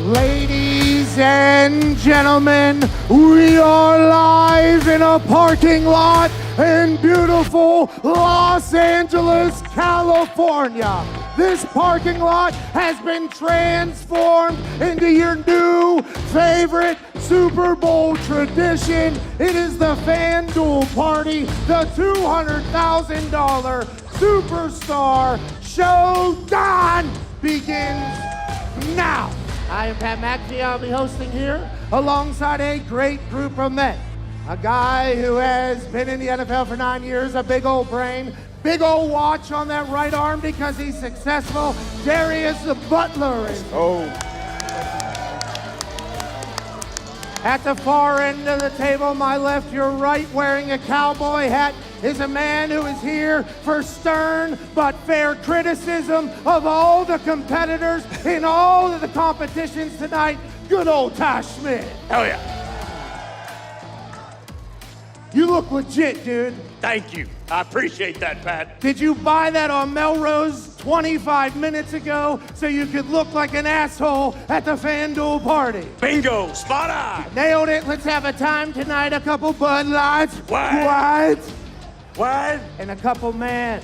Ladies and gentlemen, we are live in a parking lot in beautiful Los Angeles, California. This parking lot has been transformed into your new favorite Super Bowl tradition. It is the FanDuel party, the $200,000 Superstar Showdown begins now. I am Pat McAfee. I'll be hosting here alongside a great group of men. A guy who has been in the NFL for 9 years, a big old brain, big old watch on that right arm because he's successful. Darius Butler. At the far end of the table, my left, your right, wearing a cowboy hat, is a man who is here for stern but fair criticism of all the competitors in all of the competitions tonight. Good old Schmit. Hell yeah. You look legit, dude. Thank you. I appreciate that, Pat. Did you buy that on Melrose 25 minutes ago so you could look like an asshole at the FanDuel party? Bingo. Spot on. Nailed it. Let's have a time tonight. A couple Bud Lights. What? And a couple men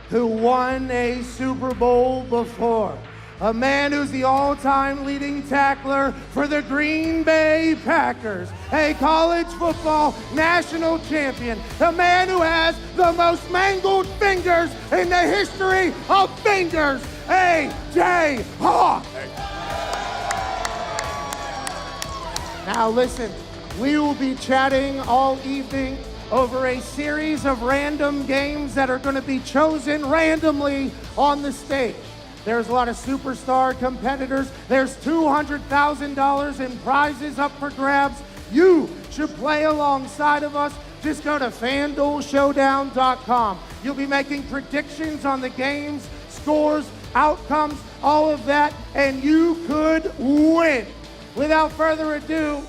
who won a Super Bowl before. A man who's the all-time leading tackler for the Green Bay Packers, a college football national champion, the man who has the most mangled fingers in the history of fingers, A.J. Hawk. Now listen, we will be chatting all evening over a series of random games that are going to be chosen randomly on the stage. There's a lot of superstar competitors. There's $200,000 in prizes up for grabs. You should play alongside of us. Just go to FanDuelShowdown.com. You'll be making predictions on the games, scores, outcomes, all of that, and you could win. Without further ado,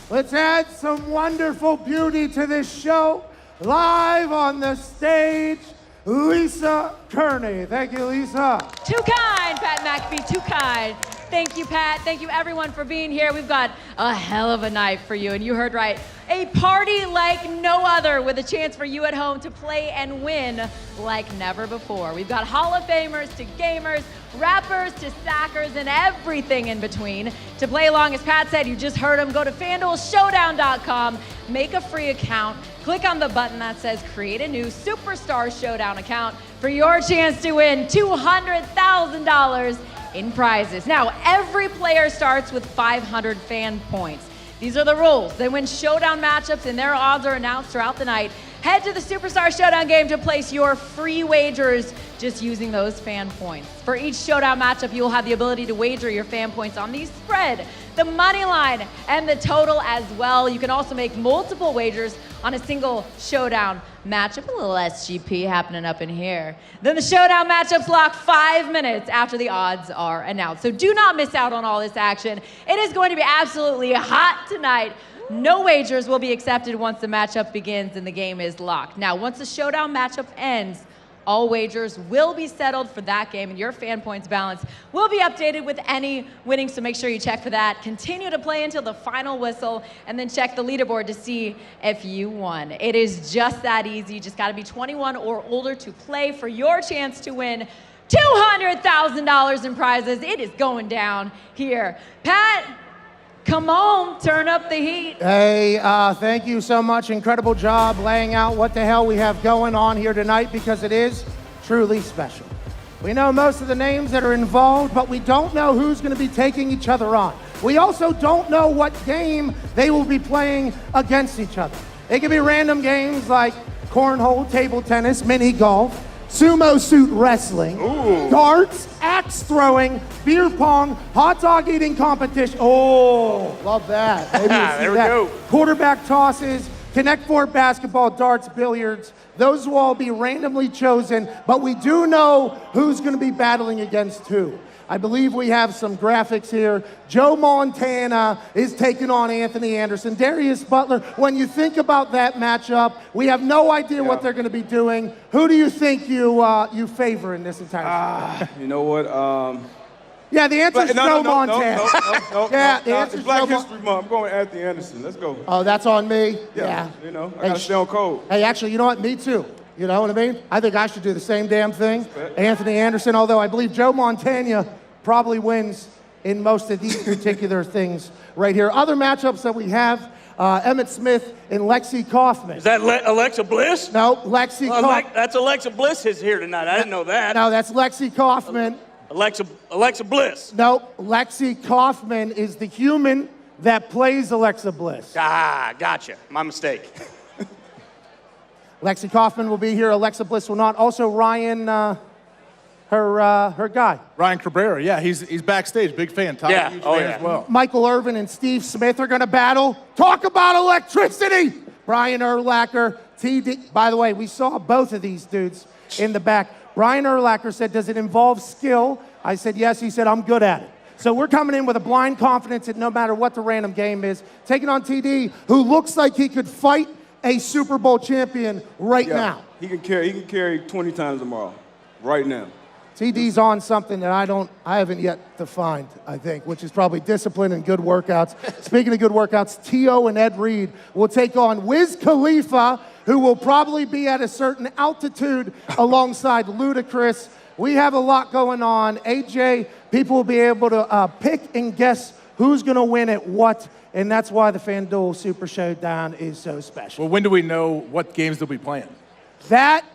let's add some wonderful beauty to this show. Live on the stage, Lisa Kerney. Thank you, Lisa. Too kind, Pat McAfee, too kind. Thank you, Pat. Thank you, everyone, for being here. We've got a hell of a night for you, and you heard right. A party like no other with a chance for you at home to play and win like never before. We've got Hall of Famers to gamers, rappers to stackers, and everything in between. To play along, as Pat said, you just heard him, go to FanDuelShowdown.com, make a free account, click on the button that says create a new Superstar Showdown account for your chance to win $200,000 in prizes. Now, every player starts with 500 fan points. These are the rules. They win showdown matchups and their odds are announced throughout the night. Head to the Superstar Showdown game to place your free wagers just using those fan points. For each showdown matchup, you will have the ability to wager your fan points on the spread, the money line, and the total as well. You can also make multiple wagers on a single showdown matchup. A little SGP happening up in here. Then the showdown matchups lock 5 minutes after the odds are announced. So do not miss out on all this action. It is going to be absolutely hot tonight. No wagers will be accepted once the matchup begins and the game is locked. Now, once the showdown matchup ends, all wagers will be settled for that game, and your fan points balance will be updated with any winnings, so make sure you check for that. Continue to play until the final whistle, and then check the leaderboard to see if you won. It is just that easy. You just got to be 21 or older to play for your chance to win $200,000 in prizes. It is going down here. Pat, come on, turn up the heat. Hey, thank you so much. Incredible job laying out what the hell we have going on here tonight, because it is truly special. We know most of the names that are involved, but we don't know who's going to be taking each other on. We also don't know what game they will be playing against each other. It could be random games like cornhole, table tennis, mini golf, sumo suit wrestling, darts, axe throwing, beer pong, hot dog eating competition. Oh, love that. Maybe we'll see There we that. go. Quarterback tosses, Connect Four basketball, darts, billiards. Those will all be randomly chosen, but we do know who's going to be battling against who. I believe we have some graphics here. Joe Montana is taking on Anthony Anderson. Darius Butler, when you think about that matchup, we have no idea what they're going to be doing. Who do you think you favor in this entire You know what? Yeah, the answer is Joe Montana. No. Yeah, the answer It's is Black Joe History Month. I'm going Anthony Anderson. Let's go. Oh, that's on me? Yeah. You know, I Hey, gotta stay on code. Hey, actually, you know what? Me too. You know what I mean? I think I should do the same damn thing. Anthony Anderson, although I believe Joe Montana probably wins in most of these particular things right here. Other matchups that we have, Emmitt Smith and Lexi Kaufman. Is that Alexa Bliss? No, Lexi Kaufman. That's Alexa Bliss is here tonight. I didn't know that. No, that's Lexi Kaufman. Alexa Bliss. No, Lexi Kaufman is the human that plays Alexa Bliss. Ah, gotcha. My mistake. Lexi Kaufman will be here. Alexa Bliss will not. Also, Ryan, her guy. Ryan Cabrera, yeah, he's backstage. Big fan. Top Yeah. huge Oh, fan yeah. as well. Michael Irvin and Steve Smith are going to battle. Talk about electricity. Brian Urlacher, TD. By the way, we saw both of these dudes in the back. Brian Urlacher said, does it involve skill? I said, yes. He said, I'm good at it. So we're coming in with a blind confidence that no matter what the random game is, taking on TD, who looks like he could fight a Super Bowl champion right now. He can carry 20 times tomorrow, right now. TD's on something that I haven't yet defined, I think, which is probably discipline and good workouts. Speaking of good workouts, T.O. and Ed Reed will take on Wiz Khalifa, who will probably be at a certain altitude alongside Ludacris. We have a lot going on. AJ, people will be able to pick and guess who's going to win at what, and that's why the FanDuel Super Showdown is so special. Well, when do we know what games they'll be playing? That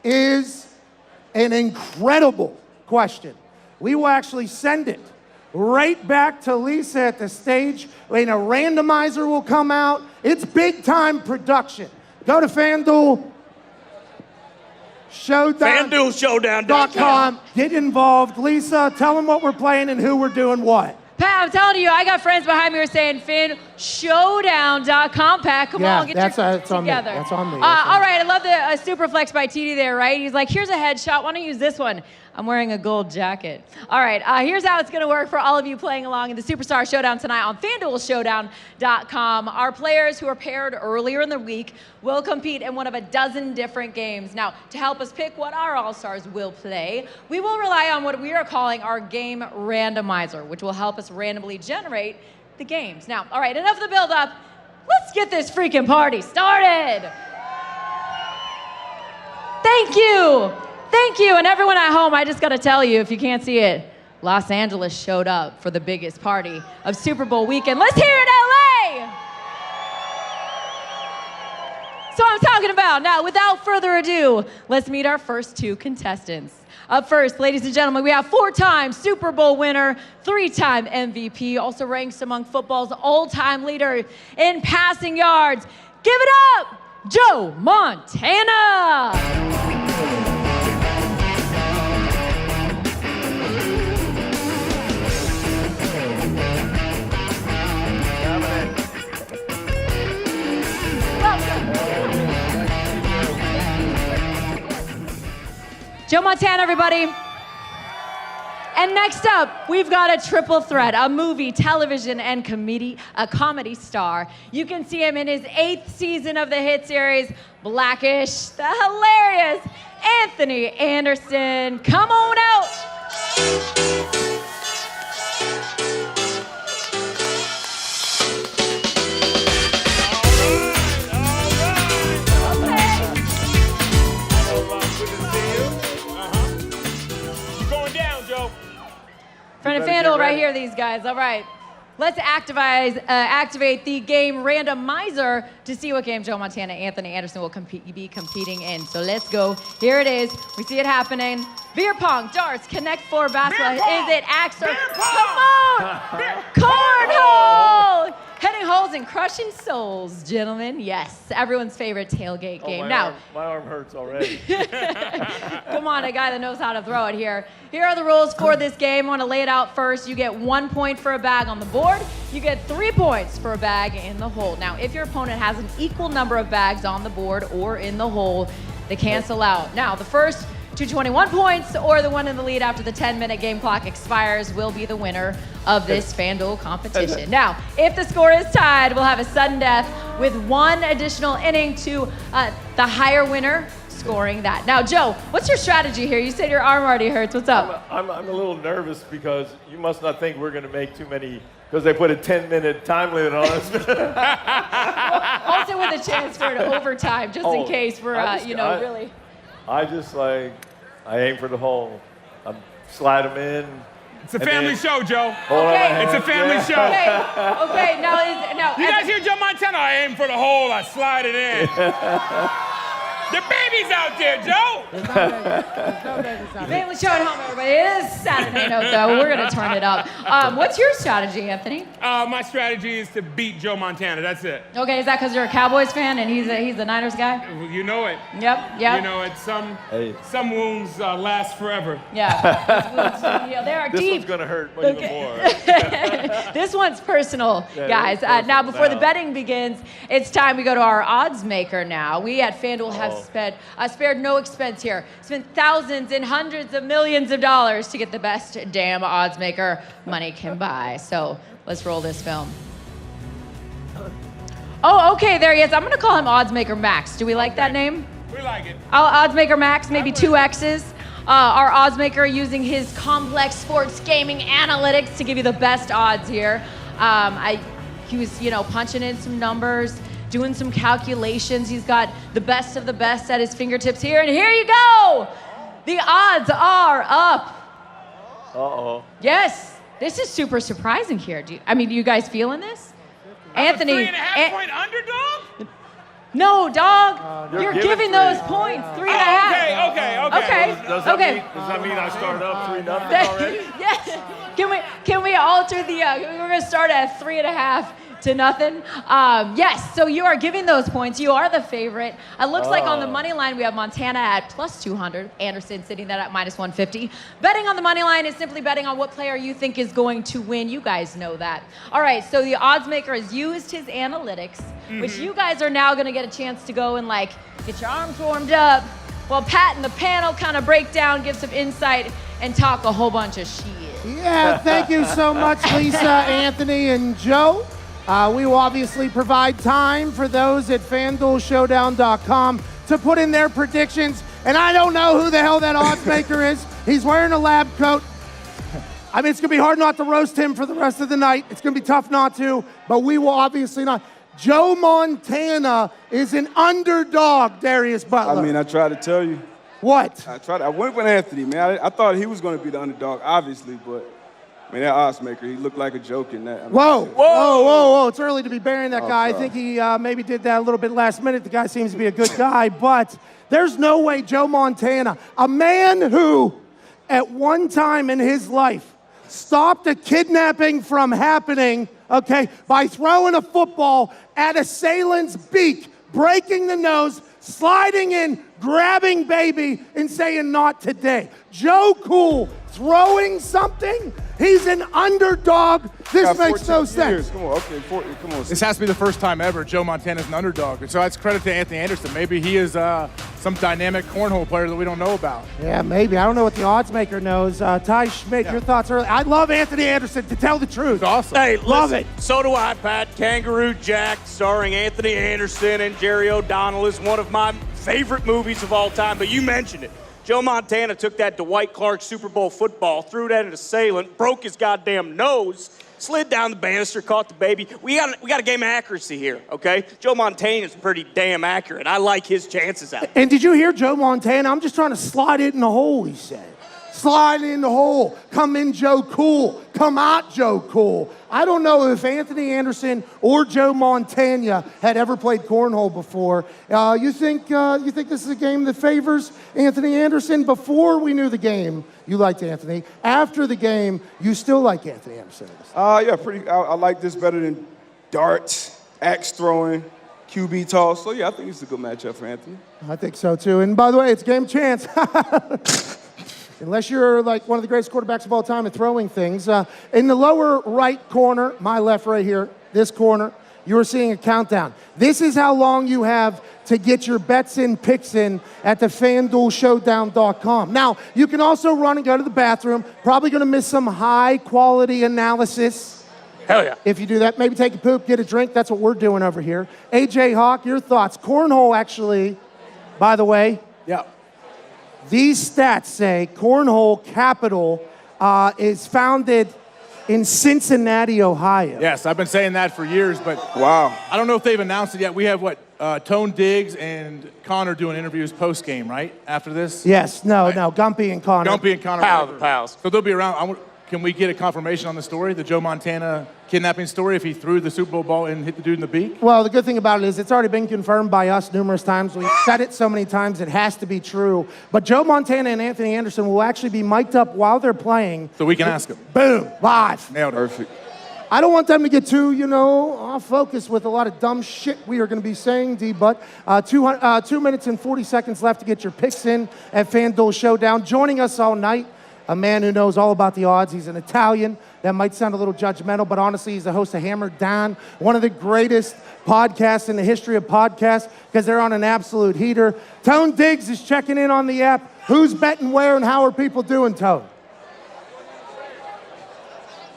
is an incredible question. We will actually send it right back to Lisa at the stage. When a randomizer will come out. It's big time production. Go to FanDuel Showdown. FanDuelShowdown.com. Get involved. Lisa, tell them what we're playing and who we're doing what. Pat, I'm telling you, I got friends behind me who are saying FanDuelShowdown.com. Pat, come on, get your that's on me. together. That's on me. All right, I love the super flex by TD there, right? He's like, here's a headshot. Why don't you use this one? I'm wearing a gold jacket. All right, here's how it's going to work for all of you playing along in the Superstar Showdown tonight on FanDuelShowdown.com. Our players who are paired earlier in the week will compete in one of a dozen different games. Now, to help us pick what our All-Stars will play, we will rely on what we are calling our game randomizer, which will help us randomly generate the games. Now, all right, enough of the build-up. Let's get this freaking party started. Thank you. Thank you, and everyone at home, I just gotta tell you, if you can't see it, Los Angeles showed up for the biggest party of Super Bowl weekend. Let's hear it, LA! So I'm talking about. Now, without further ado, let's meet our first two contestants. Up first, ladies and gentlemen, we have 4-time Super Bowl winner, 3-time MVP, also ranks among football's all-time leader in passing yards. Give it up, Joe Montana! Joe Montana, everybody. And next up, we've got a triple threat, a movie, television, and a comedy star. You can see him in his 8th season of the hit series, Blackish, the hilarious Anthony Anderson. Come on out. Friend of FanDuel right here, these guys. All right. Let's activate the game randomizer to see what game Joe Montana and Anthony Anderson will be competing in. So let's go. Here it is. We see it happening. Beer pong, darts, Connect Four basketball. Is it axe or... Come on! Cornhole! Hitting holes and crushing souls, gentlemen. Yes, everyone's favorite tailgate game. My arm hurts already. Come on, a guy that knows how to throw it here. Here are the rules for this game. I want to lay it out first. You get 1 point for a bag on the board. You get 3 points for a bag in the hole. Now, if your opponent has an equal number of bags on the board or in the hole, they cancel out. Now, the first to 21 points or the one in the lead after the 10-minute game clock expires will be the winner of this FanDuel competition. Now, if the score is tied, we'll have a sudden death with 1 additional inning to the higher winner scoring that. Now, Joe, what's your strategy here? You said your arm already hurts. What's up? I'm a little nervous because you must not think we're going to make too many, because they put a 10-minute time limit on us. Also with a chance for an overtime, just in case we're, really. I aim for the hole. I slide them in. It's a family show, Joe. Okay. It's a family show. Okay, now. You guys hear Joe Montana? I aim for the hole, I slide it in. The baby's out there, Joe. There's no babies out there. Family show at home, everybody. It is Saturday night, though. We're going to turn it up. What's your strategy, Anthony? My strategy is to beat Joe Montana. That's it. Okay, is that because you're a Cowboys fan and he's the Niners guy? You know it. Yep. You know it. Some wounds last forever. Yeah. They are This deep. one's going to hurt even more. This one's personal, guys. Now, before the betting begins, it's time we go to our odds maker now. We at FanDuel have spared no expense here. Spent thousands and hundreds of millions of dollars to get the best damn odds maker money can buy. So let's roll this film. Oh, okay, there he is. I'm going to call him Odds Maker Max. Do we like that name? We like it. Odds Maker Max, maybe 2 X's. Our odds maker using his complex sports gaming analytics to give you the best odds here. He was, punching in some numbers, doing some calculations. He's got the best of the best at his fingertips here. And here you go. The odds are up. Uh-oh. Yes. This is super surprising here. You guys feeling this? Anthony. 3.5-point underdog? No, dog. You're giving those points. 3.5. Okay. Does that mean I start up 3-0 already? Yeah. Can we alter the? We're gonna start at 3.5 to nothing. Yes. So you are giving those points. You are the favorite. It looks like on the money line we have Montana at plus 200. Anderson sitting there at minus 150. Betting on the money line is simply betting on what player you think is going to win. You guys know that. All right. So the odds maker has used his analytics, which you guys are now gonna get a chance to go and get your arms warmed up, while Pat and the panel kind of break down, give some insight, and talk a whole bunch of shit. Yeah, thank you so much, Lisa, Anthony, and Joe. We will obviously provide time for those at FanDuelShowdown.com to put in their predictions. And I don't know who the hell that odds maker is. He's wearing a lab coat. It's going to be hard not to roast him for the rest of the night. It's going to be tough not to, but we will obviously not. Joe Montana is an underdog, Darius Butler. I tried to tell you. What? I went with Anthony, man. I thought he was going to be the underdog, obviously, but that odds maker, he looked like a joke in that. Whoa. It's early to be burying that guy. I think he maybe did that a little bit last minute. The guy seems to be a good guy, but there's no way Joe Montana, a man who at one time in his life stopped a kidnapping from happening, by throwing a football at assailant's beak, breaking the nose, sliding in, grabbing baby, and saying, "Not today." Joe Cool throwing something? He's an underdog. This makes no sense. Come on. This has to be the first time ever Joe Montana's an underdog. And so that's credit to Anthony Anderson. Maybe he is some dynamic cornhole player that we don't know about. Yeah, maybe. I don't know what the odds maker knows. Ty Schmit, your thoughts early. I love Anthony Anderson, to tell the truth. It's awesome. Hey, love it. So do I, Pat. Kangaroo Jack, starring Anthony Anderson and Jerry O'Donnell, is one of my favorite movies of all time. But you mentioned it. Joe Montana took that Dwight Clark Super Bowl football, threw it at an assailant, broke his goddamn nose, slid down the banister, caught the baby. We got a game of accuracy here, okay? Joe Montana is pretty damn accurate. I like his chances out. And did you hear Joe Montana? I'm just trying to slide it in the hole, he said. Slide in the hole. Come in, Joe Cool. Come out, Joe Cool. I don't know if Anthony Anderson or Joe Montana had ever played cornhole before. You think this is a game that favors Anthony Anderson? Before we knew the game, you liked Anthony. After the game, you still like Anthony Anderson? Yeah, pretty. I like this better than darts, axe throwing, QB toss. So yeah, I think it's a good matchup for Anthony. I think so too. And by the way, it's game chance. Unless you're like one of the greatest quarterbacks of all time at throwing things. In the lower right corner, my left right here, this corner, you are seeing a countdown. This is how long you have to get your bets in, picks in at the FanDuelShowdown.com. Now, you can also run and go to the bathroom. Probably going to miss some high-quality analysis. Hell yeah. If you do that, maybe take a poop, get a drink. That's what we're doing over here. AJ Hawk, your thoughts. Cornhole, actually, by the way, Yeah. These stats say Cornhole Capital is founded in Cincinnati, Ohio. Yes, I've been saying that for years, but Wow. I don't know if they've announced it yet. We have Tone Diggs and Connor doing interviews post-game, right? After this? Yes, no, Gumpy and Connor. Gumpy and Connor. Pals. So they'll be around. Can we get a confirmation on the story, the Joe Montana kidnapping story, if he threw the Super Bowl ball and hit the dude in the beak? Well, the good thing about it is it's already been confirmed by us numerous times. We've said it so many times, it has to be true. But Joe Montana and Anthony Anderson will actually be mic'd up while they're playing. So we can ask him. Boom, live. Nailed it. Perfect. I don't want them to get too, off focus with a lot of dumb shit we are going to be saying, D-But. 2 minutes and 40 seconds left to get your picks in at FanDuel Showdown. Joining us all night, a man who knows all about the odds. He's an Italian. That might sound a little judgmental, but honestly, he's the host of Hammer Dahn, one of the greatest podcasts in the history of podcasts because they're on an absolute heater. Tone Diggs is checking in on the app. Who's betting where and how are people doing, Tone?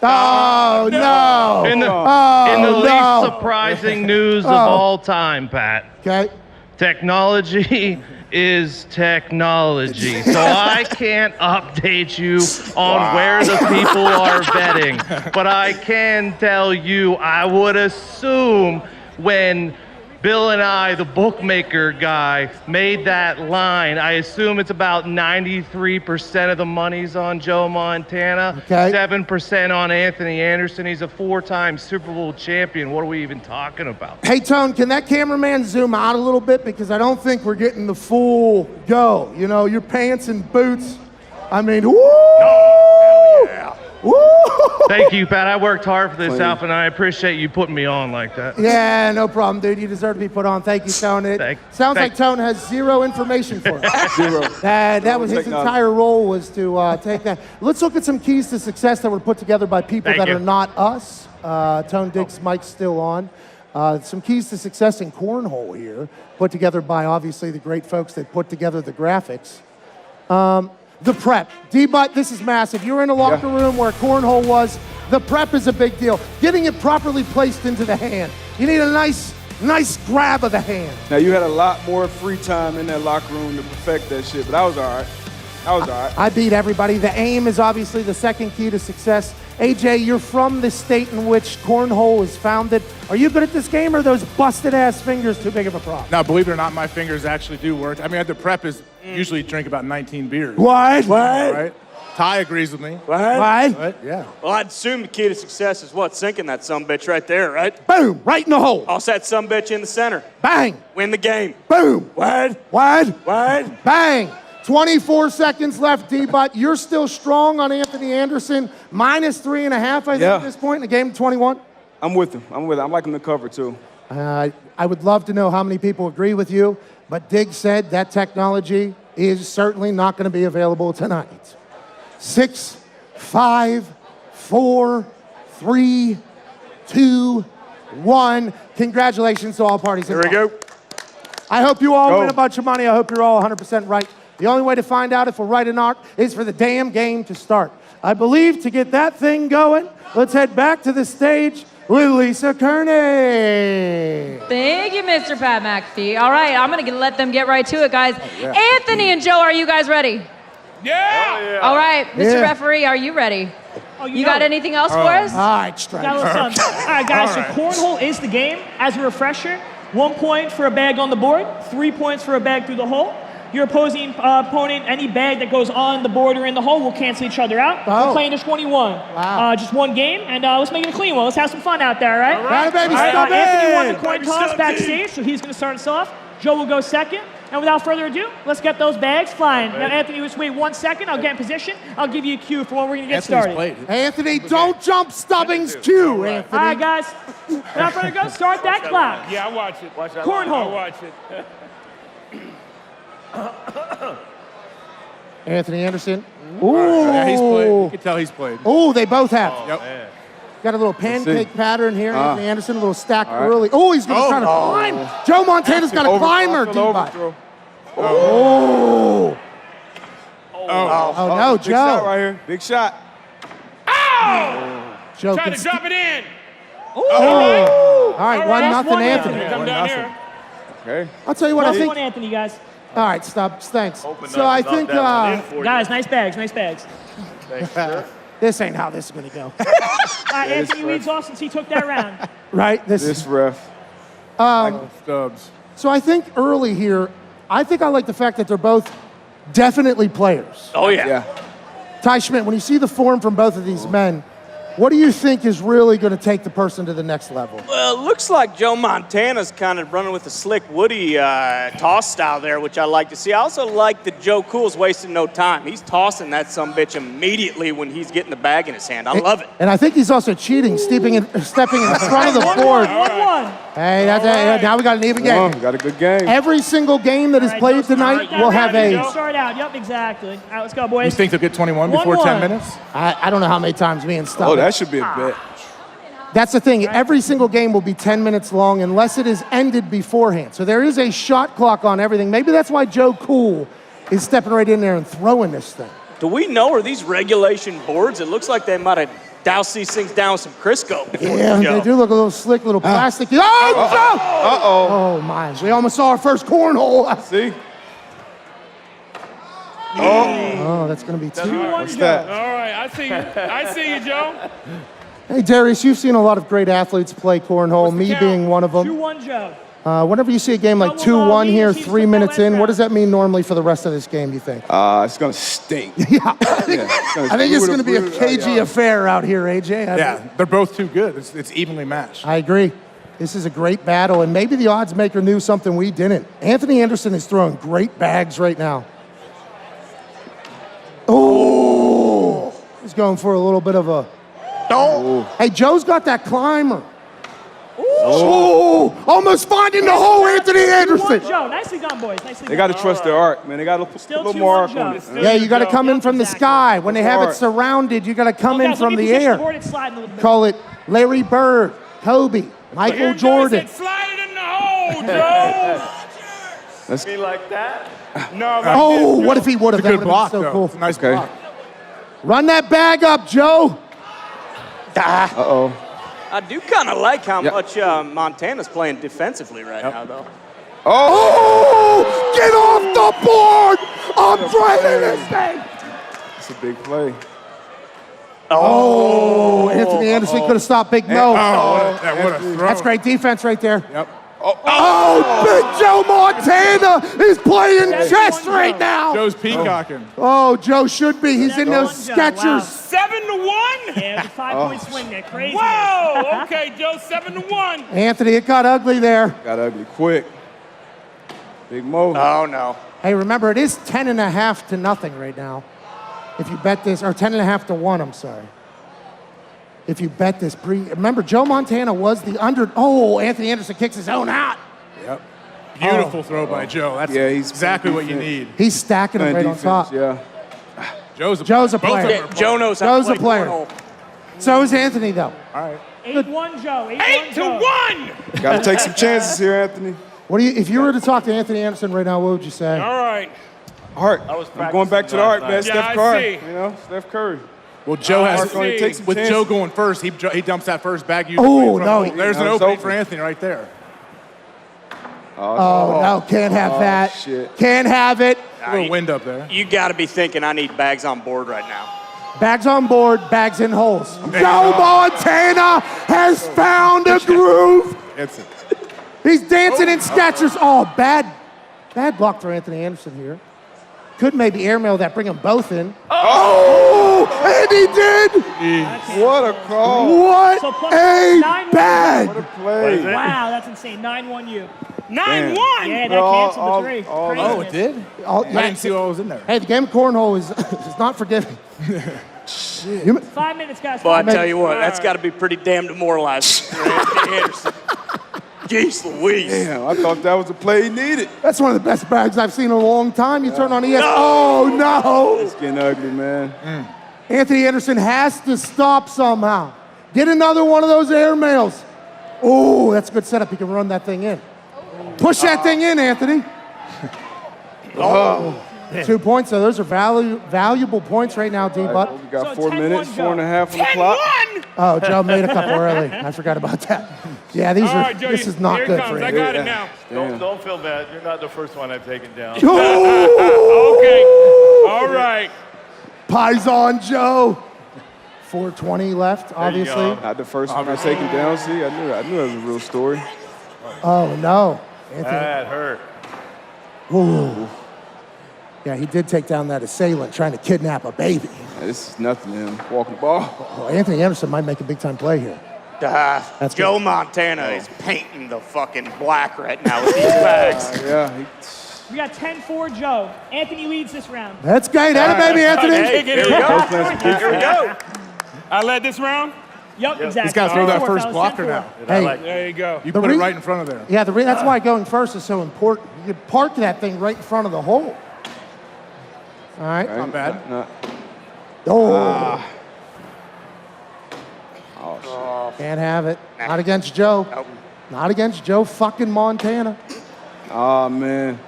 Oh, no. In the least surprising news of all time, Pat. Okay. Technology is technology. So I can't update you on where the people are betting. But I can tell you, I would assume when Bill and I, the bookmaker guy, made that line, I assume it's about 93% of the money's on Joe Montana, Okay. 7% on Anthony Anderson. He's a 4-time Super Bowl champion. What are we even talking about? Hey, Tone, can that cameraman zoom out a little bit? Because I don't think we're getting the full go. You know, your pants and boots. I mean, woo! Yeah. Woo! Thank you, Pat. I worked hard for this outfit, and I appreciate you putting me on like that. Yeah, no problem, dude. You deserve to be put on. Thank you, Tone. It sounds like Tone has zero information for us. Zero. That was his Technology. entire role was to take that. Let's look at some keys to success that were put together by people that are not us. Tone Diggs' mic's still on. Some keys to success in cornhole here, put together by obviously the great folks that put together the graphics. The prep. D-But, this is massive. You're in a locker room where cornhole was. The prep is a big deal. Getting it properly placed into the hand. You need a nice grab of the hand. Now, you had a lot more free time in that locker room to perfect that shit, but I was all right. I beat everybody. The aim is obviously the second key to success. AJ, you're from the state in which cornhole is founded. Are you good at this game, or are those busted-ass fingers too big of a problem? Now, believe it or not, my fingers actually do work. I mean, the prep is usually drink about 19 beers. What? Right? Ty agrees with me. What? Yeah. Well, I'd assume the key to success is what? Sinking that sumbitch right there, right? Boom, right in the hole. Toss that sumbitch in the center. Bang. Win the game. Boom. What? What? Bang. 24 seconds left, D-But. You're still strong on Anthony Anderson. -3.5, I think, at this point in the game of 21. I'm with him. I like him to cover, too. I would love to know how many people agree with you, but Diggs said that technology is certainly not going to be available tonight. 6, 5, 4, 3, 2, 1. Congratulations to all parties involved. Here we go. I hope you all win a bunch of money. I hope you're all 100% right. The only way to find out if we're right or not is for the damn game to start. I believe to get that thing going, let's head back to the stage with Lisa Kerney. Thank you, Mr. Pat McAfee. All right, I'm going to let them get right to it, guys. Anthony and Joe, are you guys ready? Yeah! All right, Mr. Referee, are you ready? Oh, You got anything else for us? All right, strike. Got a little something. All right, guys, so cornhole is the game. As a refresher, 1 point for a bag on the board, 3 points for a bag through the hole. Your opposing opponent, any bag that goes on the board or in the hole will cancel each other out. We're playing to 21. Wow. Just one game, and let's make it a clean one. Let's have some fun out there, all right? All right, baby, All right, stop Anthony won the it. coin toss backstage, so he's going to start us off. Joe will go second. And without further ado, let's get those bags flying. Now, Anthony, just wait 1 second. I'll get in position. I'll give you a cue for when we're going to get started. Anthony, don't jump Stubbing's cue, Anthony. All right, guys. Without further ado, start that clock. Yeah, I watch it. Cornhole. I watch it. Anthony Anderson. Ooh. Yeah, he's played. You can tell he's played. Ooh, they both have. Yep. Got a little pancake pattern here. Anthony Anderson, a little stack right. early. Oh, he's going to try to climb. Joe Montana's got a climber, D-Bot. Oh. Oh, no, Big shot Joe. right here. Big shot. Joe Try can to drop it in. All right, 1-0 one, Anthony. Anthony. Come down here. Okay. I'll tell you what, I Plus think one, Anthony, guys. All right, Stubbs, thanks. Open So up, I knock think, that one in for you. Guys, nice bags, nice bags. Thanks, sir. this ain't how this is going to go. All right, Anthony leads off since he took that round. Right? This ref. Stubbs. So I think early here, I think I like the fact that they're both definitely players. Oh, yeah. Yeah. Ty Schmit, when you see the form from both of these men, what do you think is really going to take the person to the next level? Well, it looks like Joe Montana's kind of running with the slick Woody toss style there, which I like to see. I also like that Joe Cool's wasting no time. He's tossing that sumbitch immediately when he's getting the bag in his hand. I love it. And I think he's also cheating, stepping in front of the 1-1, board. 1-1. Hey, now we got an even game. Got a good game. Every single game that is All right, played Joe, tonight start will that have round. a... Joe, start out. Yep, exactly. All right, let's go, boys. You think they'll get 21 before 1-1. 10 minutes? I don't know how many times me and stuff. Oh, that should be a bet. That's the thing. Every single game will be 10 minutes long unless it is ended beforehand. So there is a shot clock on everything. Maybe that's why Joe Cool is stepping right in there and throwing this thing. Do we know, are these regulation boards? It looks like they might have doused these things down with some Crisco before Yeah, the show. they do look a little slick, little plastic. Oh, Joe! Uh-oh. Oh, my. We almost saw our first cornhole. See? Oh, that's going to be 2. What's that? All right, I see you. I see you, Joe. Hey, Darius, you've seen a lot of great athletes play cornhole, me count? being one of them. 2-1, Joe. Whenever you see a game like No, well, 2-1 here, he's 3 took minutes that in, last what does that mean normally for the rest of this game, you think? It's going to stink. Yeah, I think it's going to be a cagey affair out here, AJ. Yeah, they're both too good. It's evenly matched. I agree. This is a great battle, and maybe the odds maker knew something we didn't. Anthony Anderson is throwing great bags right now. Oh, he's going for a little bit of a... Oh. Hey, Joe's got that climber. Oh, almost finding the hole, Anthony 2-1, Anderson. Joe. Nicely done, boys. Nicely They done. got to trust their arc, man. They got to put a Still little more 2-1, arc on Joe. it. Yeah, you got to come in from the Exactly. sky. When they have it Hard. surrounded, you got to come Oh, in guys, let from me the position air. board. It's sliding a little bit. Call it Larry Bird, Kobe, Michael Here Jordan. goes it. Slide it in the hole, Joe. Let's Me like that? No, Oh, what if he would have? It's a That good would have block, been so though. cool. It's a nice Okay. block. Run that bag up, Joe. Uh-oh. I do kind of like how Yep. much Montana's playing defensively right now, though. Oh, get off the board. I'm driving this thing. It's a big play. Oh, Anthony Anderson could have stopped Big Mo. What a throw. That's great defense right there. Yep. Oh, Big Joe Montana is playing chess right now. Joe's peacocking. Oh, Joe should be. He's in those 7-1, Joe. Wow. Skechers. 7-1. Yeah, it's a 5-point swing there. Crazy. Whoa. Okay, Joe. 7-1. Anthony, it got ugly there. Got ugly quick. Big Mo. Oh, no. Hey, remember, it is 10.5 to nothing right now. If you bet this, or 10.5 to 1, I'm sorry. If you bet this remember, Joe Montana was the under. Oh, Anthony Anderson kicks his own out. Yep. Beautiful throw by Joe. That's he's exactly what you defense. need. He's stacking them right on top. Yeah. Joe's a Joe's a both of player. them Yeah, are Joe knows how Joe's to a play player. cornhole. So is Anthony, though. All right. 8-1, Joe. 8-1, 8-1. Got to take some chances here, Anthony. What do you? If you were to talk to Anthony Anderson right now, what would you say? All right. Art. I was I'm going back to the art, man. practicing last Steph night. Curry. Yeah, I see. You know, Steph Curry. Well, Joe has Art's going to take some with chances. Joe going first. He dumps that first bag. Oh, no. There's an That was opening open. for Anthony right there. Oh, no, can't have that. shit. Can't have it. A little wind up there. You got to be thinking I need bags on board right now. Bags on board, bags in holes. Joe Montana has found a groove. It's it. He's dancing in Skechers. Oh, bad block for Anthony Anderson here. Could maybe airmail that, bring them both in. Oh, and he did. What a call. What So plus a 9-1. bag. What a play. Wow, that's insane. 9-1 you. 9-1. Yeah, that Well, canceled the three. all- Crazy. Oh, it did? Oh, I didn't see what was in there. Hey, the game of cornhole is not forgiving. 5 minutes, guys. Well, I 5 minutes. tell you what, that's got to be pretty damn demoralizing for Anthony Anderson. Jeez Louise. Damn, I thought that was a play he needed. That's one of the best bags I've seen in a long time. You turn on ES. Oh, no. It's getting ugly, man. Anthony Anderson has to stop somehow. Get another one of those airmails. Oh, that's a good setup. He can run that thing in. Push that thing in, Anthony. 2 points, so those are valuable points right now, D-Butt. We got So 4 10-1 minutes, Joe. 4.5 on the clock. 10-1! Oh, Joe made a couple early. I forgot about that. Yeah, these All are. right, Joe, This is not here it good comes. for I you. got it now. Don't feel bad. You're not the first one I've taken down. Okay. All right. Paisan Joe. 4:20 left, obviously. Not the first one I've taken down. See, I knew that was a real story. Oh no, Anthony. That hurt. Ooh. Yeah, he did take down that assailant trying to kidnap a baby. This is nothing to him. Walking the ball. Well, Anthony Anderson might make a big time play here. That's Joe good. Montana is painting the fucking black right now with these bags. Yeah. We got 10-4 Joe. Anthony leads this round. That's great. That baby, Anthony. Hey, here we go. Here we go. I led this round? Yep, exactly. He's got to throw that 10-4, first fellas, blocker 10-4. now. Hey, There you go. You put it right in front of there. yeah, that's why going first is so important. You can park that thing right in front of the hole. All right. Not bad. Oh. Can't have it. Not against Joe. Nope. Not against Joe fucking Montana. Oh, man.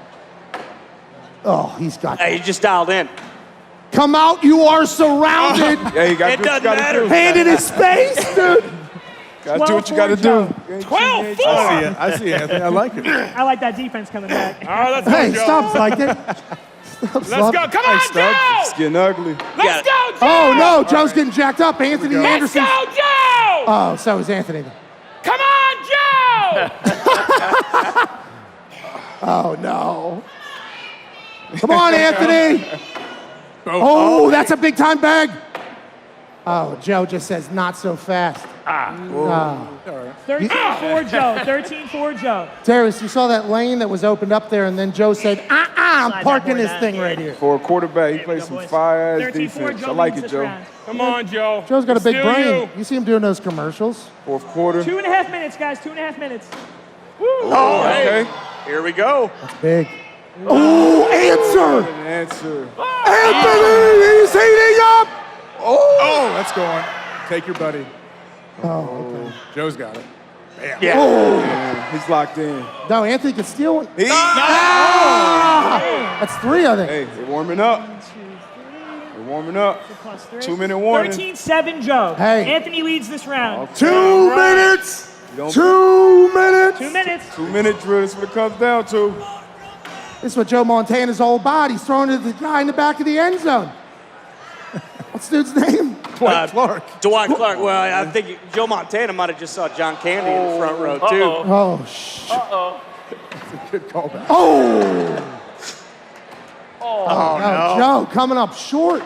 Oh, he's got. Hey, he just dialed in. Come out, you are surrounded. Yeah, you got It to do what doesn't you got to matter. do. Hand in his face, dude. Got to do what you got to 12-4 do. 12-4. I see Anthony. I like it. I like that defense coming back. All right, let's go, Hey, Joe. Stubbs liked it. Let's go. Come on, It's Joe. getting ugly. Let's go, Joe. Oh, no, Joe's getting jacked up. Anthony Let's Anderson. go, Joe. Oh, so is Anthony. Come on, Joe. Oh, no. Come on, Anthony. Oh, that's a big time bag. Oh, Joe just says not so fast. 13-4 Joe. 13-4 Joe. Darius, you saw that lane that was opened up there, and then Joe said, I'm Slide parking that boy this down. thing right here. For a quarterback, he we plays go, some boys. fire-ass 13-4 defense. Joe I like leads it, this Joe. round. Come on, Joe. Joe's got a big Still brain. You see him doing those commercials. Fourth quarter. 2.5 minutes, guys. 2.5 minutes. Oh, hey. Okay. Here we go. Big. Oh, answer. Answer. Anthony, he's heating up. Oh, that's going. Take your buddy. Oh, okay. Joe's got it. Yeah. Man, he's locked in. No, Anthony can steal one. He- That's 3, I think. Hey, they're warming up. They're warming up. Plus 3. 2-minute warning. 13-7 Joe. Hey. Anthony leads this round. 2 minutes. You don't- 2 minutes. 2 minutes. 2-minute drill. That's what it comes down to. This is what Joe Montana's all about. He's throwing it at the guy in the back of the end zone. What's the dude's name? Dwight Clark. Dwight Clark. Well, I think Joe Montana might have just saw John Candy in the front row, too. Oh, shit. Good callback. Oh. Oh, No, no. Joe coming up short.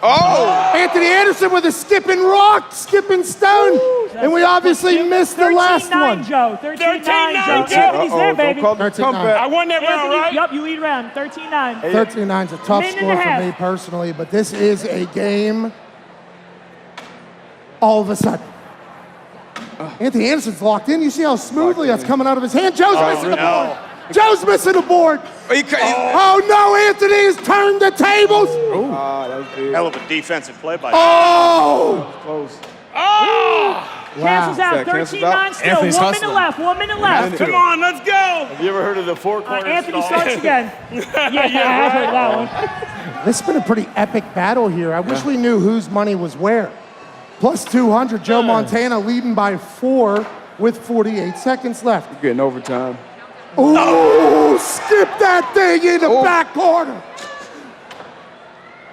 Oh! Anthony Anderson with a skipping rock, skipping stone. And we obviously missed the last 13-9 one. Joe. 13-9 13-9 Joe. Joe. Anthony's there, Don't baby. call it a 13-9. I comeback. won that round, Anthony, right? Yup, you lead round. 13-9. 13-9 is a tough Minute and score a for half. me personally, but this is a game all of a sudden. Anthony Anderson's locked in. You see how smoothly that's coming out of his hand? Joe's missing the board. Joe's missing the board. Oh, no, Anthony has turned the tables. Ah, that was big. Hell of a defensive play by Oh! Close. Oh! Cancels Wow. out. Yeah, cancels 13-9 out. still. Anthony's 1 hustling. minute left. 1 minute left. Come on, let's go. Have you ever heard of the four corner Anthony stall? starts again. Yeah, I've heard that one. This has been a pretty epic battle here. I wish we knew whose money was where. Plus 200, Joe Montana leading by 4 with 48 seconds left. Getting overtime. Oh, skip that thing in the back corner.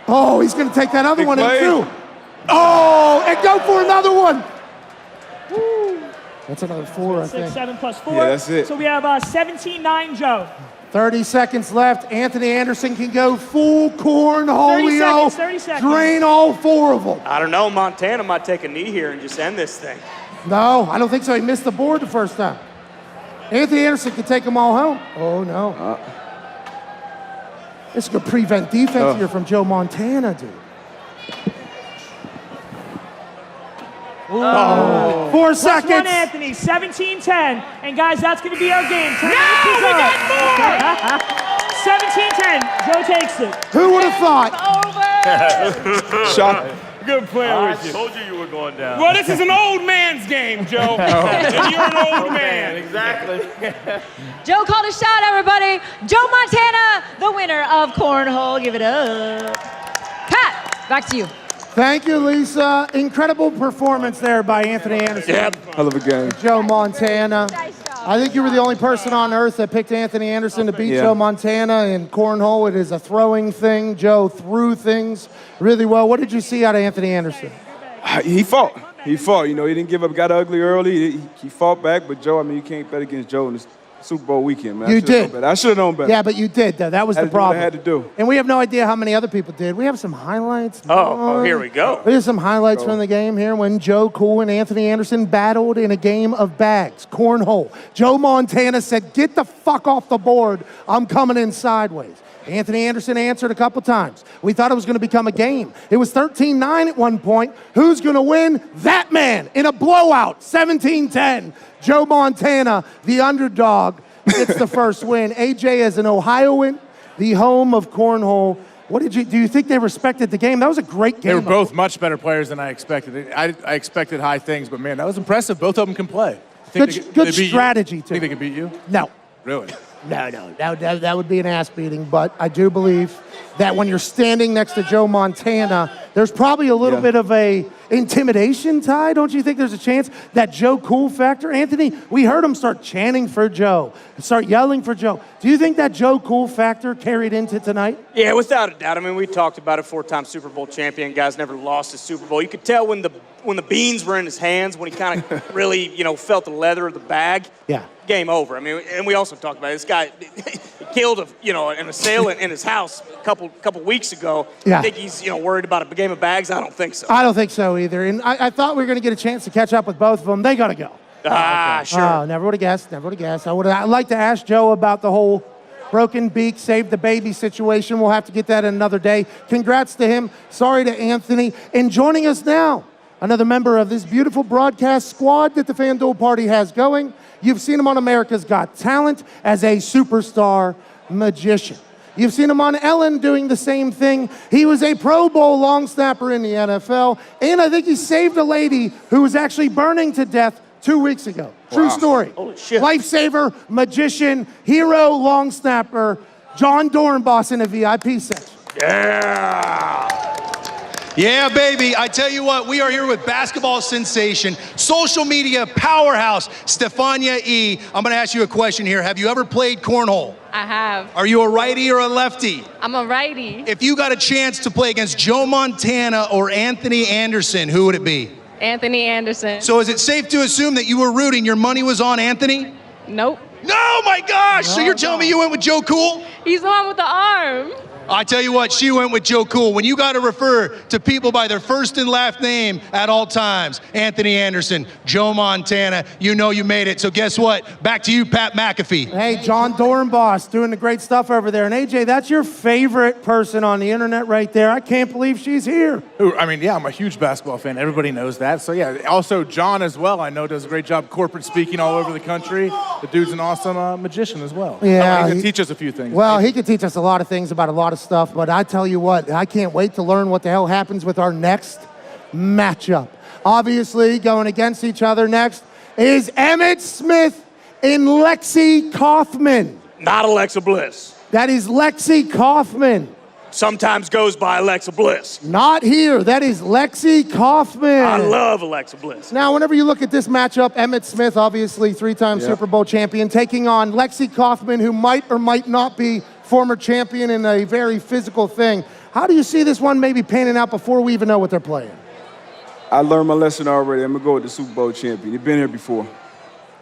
Oh, he's going to take that other Big one play. in too. Oh, and go for another one. That's another 4, I 6, think. 7 plus 4. Yeah, that's it. So we have 17-9 Joe. 30 seconds left. Anthony Anderson can go full cornholio. 30 seconds. Drain all 4 of them. I don't know. Montana might take a knee here and just end this thing. No, I don't think so. He missed the board the first time. Anthony Anderson can take them all home. Oh, no. This could prevent defense here from Joe Montana, dude. 4 Plus seconds. 1 Anthony. 17-10. And guys, that's going to be our game. 10 minutes No, is we up. got more. 17-10. Joe takes it. Who would have thought? Over. Shock. good playing with you. I told you were going down. Well, this is an old man's game, Joe. And you're an old man. Exactly. Joe called a shot, everybody. Joe Montana, the winner of Cornhole. Give it up. Pat, back to you. Thank you, Lisa. Incredible performance there by Anthony Anderson. Yep. Hell of a game. Joe Montana. I think you were the only person on earth that picked Anthony Anderson to beat Joe Montana in Cornhole. It is a throwing thing. Joe threw things really well. What did you see out of Anthony Anderson? He fought. He fought. You know, he didn't give up, got ugly early. He fought back, but Joe, I mean, you can't bet against Joe in the Super Bowl weekend, man. You did. I should have known better. Yeah, but you did, though. That was the problem. I had to do. And we have no idea how many other people did. We have some highlights. Oh, here we go. We have some highlights from the game here when Joe Cool and Anthony Anderson battled in a game of bags, cornhole. Joe Montana said, "Get the fuck off the board. I'm coming in sideways." Anthony Anderson answered a couple times. We thought it was going to become a game. It was 13-9 at one point. Who's going to win? That man in a blowout, 17-10. Joe Montana, the underdog, gets the first win. AJ, as an Ohioan, the home of cornhole, do you think they respected the game? That was a great game. They were both much better players than I expected. I expected high things, but man, that was impressive. Both of them can play. Good strategy, too. Think they could beat you? No. Really? No. That would be an ass beating, but I do believe that when you're standing next to Joe Montana, there's probably a little bit of a intimidation tie. Don't you think there's a chance that Joe Cool factor? Anthony, we heard him start chanting for Joe, start yelling for Joe. Do you think that Joe Cool factor carried into tonight? Yeah, without a doubt. I mean, we talked about it, 4-time Super Bowl champion. Guy's never lost a Super Bowl. You could tell when the beans were in his hands, when he kind of really, felt the leather of the bag. Yeah. Game over. I mean, and we also talked about it. This guy killed an assailant in his house a couple weeks ago. Yeah. I think he's worried about a game of bags. I don't think so. I don't think so either. And I thought we were going to get a chance to catch up with both of them. They got to go. Sure. Oh, never would have guessed. I'd like to ask Joe about the whole broken beak, save the baby situation. We'll have to get that another day. Congrats to him. Sorry to Anthony. And joining us now, another member of this beautiful broadcast squad that the FanDuel party has going. You've seen him on America's Got Talent as a superstar magician. You've seen him on Ellen doing the same thing. He was a Pro Bowl long snapper in the NFL, and I think he saved a lady who was actually burning to death 2 weeks ago. True story. Holy shit. Lifesaver, magician, hero, long snapper, John Dornbos in a VIP section. Yeah, baby. I tell you what, we are here with basketball sensation, social media powerhouse, Stefania E. I'm going to ask you a question here. Have you ever played cornhole? I have. Are you a righty or a lefty? I'm a righty. If you got a chance to play against Joe Montana or Anthony Anderson, who would it be? Anthony Anderson. So is it safe to assume that you were rooting, your money was on Anthony? Nope. No, my gosh! So you're telling me you went with Joe Cool? He's the one with the arm. I tell you what, she went with Joe Cool. When you got to refer to people by their first and last name at all times, Anthony Anderson, Joe Montana, you know you made it. So guess what? Back to you, Pat McAfee. Hey, John Dornbos doing the great stuff over there. And AJ, that's your favorite person on the internet right there. I can't believe she's here. I mean, yeah, I'm a huge basketball fan. Everybody knows that. So, yeah, also John as well, I know does a great job corporate speaking all over the country. The dude's an awesome magician as well. Yeah. He can teach us a few things. Well, he could teach us a lot of things about a lot of stuff, but I tell you what, I can't wait to learn what the hell happens with our next matchup. Obviously, going against each other next is Emmitt Smith and Lexi Kaufman. Not Alexa Bliss. That is Lexi Kaufman. Sometimes goes by Alexa Bliss. Not here. That is Lexi Kaufman. I love Alexa Bliss. Now, whenever you look at this matchup, Emmitt Smith, obviously three-time Super Bowl champion, taking on Lexi Kaufman, who might or might not be former champion in a very physical thing. How do you see this one maybe panning out before we even know what they're playing? I learned my lesson already. I'm going to go with the Super Bowl champion. He's been here before.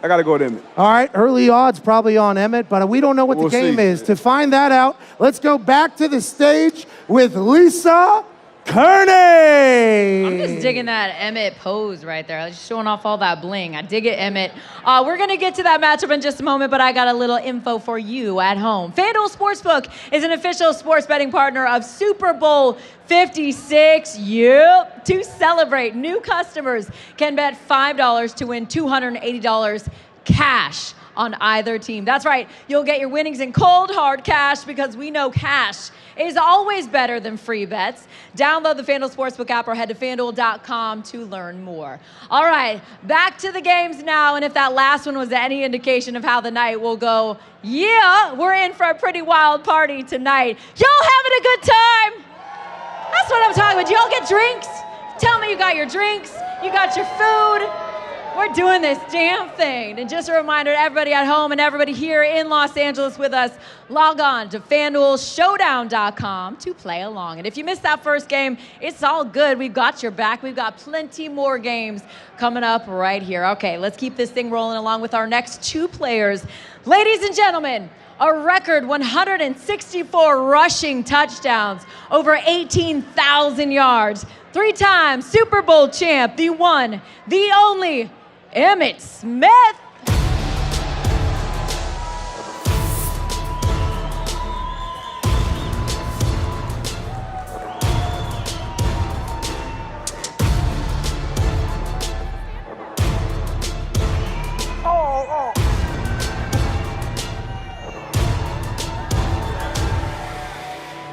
I got to go with Emmitt. All right, early odds probably on Emmitt, but we don't know what the game is. To find that out, let's go back to the stage with Lisa Kerney. I'm just digging that Emmitt pose right there. Just showing off all that bling. I dig it, Emmitt. We're going to get to that matchup in just a moment, but I got a little info for you at home. FanDuel Sportsbook is an official sports betting partner of Super Bowl 56. Yep. To celebrate, new customers can bet $5 to win $280 cash on either team. That's right, you'll get your winnings in cold, hard cash because we know cash is always better than free bets. Download the FanDuel Sportsbook app or head to FanDuel.com to learn more. All right, back to the games now, and if that last one was any indication of how the night will go, yeah, we're in for a pretty wild party tonight. Y'all having a good time? That's what I'm talking about. Y'all get drinks? Tell me you got your drinks, you got your food. We're doing this damn thing. And just a reminder to everybody at home and everybody here in Los Angeles with us, log on to FanDuelShowdown.com to play along. And if you missed that first game, it's all good. We've got your back. We've got plenty more games coming up right here. Okay, let's keep this thing rolling along with our next two players. Ladies and gentlemen, a record 164 rushing touchdowns, over 18,000 yards. Three-time Super Bowl champ, the one, the only, Emmitt Smith.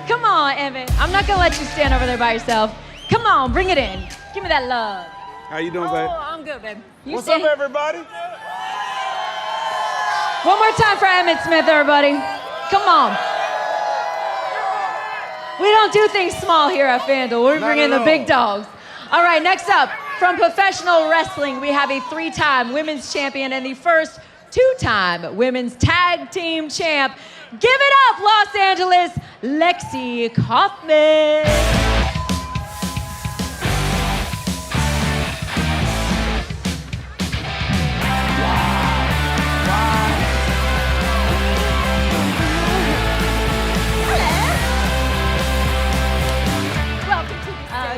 Come on, Emmitt. I'm not gonna let you stand over there by yourself. Come on, bring it in. Give me that love. How you doing, babe? Oh, I'm good, babe. What's up, everybody? One more time for Emmitt Smith, everybody. Come on. We don't do things small here at FanDuel. We're bringing the big dogs. All right, next up, from professional wrestling, we have a three-time women's champion and the first two-time women's tag team champ. Give it up, Los Angeles, Lexi Kaufman.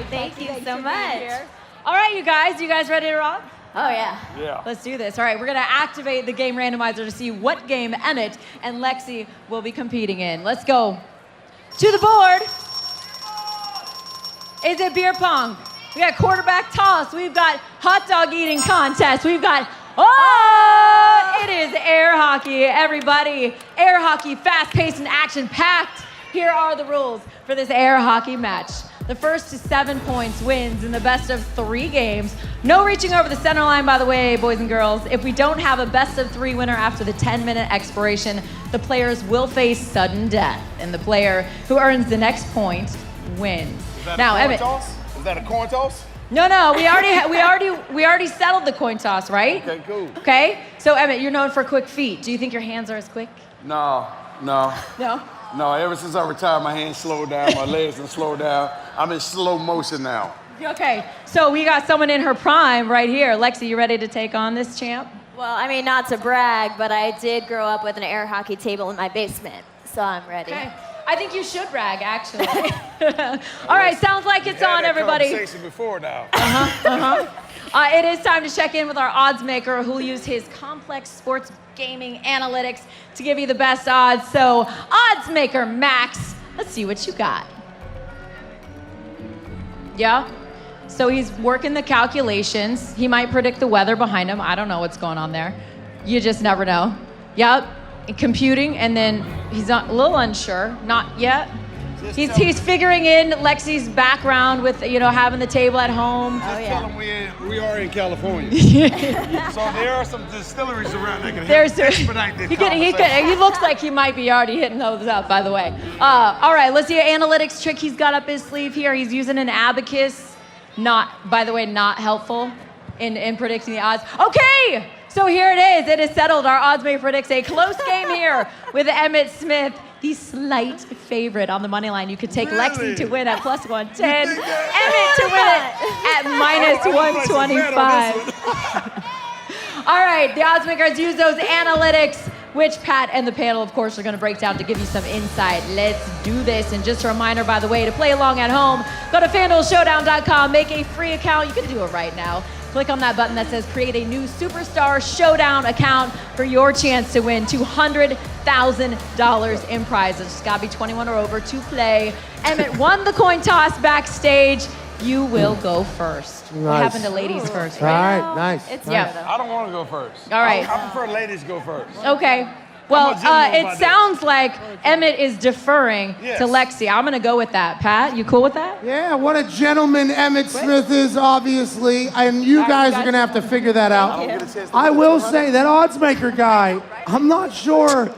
Thank you so much. All right, you guys ready to rock? Oh, yeah. Yeah. Let's do this. All right, we're going to activate the game randomizer to see what game Emmitt and Lexi will be competing in. Let's go. To the board. Is it beer pong? We got quarterback toss. We've got hot dog eating contest. We've got, it is air hockey, everybody. Air hockey, fast-paced and action-packed. Here are the rules for this air hockey match. The first to 7 points wins in the best of 3 games. No reaching over the center line, by the way, boys and girls. If we don't have a best of 3 winner after the 10-minute expiration, the players will face sudden death, and the player who earns the next point wins. Now, Emmitt. Is that a coin toss? No, we already settled the coin toss, right? Okay, cool. Okay, so Emmitt, you're known for quick feet. Do you think your hands are as quick? No. No? No, ever since I retired, my hands slowed down, my legs have slowed down. I'm in slow motion now. Okay, so we got someone in her prime right here. Lexi, you ready to take on this champ? Well, I mean, not to brag, but I did grow up with an air hockey table in my basement, so I'm ready. Okay. I think you should brag, actually. All right, sounds like it's on, everybody. Conversation before now. It is time to check in with our odds maker who will use his complex sports gaming analytics to give you the best odds. So, odds maker Max, let's see what you got. Yeah? So he's working the calculations. He might predict the weather behind him. I don't know what's going on there. You just never know. Yep. Computing, and then he's a little unsure. Not yet. He's figuring in Lexi's background with, having the table at home. Tell them we are in California. So there are some distilleries around that can help expedite this conversation. He looks like he might be already hitting those up, by the way. All right, let's see an analytics trick he's got up his sleeve here. He's using an abacus. Not helpful in predicting the odds. Okay, so here it is. It is settled. Our odds maker predicts a close game here with Emmitt Smith, the slight favorite on the money line. You could take Lexi to win at plus 110, Emmitt to win it at minus 125. All right, the odds makers use those analytics, which Pat and the panel, of course, are going to break down to give you some insight. Let's do this. And just a reminder, by the way, to play along at home, go to FanDuelShowdown.com, make a free account. You can do it right now. Click on that button that says create a new Superstar Showdown account for your chance to win $200,000 in prizes. Just gotta be 21 or over to play. Emmitt won the coin toss backstage. you will go first. What Nice. happened to ladies first, All right? right, nice. It's Yeah. I don't want to go first. All right. I prefer ladies go first. Okay. Well, I'm a general it about sounds like Emmett is deferring Yes. to Lexi. I'm going to go with that. Pat, you cool with that? Yeah, what a gentleman Emmett Smith is, obviously, and you guys are going to have to figure that out. I will say that odds maker guy, I'm not sure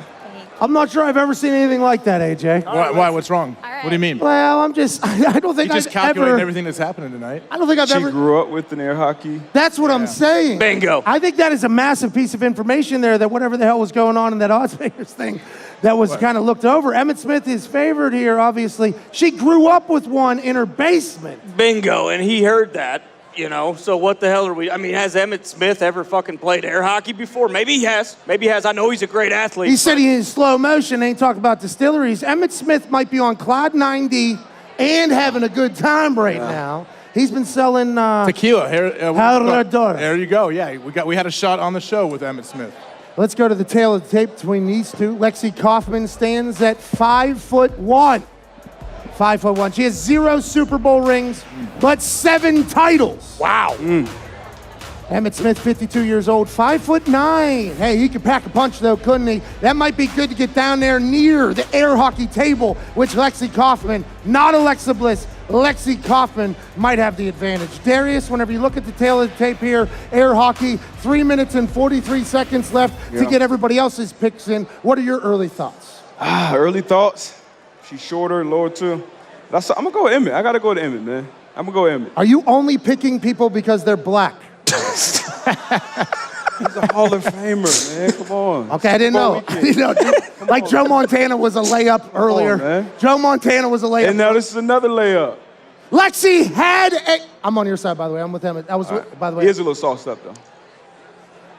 I've ever seen anything like that, AJ. Why? What's wrong? What do you mean? Well, I don't think You just I've calculating ever. everything that's happening tonight. I don't think I've She ever. grew up with an air hockey. That's what I'm saying. Bingo. I think that is a massive piece of information there, that whatever the hell was going on in that odds makers thing that was kind of looked over. Emmett Smith is favored here, obviously. She grew up with one in her basement. Bingo, and he heard that, you know, so what the hell are we, I mean, has Emmett Smith ever fucking played air hockey before? Maybe he has. I know he's a great athlete. He said he in slow motion, ain't talking about distilleries. Emmett Smith might be on Cloud 90 and having a good time right now. He's been selling Tequila. Herradura. There you go. Yeah, we had a shot on the show with Emmett Smith. Let's go to the tail of the tape between these two. Lexi Kaufman stands at 5'1". 5'1". She has 0 Super Bowl rings, but 7 titles. Wow. Emmett Smith, 52 years old, 5'9". Hey, he could pack a punch though, couldn't he? That might be good to get down there near the air hockey table, which Lexi Kaufman, not Alexa Bliss, Lexi Kaufman might have the advantage. Darius, whenever you look at the tail of the tape here, air hockey, 3 minutes and 43 seconds left to get everybody else's picks in. What are your early thoughts? Early thoughts.'s shorter, lower too. I'm gonna go with Emmett. I gotta go with Emmett, man. I'm gonna go with Emmett. Are you only picking people because they're black? He's a Hall of Famer, man. Come on. Okay, I didn't know. Like Joe Montana was a layup earlier. man. Joe Montana was a layup. And now this is another layup. Lexi had a. I'm on your side, by the way. I'm with him. By the way. He is a little sauced up, though.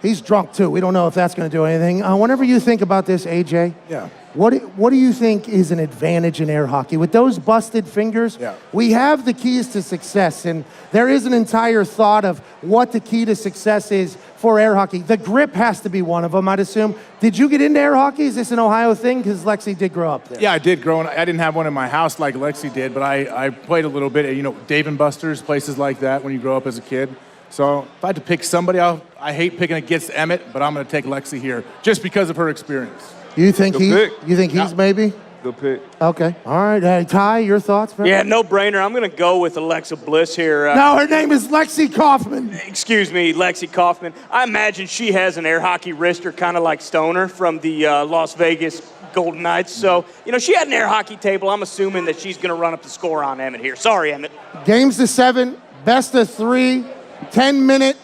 He's drunk too. We don't know if that's going to do anything. Whenever you think about this, AJ, Yeah. what do you think is an advantage in air hockey? With those busted fingers, we have the keys to success, and there is an entire thought of what the key to success is for air hockey. The grip has to be one of them, I'd assume. Did you get into air hockey? Is this an Ohio thing? Because Lexi did grow up there. Yeah, I did growing up. I didn't have one in my house like Lexi did, but I played a little bit at, Dave & Buster's, places like that when you grow up as a kid. So if I had to pick somebody, I hate picking against Emmett, but I'm going to take Lexi here just because of her experience. You think Good pick. he's maybe? Good pick. Okay. All right. Hey, Ty, your thoughts? Man? Yeah, no brainer. I'm going to go with Alexa Bliss here. No, her name is Lexi Kaufman. Excuse me, Lexi Kaufman. I imagine she has an air hockey wrister kind of like Stoner from the Las Vegas Golden Knights. So, she had an air hockey table. I'm assuming that she's going to run up the score on Emmett here. Sorry, Emmett. Games to 7, best of 3, 10-minute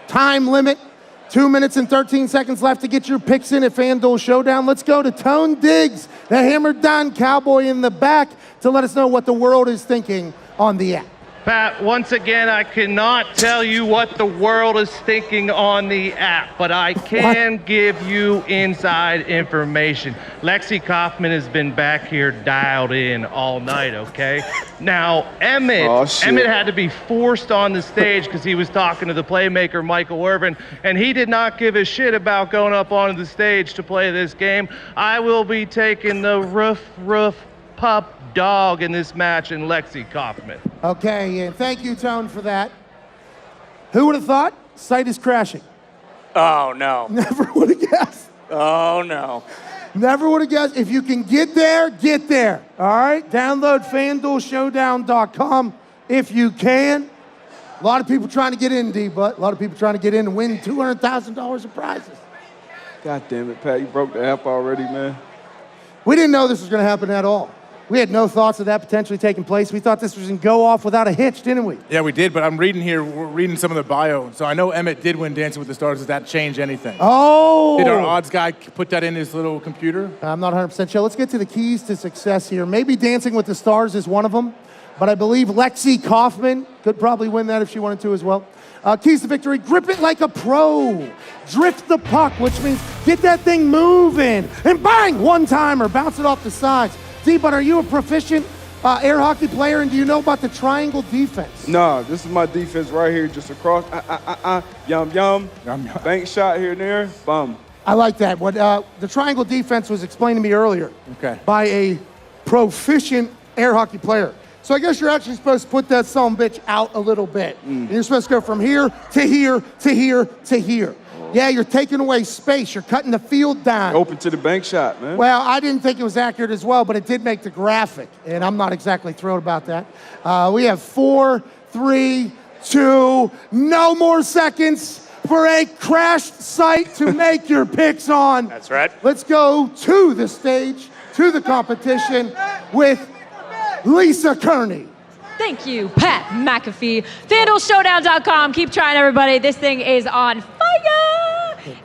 time limit. 2 minutes and 13 seconds left to get your picks in at FanDuel Showdown. Let's go to Tone Diggs, the hammered Dahn cowboy in the back, to let us know what the world is thinking on the app. Pat, once again, I cannot tell you what the world is thinking on the app, but I can give you inside information. Lexi Kaufman has been back here dialed in all night, okay? Now, Emmett had to be forced on the stage because he was talking to the playmaker, Michael Irvin, and he did not give a shit about going up onto the stage to play this game. I will be taking the roof pup dog in this match in Lexi Kaufman. Okay, and thank you, Tone, for that. Who would have thought? Site is crashing. Oh, no. Never would have guessed. Oh, no. Never would have guessed. If you can get there, get there. All right? Download FanDuelShowdown.com if you can. A lot of people trying to get in, D-Butt. A lot of people trying to get in and win $200,000 in prizes. God damn it, Pat. You broke the app already, man. We didn't know this was going to happen at all. We had no thoughts of that potentially taking place. We thought this was going to go off without a hitch, didn't we? Yeah, we did, but we're reading some of the bio. So I know Emmett did win Dancing with the Stars. Does that change anything? Oh! Did our odds guy put that in his little computer? I'm not 100% sure. Let's get to the keys to success here. Maybe Dancing with the Stars is one of them, but I believe Lexi Kaufman could probably win that if she wanted to as well. Keys to victory: grip it like a pro. Drift the puck, which means get that thing moving. And bang, one-timer, bounce it off the sides. D-But, are you a proficient air hockey player, and do you know about the triangle defense? Nah, this is my defense right here, just across. Yum, yum. Bank shot here and there. Bum. I like that. What the triangle defense was explained to me earlier by a proficient air hockey player. So I guess you're actually supposed to put that sumbitch out a little bit. And you're supposed to go from here to here to here to here. Yeah, you're taking away space. You're cutting the field down. Open to the bank shot, man. Well, I didn't think it was accurate as well, but it did make the graphic, and I'm not exactly thrilled about that. We have 4, 3, 2, no more seconds for a crashed site to make your picks on. That's right. Let's go to the stage, to the competition with Lisa Kerney. Thank you, Pat McAfee. FanDuelShowdown.com. Keep trying, everybody. This thing is on fire.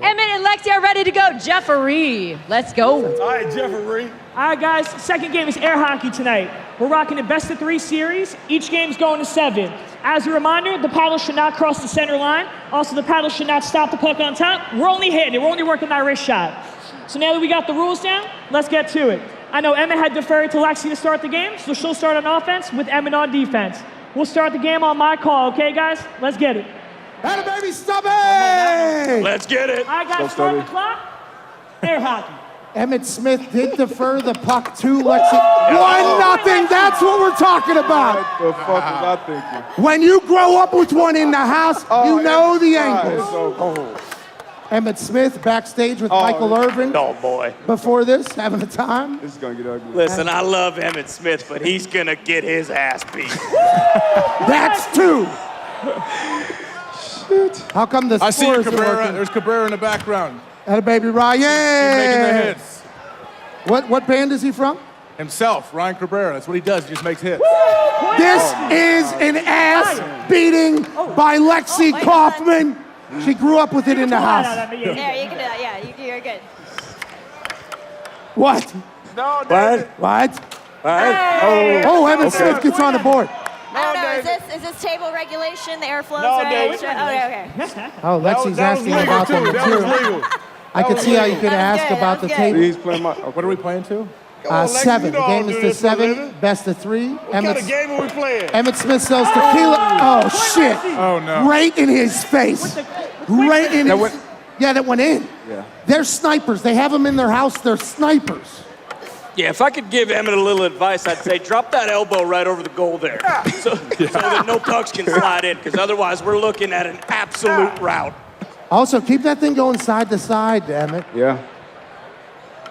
Emmett and Lexi are ready to go. Jeffrey, let's go. All right, Jeffrey. All right, guys, second game is air hockey tonight. We're rocking a best-of-3 series. Each game's going to 7. As a reminder, the paddle should not cross the center line. Also, the paddle should not stop the puck on top. We're only hitting it. We're only working that wrist shot. So now that we got the rules down, let's get to it. I know Emmett had deferred to Lexi to start the game, so she'll start on offense with Emmett on defense. We'll start the game on my call, okay, guys? Let's get it. And a baby Stubby! Let's get it. All right, guys, start the clock. Air hockey. Emmett Smith did defer the puck to Lexi. 1-0, that's what we're talking about. What the fuck was I thinking? When you grow up with one in the house, you know the angles. It's so cold. Emmett Smith backstage with Michael Irvin. Oh, boy. Before this, having a time. This is going to get ugly. Listen, I love Emmett Smith, but he's going to get his ass beat. That's 2. How come the I see score isn't Cabrera. working? There's Cabrera in the background. And a baby Ryan. He's making the hits. What band is he from? Himself, Ryan Cabrera. That's what he does. He just makes hits. This is an ass beating by Lexi Kaufman. She grew up with it in the house. There, you can do that. Yeah, you're good. What? No, What? Hey. Oh, Emmett Smith gets on the board. I don't know. Is this table regulation? The airflow? No, right? David. Okay. Oh, Lexi's asking about them That was too. legal. I could see how you could That was ask good, about the that was good. table. He's playing my. What are we playing to? on, Lexi, 7. you The know game I is do to this for a 7. living. Best of 3. What kind of game are we playing? Emmett Smith sells tequila. Oh, shit. Oh, no. Right in his face. Right in his. Yeah, that went in. Yeah. They're snipers. They have them in their house. They're snipers. Yeah, if I could give Emmett a little advice, I'd say drop that elbow right over the goal there so that no pucks can slide in, because otherwise we're looking at an absolute rout. Also, keep that thing going side to side, Emmett. Yeah.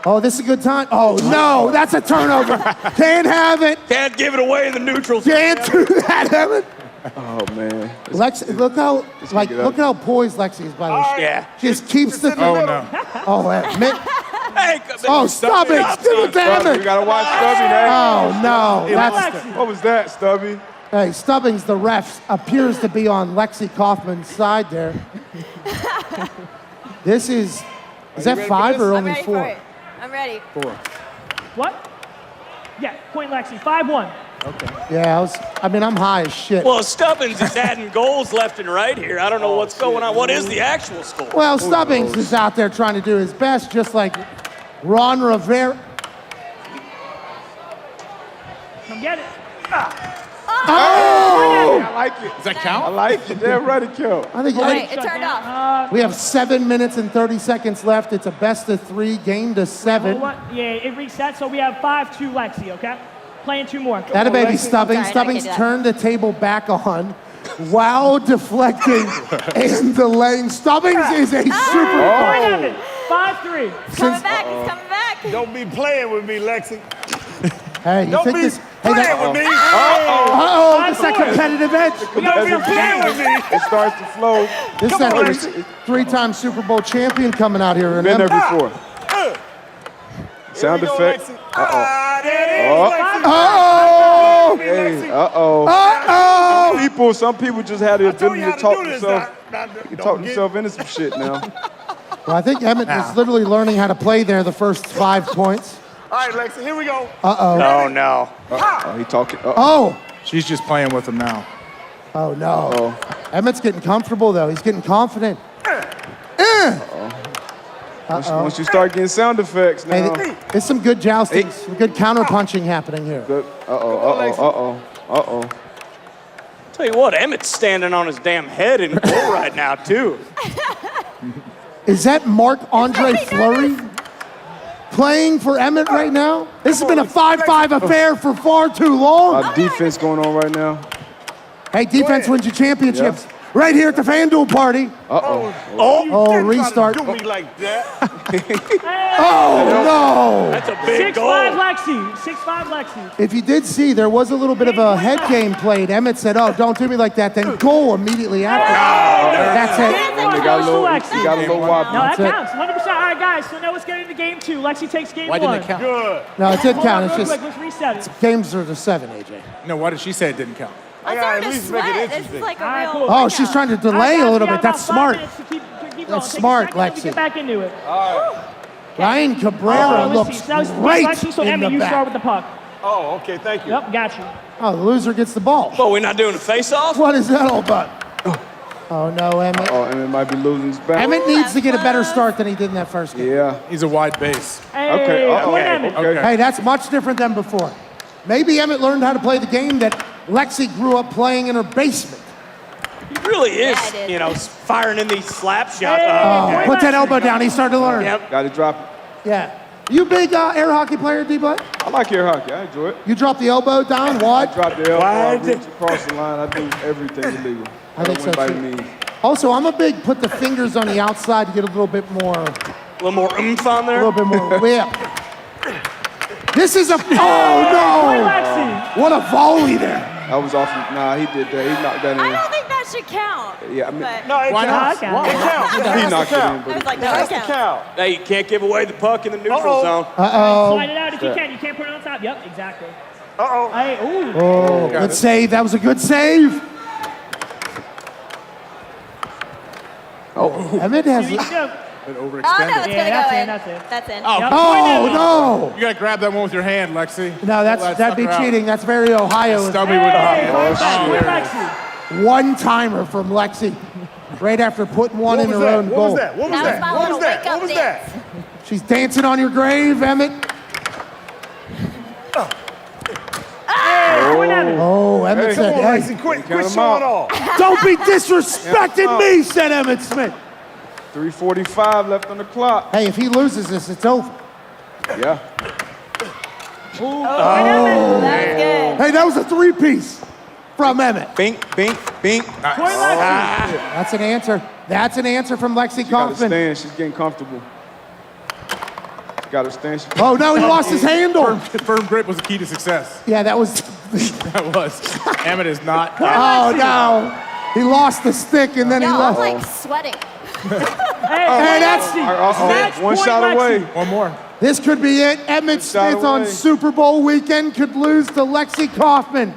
Oh, this is a good time. Oh, no, that's a turnover. Can't have it. Can't give it away in the neutral zone. Can't do that, Emmett. Oh, man. Lexi, look at how poised Lexi is, by the way. Yeah. Just keeps the. Oh, no. Oh, Emmett. Hey, Oh, Stubby. Give it to Stubby, we Emmett. got to watch Stubby now. Oh, no. That's. What was that, Stubby? Hey, Stubbings, the ref, appears to be on Lexi Kaufman's side there. This is that 5 or I'm only ready 4? for it. I'm ready. 4. What? Yeah, point Lexi. 5-1. Yeah, I'm high as shit. well, Stubbins is adding goals left and right here. I don't know what's going on. What is the actual score? Well, Stubbings is out there trying to do his best, just like Ron Rivera. Come get it. Oh! I like it. Does that count? I like it. Damn right it killed. I think All right, it turned off. we have 7 minutes and 30 seconds left. It's a best of 3 game to 7. What? Yeah, it resets, so we have 5-2 Lexi, okay? Playing 2 more. That a baby Stubbings. Sorry, I Stubbings can't do that. turned the table back on while deflecting and delaying. Stubbings is a super. Point of it. 5-3. He's coming back. He's coming back. Don't be playing with me, Lexi. Hey, you Don't think be this? playing Hey, with me. uh-oh, this is that competitive edge. You gotta be playing with me. It starts to flow. This is that 3-time Super Bowl champion coming out here. Been there Remember? before. Sound Here we go, effect. Lexi. Uh-oh. There it is, Lexi. Uh-oh! Hey, uh-oh. Uh-oh! Some people just had the I told ability you to how talk to do this. themselves. Talk themselves into some shit now. Well, I think Emmett was literally learning how to play there the first 5 points. All right, Lexi, here we go. Uh-oh. Oh, no. Oh, he talking. Oh! She's just playing with him now. Oh, no. Oh. Emmett's getting comfortable, though. He's getting confident. Once you start getting sound effects Hey, now. there's some good jousting, some good counter-punching happening here. Good. Uh-oh. Tell you what, Emmett's standing on his damn head in goal right now, too. Is that Marc-Andre Fleury? playing for Emmett right now? This has been a 5-5 affair for far too long. Defense going on right now. Hey, defense wins you championships. Right here at the FanDuel party. Oh, restart. Do me like that. Oh, no. That's a big 6-5 goal. Lexi. 6-5 Lexi. If you did see, there was a little bit of a head game played. Emmett said, oh, don't do me like that. Then goal immediately after. That's it. He got a little wobbly. No, that That's it. counts. 100%. All right, guys. So now let's get into game 2. Lexi takes game 1. Why didn't it count? Good. No, it did count. It's Real just quick, let's reset it. games are the 7, AJ. No, why did she say it didn't count? I Let's gotta start at to least make it sweat. This interesting. is like a All right, real cool. Oh, she's trying to delay All right, a guys, little we bit. got That's about 5 smart. minutes to keep going. That's Take a smart, second, then we Lexi. get back into it. Ryan Cabrera Let's looks see. So that was great Lexi, so in Emmett, the you start back. with the puck. Oh, okay, thank you. Yep, got you. Oh, the loser gets the ball. Well, we're not doing a face-off? What is that all about? Oh, no, Emmett. Oh, Emmett might be losing his back. Emmett needs to get a better start than he did in that first game. Yeah. He's a wide base. Hey, Okay, point Emmett. Okay. Hey, that's much different than before. Maybe Emmett learned how to play the game that Lexi grew up playing in her basement. He really is, Yeah, I did. you know, firing in these slap shots. Oh, put that elbow down. He started to learn. Yep. Got to drop it. Yeah. You big air hockey player, D-Boy? I like air hockey. I enjoy it. You drop the elbow down, wide? Drop the elbow, I reach across the line. I do everything illegal. I think don't so, win by too. the knees. Also, I'm a big put the fingers on the outside to get a little bit more, A little more oomph on a there. little bit more whip. This is a, oh Point no! Lexi. What a volley there. I was off. Nah, he did that. He knocked that I in. don't think that should count. Yeah, I mean, But No, it Why counts. not? It counts. he That's knocked the it in, count. I was but like, no, That's it the counts. count. Hey, you can't give away the puck in the neutral Uh-oh. zone. Uh-oh. Slide it out if you can. You can't put it on top. Yep, exactly. Uh-oh. Hey, ooh. Oh, good save. That was a good save. Oh, Emmett has. Here you go. It Oh, no, it's overextended. going to Yeah, that's go it, in. that's it. That's in. Yep, Oh point Emmett. no! You gotta grab that one with your hand, Lexi. No, that'd be cheating. That's very Ohio. Stubby with the Hey, hand. point back, point there it is. Lexi. One timer from Lexi, right after putting one in her own What goal. was that? What was That was that? my What was little that? wake-up What was dance. that? She's dancing on your grave, Emmett. Hey, point Emmett. Oh, Emmett Come said, on, hey, Lexi, quit Count 'em showing out. off. don't be disrespecting me, said Emmett Smith. 3:45 left on the clock. Hey, if he loses this, it's over. Yeah. Oh, that was good. Hey, that was a three-piece from Emmett. Bink, bink, bink. Point Lexi. That's an answer. That's an answer from Lexi She got to Kaufman. stand. She's getting comfortable. She got to stand. Oh, no, he lost his handle. Firm grip was the key to success. Yeah, that was. That was. Emmett is not. Oh, no. He lost the stick and then he Yo, I'm lost. like sweating. Hey, Hey, that's. Match One point, shot Lexi. away. One more. This could be it. Emmett shot Smith on away. Super Bowl weekend could lose to Lexi Kaufman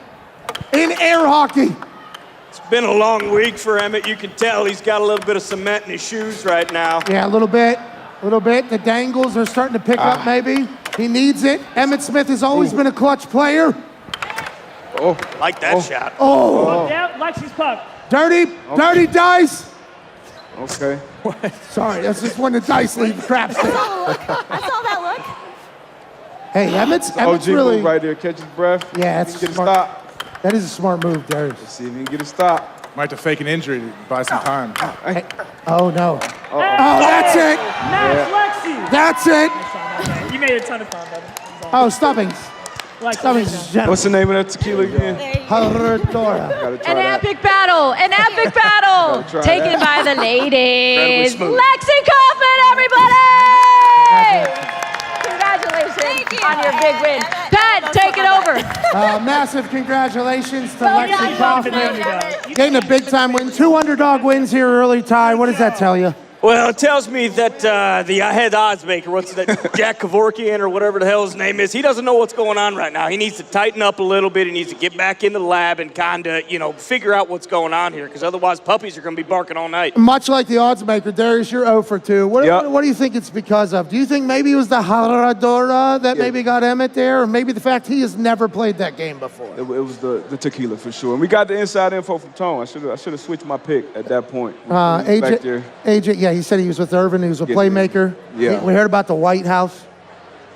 in air hockey. It's been a long week for Emmett. You can tell he's got a little bit of cement in his shoes right now. Yeah, a little bit. A little bit. The dangles are starting to pick up, maybe. He needs it. Emmett Smith has always been a clutch player. Oh, Like that shot. Oh, Yep, Lexi's puck. dirty dice. okay. Sorry, that's just when the dice leave the crap stick. I saw that look. Hey, Emmett's OG really. move right there. Catch his breath. Yeah, See it's if he can get a smart. stop. That is a smart move, Darius. See if he can get a stop. Might have to fake an injury to buy some time. Hey. Oh, no. Oh, that's it. Match Lexi. That's it. You made a ton of fun, brother. Oh, Stubbings. Lexi. Stubbings is generous. What's the name of that tequila again? There you go. Haradora. Gotta try An that. epic battle, an epic battle, Gotta try taken that. by the ladies. smooth. Lexi Kaufman, everybody! Congratulations on your big win. Pat, take it over. Massive congratulations to Well Lexi done, Kaufman. Emmett. Getting a big time win. 2 underdog wins here early, Ty. What does that tell you? Well, it tells me that the head odds maker, what's that, Jack Kevorkian or whatever the hell his name is, he doesn't know what's going on right now. He needs to tighten up a little bit. He needs to get back into the lab and kind of, figure out what's going on here, because otherwise puppies are going to be barking all night. Much like the odds maker, Darius, you're 0 for 2. What do you think it's because of? Do you think maybe it was the Haradora that maybe got Emmett there, or maybe the fact he has never played that game before? It was the tequila for sure. And we got the inside info from Tone. I should have switched my pick at that point. Back there. AJ, yeah, he said he was with Irvin. He was a playmaker. Yeah. We heard about the White House.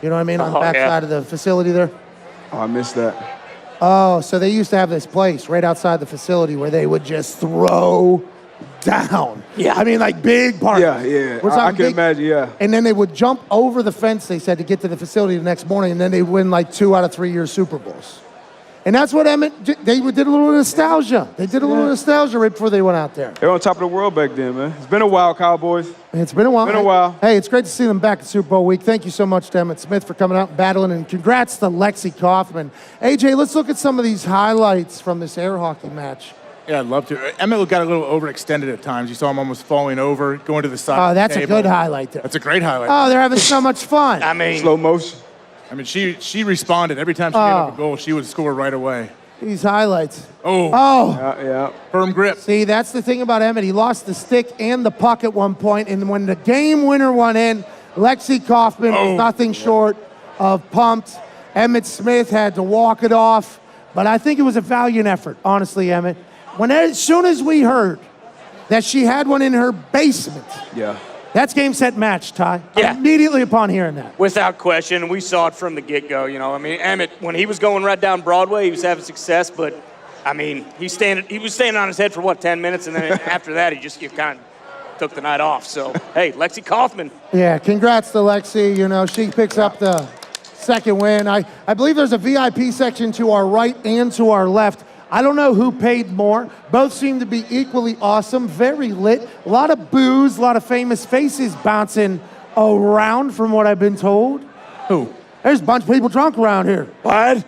You know what I mean? On the back side of the facility there. Oh, I missed that. Oh, so they used to have this place right outside the facility where they would just throw down. Yeah. I mean, like big parties. Yeah. We're I talking can big- imagine, yeah. And then they would jump over the fence, they said, to get to the facility the next morning, and then they'd win like 2 out of 3 year Super Bowls. And that's what Emmett, they did a little nostalgia. They did a little nostalgia right before they went out there. They were on top of the world back then, man. It's been a while, Cowboys. It's been a while. Been a while. Hey, it's great to see them back at Super Bowl week. Thank you so much to Emmett Smith for coming out and battling, and congrats to Lexi Kaufman. AJ, let's look at some of these highlights from this air hockey match. Yeah, I'd love to. Emmett got a little overextended at times. You saw him almost falling over, going to the side. Oh, of the that's a table. good highlight there. That's a great highlight. Oh, they're having so much fun. I mean, Slow motion. I mean, she responded. Every time she gave up a goal, she would score right away. These highlights. Oh. Yeah. Firm grip. See, that's the thing about Emmett. He lost the stick and the puck at one point, and when the game winner went in, Lexi Kaufman was nothing short of pumped. Emmett Smith had to walk it off, but I think it was a valiant effort, honestly, Emmett. As soon as we heard that she had one in her basement, Yeah. that's game, set, match, Ty. Yeah. Immediately upon hearing that. Without question, we saw it from the get-go. You know, I mean, Emmett, when he was going right down Broadway, he was having success, but I mean, he was standing on his head for 10 minutes, and then after that, he kind of took the night off. So, hey, Lexi Kaufman. Yeah, congrats to Lexi. You know, she picks up the second win. I believe there's a VIP section to our right and to our left. I don't know who paid more. Both seem to be equally awesome, very lit. A lot of booze, a lot of famous faces bouncing around from what I've been told. Who? There's a bunch of people drunk around here. What?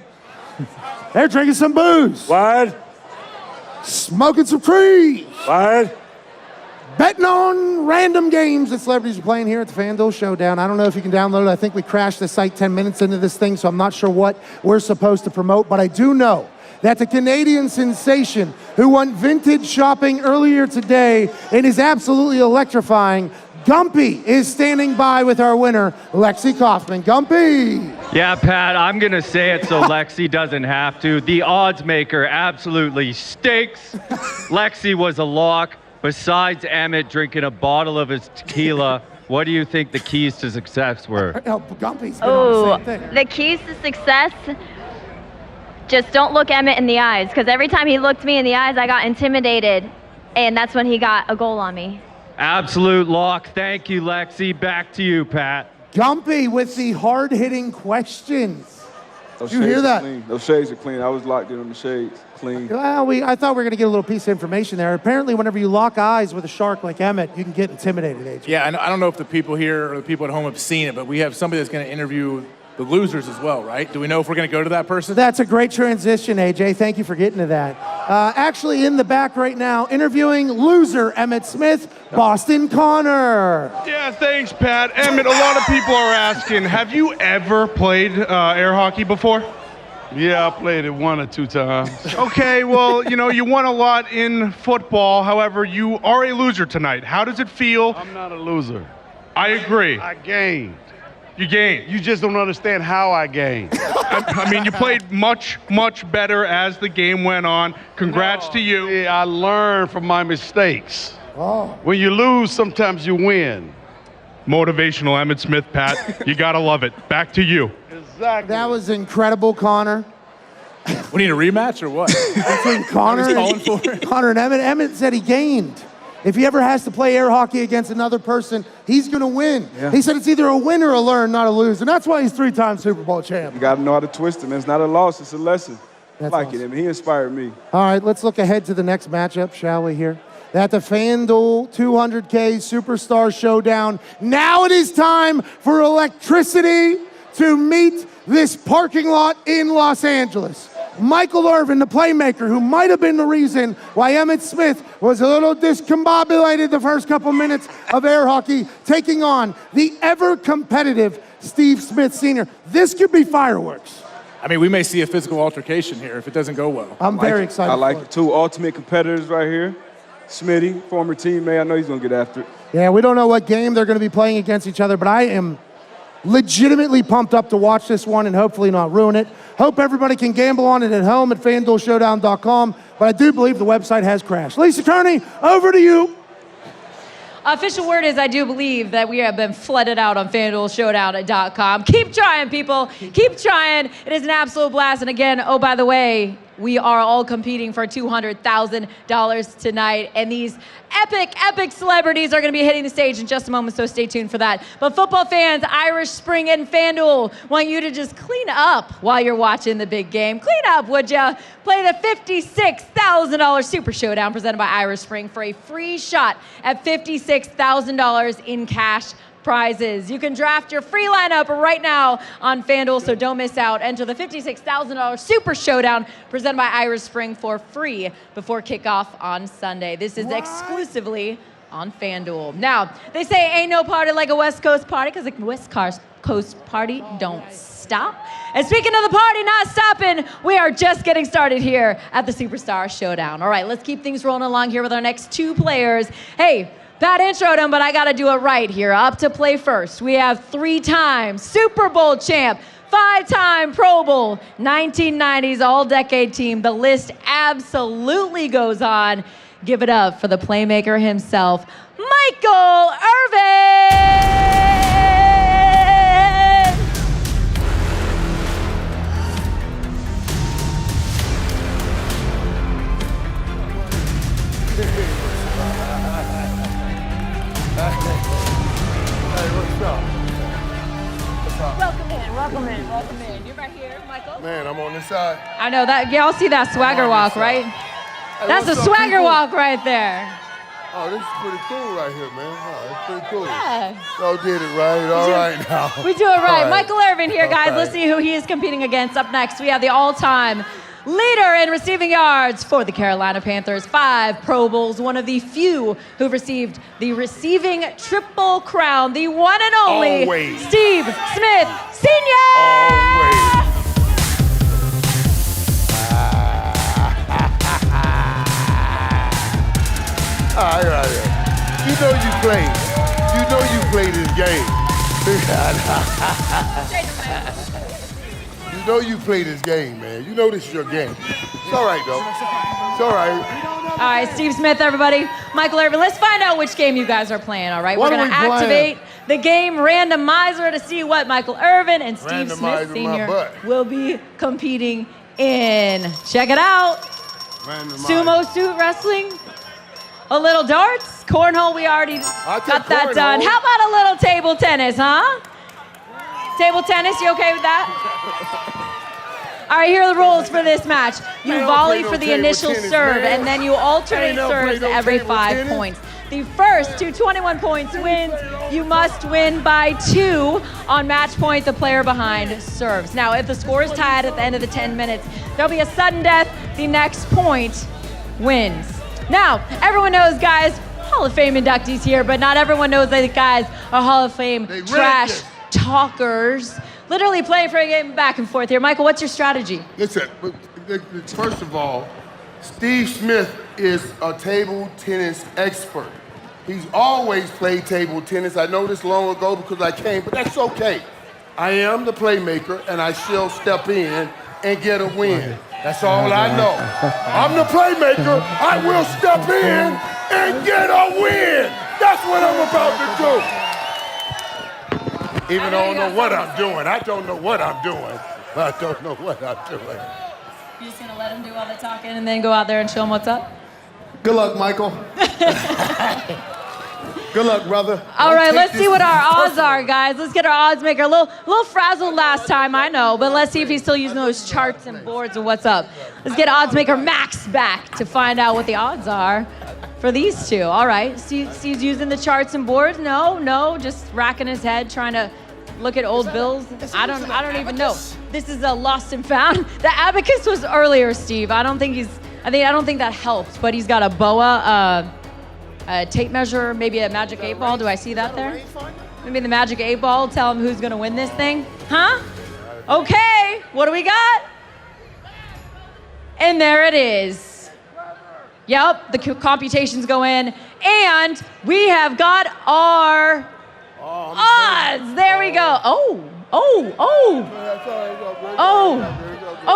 They're drinking some booze. What? Smoking some trees. What? Betting on random games that celebrities are playing here at the FanDuel Showdown. I don't know if you can download it. I think we crashed the site 10 minutes into this thing, so I'm not sure what we're supposed to promote, but I do know that the Canadian sensation who went vintage shopping earlier today and is absolutely electrifying, Gumpy, is standing by with our winner, Lexi Kaufman. Gumpy! Yeah, Pat, I'm going to say it so Lexi doesn't have to. The odds maker absolutely stinks. Lexi was a lock. Besides Emmett drinking a bottle of his tequila, what do you think the keys to success were? Oh, Gumpy's been on the same thing. The keys to success, just don't look Emmett in the eyes, because every time he looked me in the eyes, I got intimidated, and that's when he got a goal on me. Absolute lock. Thank you, Lexi. Back to you, Pat. Gumpy with the hard-hitting questions. Those Did you shades hear are that? clean. Those shades are clean. I was locked in on the shades. Clean. Well, I thought we were going to get a little piece of information there. Apparently, whenever you lock eyes with a shark like Emmett, you can get intimidated, AJ. Yeah, I don't know if the people here or the people at home have seen it, but we have somebody that's going to interview the losers as well, right? Do we know if we're going to go to that person? That's a great transition, AJ. Thank you for getting to that. Actually, in the back right now, interviewing loser Emmett Smith, Boston Connor. Yeah, thanks, Pat. Emmett, a lot of people are asking, have you ever played air hockey before? Yeah, I played it 1 or 2 times. Okay, well, you won a lot in football. However, you are a loser tonight. How does it feel? I'm not a loser. I agree. I gained. You gained. You just don't understand how I gained. I mean, you played much, much better as the game went on. Congrats to you. Yeah, I learned from my mistakes. Oh. When you lose, sometimes you win. Motivational Emmett Smith, Pat. You got to love it. Back to you. Exactly. That was incredible, Connor. We need a rematch or what? Between Connor and Emmett. Emmett said he gained. If he ever has to play air hockey against another person, he's going to win. Yeah. He said it's either a win or a learn, not a lose. And that's why he's 3-time Super Bowl champ. You got to know how to twist it, man. It's not a loss. It's a lesson. That's I like awesome. it. I mean, he inspired me. All right, let's look ahead to the next matchup, shall we here? At the FanDuel 200K Superstar Showdown. Now it is time for electricity to meet this parking lot in Los Angeles. Michael Irvin, the playmaker, who might have been the reason why Emmett Smith was a little discombobulated the first couple minutes of air hockey, taking on the ever-competitive Steve Smith Sr. This could be fireworks. I mean, we may see a physical altercation here if it doesn't go well. I'm very excited. I like for the it. 2 ultimate competitors right here. Smitty, former teammate. I know he's going to get after it. Yeah, we don't know what game they're going to be playing against each other, but I am legitimately pumped up to watch this one and hopefully not ruin it. Hope everybody can gamble on it at home at FanDuelShowdown.com, but I do believe the website has crashed. Lisa Kerney, over to you. Official word is I do believe that we have been flooded out on FanDuelShowdown.com. Keep trying, people. Keep trying. It is an absolute blast. And again, oh, by the way, We are all competing for $200,000 tonight, and these epic celebrities are going to be hitting the stage in just a moment, so stay tuned for that. But football fans, Irish Spring and FanDuel want you to just clean up while you're watching the big game. Clean up, would ya? Play the $56,000 Super Showdown presented by Irish Spring for a free shot at $56,000 in cash prizes. You can draft your free lineup right now on FanDuel, so don't miss out. Enter the $56,000 Super Showdown presented by Irish Spring for free before kickoff on Sunday. This is exclusively on FanDuel. Now, they say ain't no party like a West Coast party, because a West Coast party don't stop. And speaking of the party not stopping, we are just getting started here at the Superstar Showdown. All right, let's keep things rolling along here with our next two players. Hey, Pat introed him, but I got to do it right here. Up to play first, we have 3-time Super Bowl champ, 5-time Pro Bowl, 1990s All-Decade Team. The list absolutely goes on. Give it up for the playmaker himself, Michael Irvin! Hey, what's up? Welcome in. You're right here, Michael. Man, I'm on this side. I know that. Y'all see that swagger walk, right? Hey, That's a what's up, swagger people? walk right there. Oh, this is pretty cool right here, man. Oh, it's pretty cool. Yeah. Y'all did it right. All right now. We do it right. All Michael Irvin here, guys. All Let's see who he is competing against. Up next, we have the all-time leader in receiving yards for the Carolina Panthers. 5 Pro Bowls, one of the few who've received the receiving triple crown, the one and only Always. Steve Smith Sr. Always. All right. You know you played this game. You know you play this game, man. You know this is your game. It's all right, though. It's all right. All right, Steve Smith, everybody. Michael Irvin, let's find out which game you guys are playing, all right? What We're are going to we activate the game randomizer to see what Michael Irvin and Steve Smith Randomizer my Sr. butt. will be competing in. Check it out. Sumo suit wrestling, a little darts, cornhole, we already got that done. How about a little table tennis, huh? Table tennis, you okay with that? All right, here are the rules for this match. You volley for the initial serve, and then you alternate serves every 5 points. The first to 21 points wins. You must win by 2 on match point. The player behind serves. Now, if the score is tied at the end of the 10 minutes, there'll be a sudden death. The next point wins. Now, everyone knows, guys, Hall of Fame inductees here, but not everyone knows that guys are Hall of Fame trash talkers. Literally playing for a game back and forth here. Michael, what's your strategy? Listen, first of all, Steve Smith is a table tennis expert. He's always played table tennis. I know this long ago because I came, but that's okay. I am the playmaker, and I shall step in and get a win. That's all I know. I'm the playmaker. I will step in and get a win. That's what I'm about to do. Even though I don't know what I'm doing. I don't know what I'm doing. I don't know what I'm doing. You're just gonna let him do all the talking and then go out there and show him what's up? Good luck, Michael. Good luck, brother. All right, let's see what our odds are, guys. Let's get our odds maker. A little frazzled last time, I know, but let's see if he's still using those charts and boards and what's up. Let's get odds maker Max back to find out what the odds are for these two. All right, Steve's using the charts and boards. No, just racking his head, trying to look at old bills. I don't even know. This is a lost and found. The abacus was earlier, Steve. I don't think that helped, but he's got a BOA, a tape measure, maybe a magic 8 ball. Do I see that there? Maybe the magic 8 ball. Tell him who's gonna win this thing. Huh? Okay, what do we got? And there it is. Yep, the computations go in, and we have got our odds. There we go. Oh,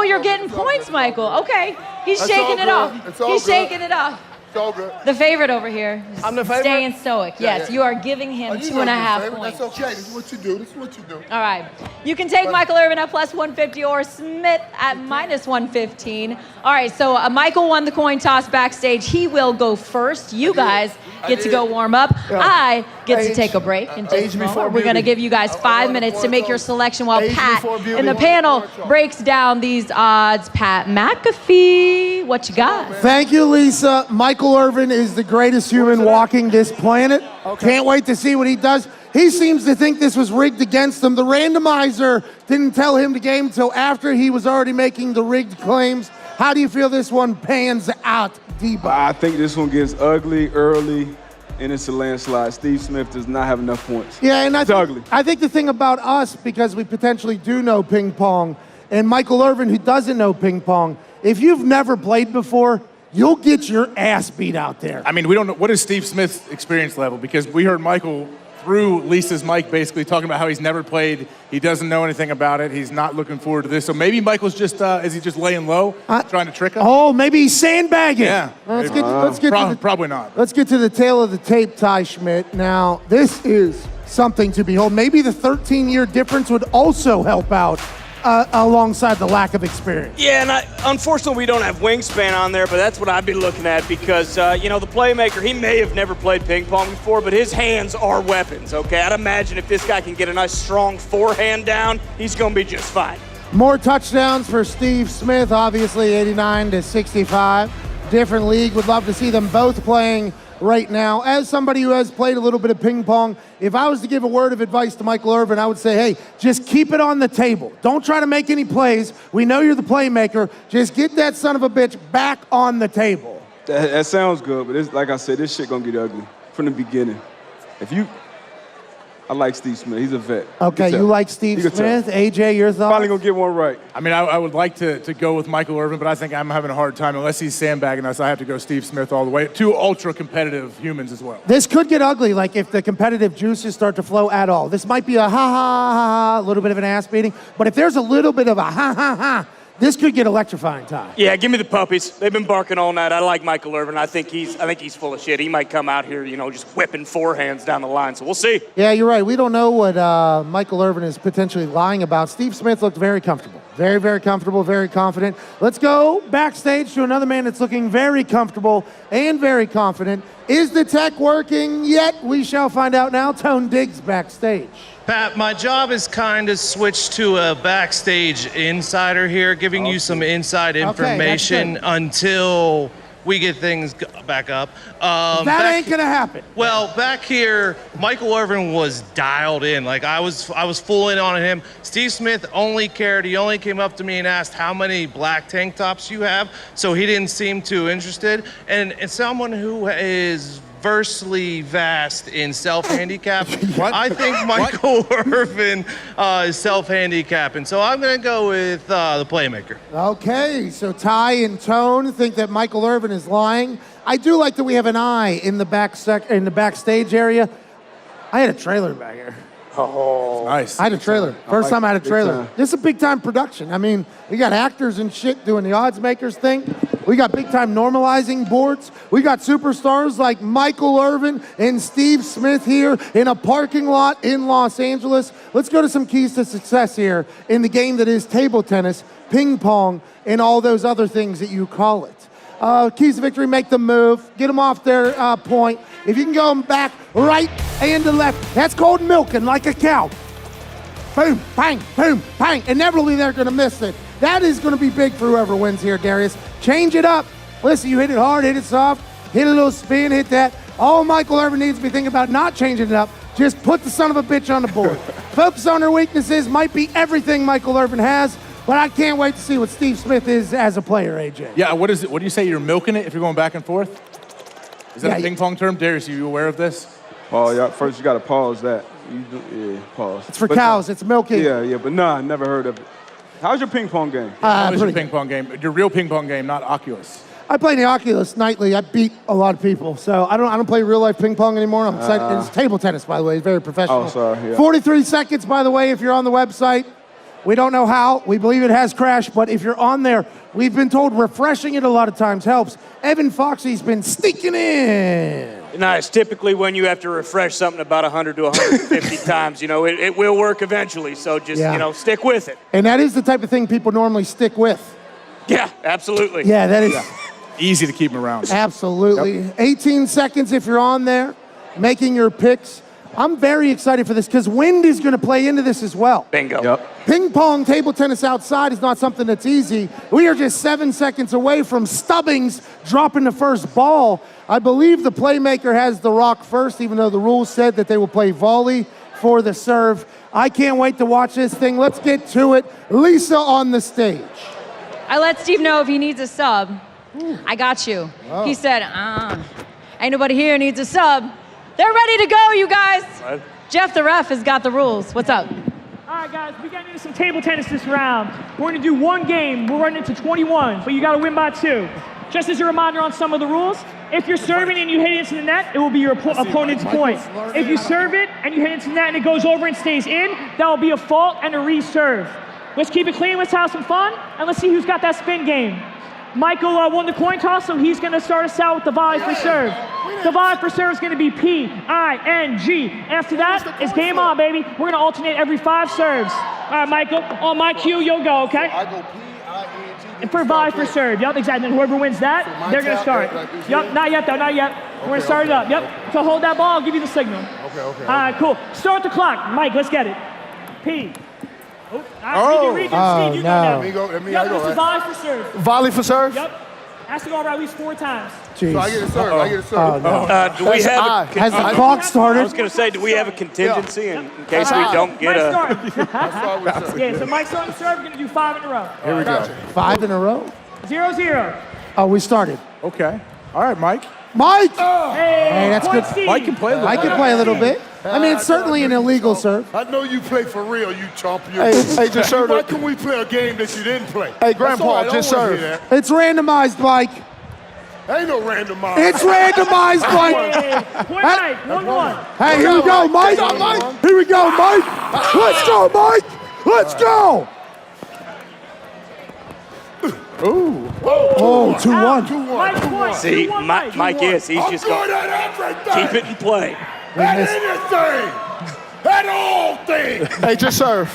you're getting points, Michael. Okay, he's shaking it off. He's shaking it off. So good. The favorite over here. I'm the favorite? Staying stoic. Yeah, yes, yeah. you are giving him Oh, you 2.5 know you're points. That's okay. This is what you do. This is what you do. All right. You can take Michael Irvin at plus 150 or Schmit at minus 115. All right, so Michael won the coin toss backstage. He will go first. You guys get to go warm up. Yeah. I get to Age- take a break in just age a before moment. We're going to beauty. give you guys 5 minutes to make your selection while Age Pat before beauty. in the panel breaks down these odds. Pat McAfee, what you got? Thank you, Lisa. Michael Irvin is the greatest human walking this planet. Can't wait to see what he does. He seems to think this was rigged against him. The randomizer didn't tell him the game until after he was already making the rigged claims. How do you feel this one pans out, Debo? I think this one gets ugly early, and it's a landslide. Steve Smith does not have enough points. Yeah, and It's ugly. I think the thing about us, because we potentially do know ping pong, and Michael Irvin, who doesn't know ping pong, if you've never played before, you'll get your ass beat out there. I mean, we don't know. What is Steve Smith's experience level? Because we heard Michael through Lisa's mic basically talking about how he's never played. He doesn't know anything about it. He's not looking forward to this. So maybe Michael's just, is he just laying low, trying to trick him? Oh, maybe he's sandbagging. Yeah. Let's maybe. get to the, Probably not. Let's get to the tail of the tape, Ty Schmit. Now, this is something to behold. Maybe the 13-year difference would also help out alongside the lack of experience. Yeah, and unfortunately we don't have wingspan on there, but that's what I'd be looking at because, you know, the playmaker, he may have never played ping pong before, but his hands are weapons, okay? I'd imagine if this guy can get a nice strong forehand down, he's going to be just fine. More touchdowns for Steve Smith, obviously 89 to 65. Different league. Would love to see them both playing right now. As somebody who has played a little bit of ping pong, if I was to give a word of advice to Michael Irvin, I would say, hey, just keep it on the table. Don't try to make any plays. We know you're the playmaker. Just get that son of a bitch back on the table. That sounds good, but like I said, this shit gonna get ugly from the beginning. I like Steve Smith. He's a vet. Okay, you like Steve Smith. AJ, your thoughts? Finally gonna get one right. I mean, I would like to go with Michael Irvin, but I think I'm having a hard time. Unless he's sandbagging us, I have to go Steve Smith all the way. Two ultra-competitive humans as well. This could get ugly, like if the competitive juices start to flow at all. This might be a ha-ha-ha-ha, a little bit of an ass beating, but if there's a little bit of a ha-ha-ha, this could get electrifying, Ty. Yeah, give me the puppies. They've been barking all night. I like Michael Irvin. I think he's full of shit. He might come out here, you know, just whipping forehands down the line. So we'll see. Yeah, you're right. We don't know what Michael Irvin is potentially lying about. Steve Smith looked very comfortable. Very, very comfortable, very confident. Let's go backstage to another man that's looking very comfortable and very confident. Is the tech working yet? We shall find out now. Tone Diggs backstage. Pat, my job is kind of switched to a backstage insider here, giving you some inside information until we get things back up. That ain't gonna happen. Well, back here, Michael Irvin was dialed in. Like I was full in on him. Steve Smith only cared. He only came up to me and asked how many black tank tops you have. So he didn't seem too interested. And someone who is versely vast in self-handicap. I think Michael Irvin is self-handicapping. So I'm going to go with the playmaker. Okay, so Ty and Tone think that Michael Irvin is lying. I do like that we have an eye in the backstage area. I had a trailer back here. Oh, nice. I had a trailer. First time I had a trailer. This is a big time production. I mean, we got actors and shit doing the odds makers thing. We got big time normalizing boards. We got superstars like Michael Irvin and Steve Smith here in a parking lot in Los Angeles. Let's go to some keys to success here in the game that is table tennis, ping pong, and all those other things that you call it. Keys to victory, make the move, get them off their point. If you can go back, right and to left, that's called milking like a cow. Boom, bang, boom, bang. Inevitably, they're going to miss it. That is going to be big for whoever wins here, Darius. Change it up. Listen, you hit it hard, hit it soft, hit a little spin, hit that. All Michael Irvin needs to be thinking about not changing it up. Just put the son of a bitch on the board. Focus on their weaknesses. Might be everything Michael Irvin has. But I can't wait to see what Steve Smith is as a player, AJ. Yeah, what is it? What do you say? You're milking it if you're going back and forth? Is that a ping pong term? Darius, are you aware of this? Oh, yeah. First, you got to pause that. Pause. It's for cows. It's milking. Yeah, but nah, never heard of it. How's your ping pong game? How is your ping pong game? Your real ping pong game, not Oculus. I play in the Oculus nightly. I beat a lot of people. So I don't play real life ping pong anymore. I'm excited. It's table tennis, by the way. It's very professional. Oh, sorry. Yeah. 43 seconds, by the way, if you're on the website. We don't know how. We believe it has crashed, but if you're on there, We've been told refreshing it a lot of times helps. Evan Foxy's been sneaking in. Nice. Typically, when you have to refresh something about 100 to 150 times, you know, it will work eventually. So just, you know, stick with it. And that is the type of thing people normally stick with. Yeah, absolutely. Yeah, that is. Easy to keep them around. Absolutely. Yep. 18 seconds if you're on there, making your picks. I'm very excited for this because wind is going to play into this as well. Bingo. Yep. Ping pong, table tennis outside is not something that's easy. We are just 7 seconds away from Stubbings dropping the first ball. I believe the playmaker has the rock first, even though the rules said that they will play volley for the serve. I can't wait to watch this thing. Let's get to it. Lisa on the stage. I let Steve know if he needs a sub. I got you. Oh. He said, ain't nobody here needs a sub. They're ready to go, you guys. What? Jeff, the ref, has got the rules. What's up? All right, guys, we got into some table tennis this round. We're going to do one game. We're running to 21, but you got to win by 2. Just as a reminder on some of the rules, if you're serving and you hit it into the net, it will be your opponent's point. If you serve it and you hit it into the net and it goes over and stays in, that will be a fault and a reserve. Let's keep it clean, let's have some fun, and let's see who's got that spin game. Michael won the coin toss, so he's going to start us out with the volley for serve. The volley for serve is going to be P-I-N-G. After that, it's game on, baby. We're going to alternate every 5 serves. All right, Michael, on my cue, you'll go, okay? I go P-I-N-G. And for volley for serve, yep, exactly. And whoever wins that, they're going to start. Yep, not yet, though, not yet. We're going to start it up, yep. So hold that ball, I'll give you the signal. Okay. All right, cool. Start the clock. Mike, let's get it. P. Read it, Steve, you go now. Let me go, This is volley for serve. Volley for serve? Yep. Has to go around at least 4 times. Jeez. So I get a serve. Oh, no. Do we have Has the clock started? I was going to say, do we have a contingency in case we don't get a... Yeah, so Mike's on the serve. We're going to do 5 in a row. Here we go. 5 in a row? 0-0. Oh, we started. Okay. All right, Mike. Mike! Hey, that's point good. Steve. Mike can play a little I can play a little bit. I mean, it's certainly an illegal serve. I know you play for real, you champion. Hey, just serve. Why can we play a game that you didn't play? Hey, Grandpa, just serve. It's randomized, Mike. Ain't no randomized. It's randomized, Mike. Point Mike, 1-1. Hey, here we go, Mike. Here we go, Mike. Let's go, Mike. Let's go. Ooh. Oh, 2-1. Mike point. See, 2-1, Mike is. He's just going at everything. keep it in play. At anything. At all things. Hey, just serve.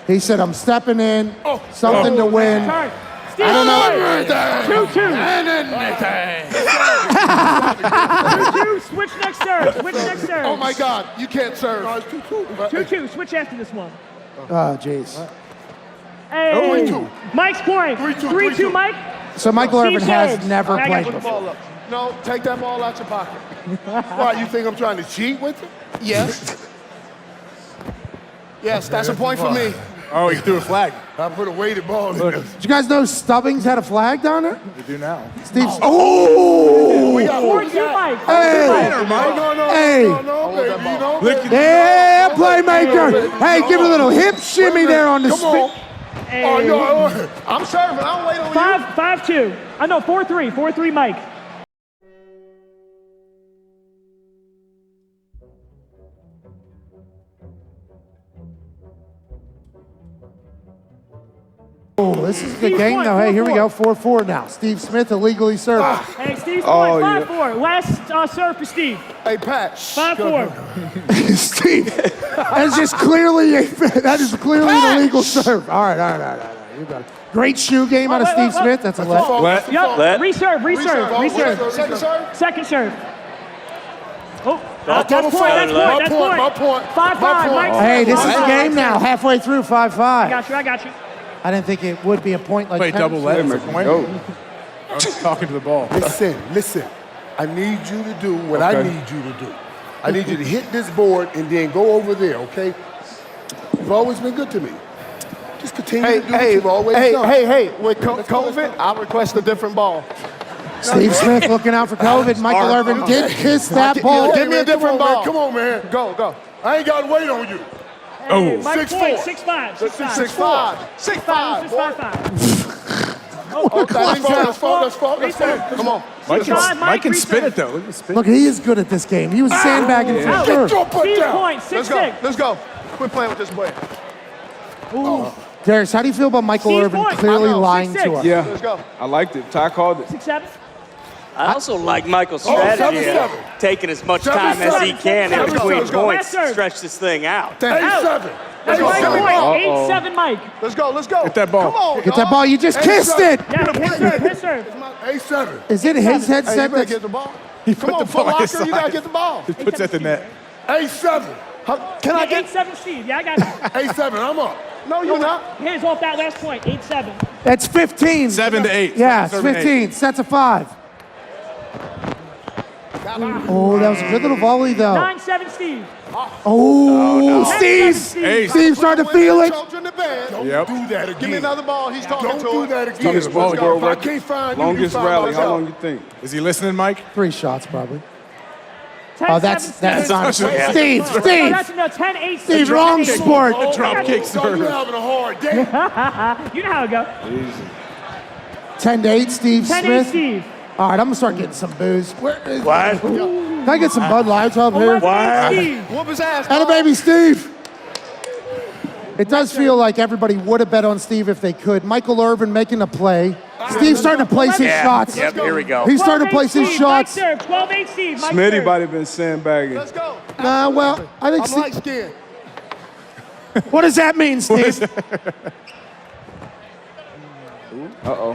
He said, I'm stepping in. Something to win. Turn. Steve, I don't know. 2-2. 2-2. Switch next serve. Switch next serve. Oh, my God. You can't serve. 2-2. Switch after this one. Oh, jeez. Hey. 3-2. Mike's point. 3-2, Mike. So Michael Steve Irvin has serves. never I played got you. before. No, take that ball out your pocket. Why, you think I'm trying to cheat with it? Yes. Yes, that's a point for me. Oh, he threw a flag. I put a weighted ball in this. Did you guys know Stubbings had a flag down there? We do now. Steve's. Oh! We got 4-2, Mike. Hey! Hey! No, baby. Yeah, playmaker. Hey, give it a little hip shimmy there on the spin. Hey. Oh, no. I'm serving. I don't wait on you. 5-2. I know, 4-3. 4-3, Mike. Oh, this is the game though. Hey, here we go. 4-4 now. Steve Smith illegally served. Hey, Steve's point. 5-4. Last serve for Steve. Hey, Pat. 5-4. Steve, that is clearly an illegal serve. All right. You got it. Great shoe game out of Steve Smith. That's a let. Yep. Reserve. Second serve? Second serve. Oh, That's point. That's point. 5-5. Mike. Hey, this is the game now. Halfway through, 5-5. I got you. I didn't think it would be a point like Play that. double leg. I was talking to the ball. Listen. I need you to do what I need you to do. I need you to hit this board and then go over there, okay? You've always been good to me. Just continue to do what you've always done. Hey. With COVID, I request a different ball. Steve Smith looking out for COVID. Michael Irvin did kiss that ball. Give me a different ball. Come on, man. Go. I ain't got to wait on you. Hey, Mike 6'4". point. 6'5. 6'5. 6'5. Let's fall. Come on. Mike can spin it, though. Look at the spin. Look, he is good at this game. He was sandbagging for sure. Steve point. 6-6. Let's go. Quit playing with this boy. Darius, how do you feel about Michael Steve Irvin Ford. clearly I know, lying 6'6". to us? Yeah, Let's go. I liked it. Ty called it. 6'7". I also like Michael's strategy of taking as much time as he can in between points to stretch this thing out. 8-7. That's Mike's point. 8-7, Mike. Let's go. Let's go. Get that ball. Come on, Get that ball. You just kissed it. Yeah, his serve, his serve. 8-7. Is it his Hey, you headset? better get the ball. He Come put on, the Foot ball on his Locker, you gotta side. get the ball. He puts at the net. 8-7. Can I get? 8-7, Steve. Yeah, I got it. 8-7. I'm up. No, you're not. Here's off that last point. 8-7. That's 15. 7 to 8. Yeah, it's Serving 15. Sets of 5. Oh, that was a good little volley, though. 9-7, Steve. Oh, Steve. Steve. Steve's starting to feel it. Children in the bed. Don't Yep. do that again. Give me another ball. He's talking Don't to do it. that again. Toughest ball Let's go. world If I record. can't find you, Longest you find rally. How myself. long you think? Is he listening, Mike? 3 shots, probably. 10-7, Oh, that's Steve. not Steve. Steve. No, Steve. that's no 10-8. Steve, wrong sport. The drop kick So serve. you having a hard day. You know how it goes. 10 to 8, Steve 10-8, Smith. Steve. All right, I'm gonna start getting some booze. Where is What? Can I get some Bud Lights up here? 11-8, Steve. Whoop his ass. And a baby Steve. It does feel like everybody would have bet on Steve if they could. Michael Irvin making a play. Steve's starting to place his shots. Yep, here we go. He's starting to place his 12-8, shots. Steve. Mike serve. 12-8, Steve. Mike Smitty serve. might have been sandbagging. Let's go. Well, I think. I'm light skinned. What does that mean, Steve? Uh-oh.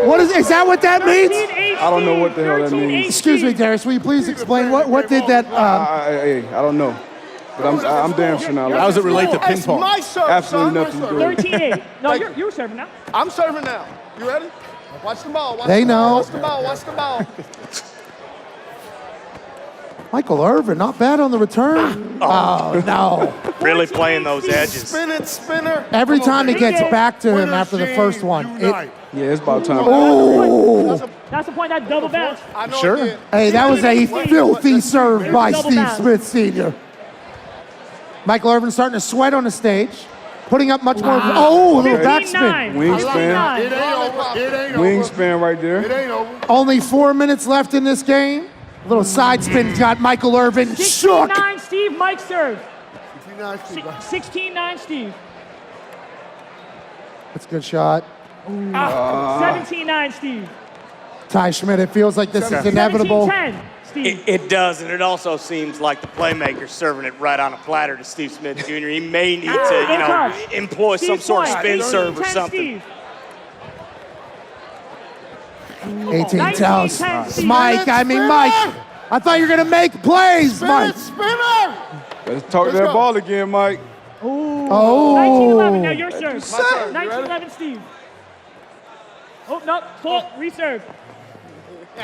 What is that? What that means? 13-8, I don't know what the hell that 13-8, means. Excuse me, Darius. Will you please explain what did that? I don't know. But I'm damn sure not. How does it relate to ping It's pong? my serve, Absolutely son. nothing to do with it. 13-8. No, you're serving now. I'm serving now. You ready? Watch the ball. Watch They the ball. know. Watch the ball. Watch the ball. Michael Irvin, not bad on the return. Oh no! Really playing those edges. Spin it, spinner. Every time he gets Steve. back to him after the first one, Unite. Yeah, it's about time. oh! That's the point. That double bounce. I know Sure. it did. Hey, that was a filthy serve by Double Steve bounce. Smith Sr. Michael Irvin starting to sweat on the stage, putting up much more. Oh, a little 15-9. backspin. Wingspan. It ain't over. It ain't over. Wingspan right there. It ain't over. Only 4 minutes left in this game. A little side spin got Michael Irvin shook. 16-9, Steve. Mike serve. 16-9. 16-9, Steve. That's a good shot. 17-9, Steve. Ty Schmit, it feels like this is inevitable. 17-10, Steve. It does, and it also seems like the playmaker's serving it right on a platter to Steve Smith Jr. He may need to, employ some Steve sort of point. spin serve or 18-10, something. Steve. 18 tells. 19-10, Steve. Mike, Mike. I thought you were going to make plays, Mike. Spinner. Let's talk that ball again, Mike. Oh. 19-11, now your serve. 19-11, Steve. Oh, no, fault, reserve.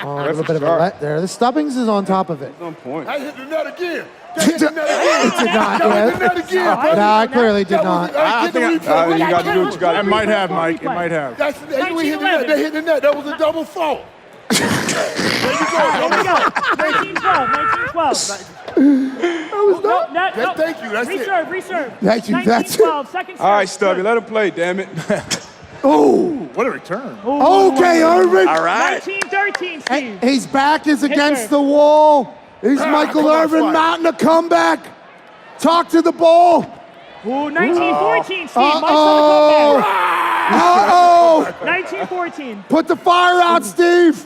Oh, a little bit of a let there. The Stubbings is on top of it. On point. I hit the net again. It did not, yeah. No, I clearly did not. I think you got to do what you got to It do. might have, Mike. It might have. That's, you ain't hit the net. They hit the net. That was a double fault. There you go. There we go. 19-12, 19-12. No, Thank you. That's it. Reserve. Thank you. That's it. 19-12, second serve. All right, Stubby, let him play, damn it. Oh. What a return. Okay, Irvin. All right. 19-13, Steve. His back is against the wall. He's Michael Irvin mounting a comeback. Talk to the ball. Ooh, 19-14, Steve. Mike's Uh-oh. on the comeback. Uh-oh. 19-14. Put the fire out, Steve.